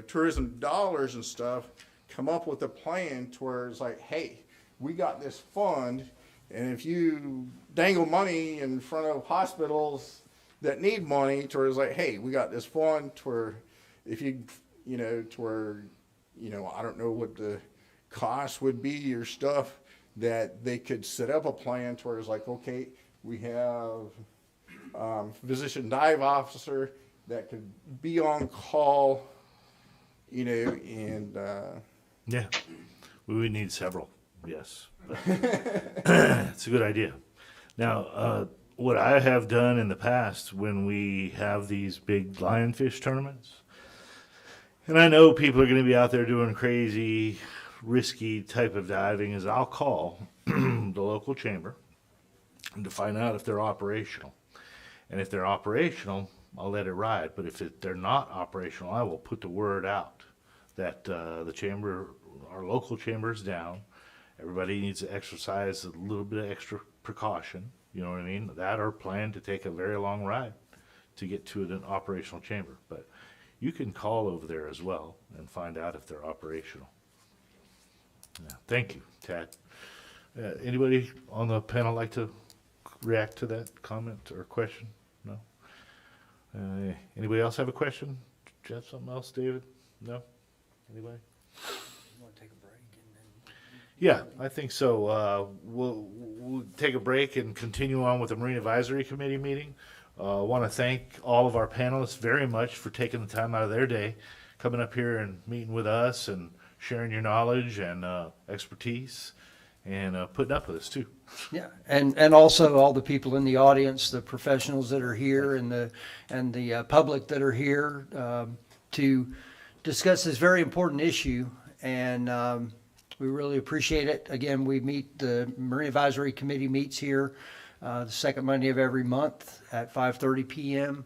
tourism dollars and stuff, come up with a plan to where it's like, hey, we got this fund, and if you dangle money in front of hospitals that need money, to where it's like, hey, we got this fund, to where if you, to where, I don't know what the cost would be or stuff, that they could set up a plan to where it's like, okay, we have physician dive officer that could be on call, and yeah, we would need several. Yes, it's a good idea. Now, what I have done in the past when we have these big lionfish tournaments, and I know people are going to be out there doing crazy, risky type of diving, is I'll call the local chamber to find out if they're operational. And if they're operational, I'll let it ride. But if they're not operational, I will put the word out that the chamber, our local chamber is down. Everybody needs to exercise a little bit of extra precaution. You know what I mean? That or plan to take a very long ride to get to an operational chamber. But you can call over there as well and find out if they're operational. Yeah, thank you, Tad. Anybody on the panel like to react to that comment or question? No? Anybody else have a question? Do you have something else, David? No? Anybody? Yeah, I think so. We'll take a break and continue on with the Marine Advisory Committee meeting. I want to thank all of our panelists very much for taking the time out of their day, coming up here and meeting with us and sharing your knowledge and expertise and putting up with us too. Yeah, and also all the people in the audience, the professionals that are here and the public that are here to discuss this very important issue. And we really appreciate it. Again, the Marine Advisory Committee meets here the second Monday of every month at 5:30 p.m.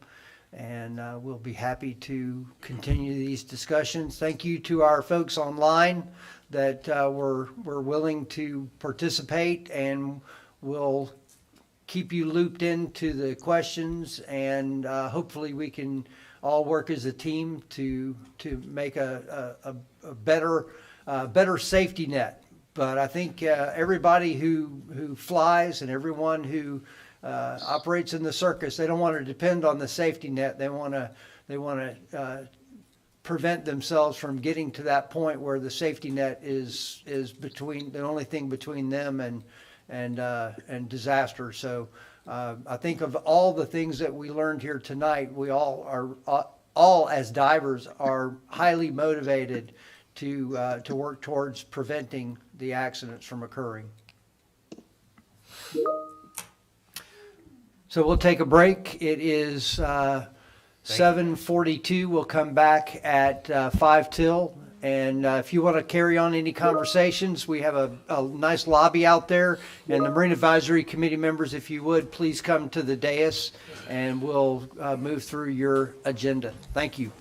And we'll be happy to continue these discussions. Thank you to our folks online that were willing to participate, and we'll keep you looped into the questions, and hopefully we can all work as a team to make a better safety net. But I think everybody who flies and everyone who operates in the circus, they don't want to depend on the safety net. They want to prevent themselves from getting to that point where the safety net is between the only thing between them and disaster. So I think of all the things that we learned here tonight, we all as divers are highly motivated to work towards preventing the accidents from occurring. So we'll take a break. It is 7:42. We'll come back at 5 till. And if you want to carry on any conversations, we have a nice lobby out there. And the Marine Advisory Committee members, if you would, please come to the dais and we'll move through your agenda. Thank you.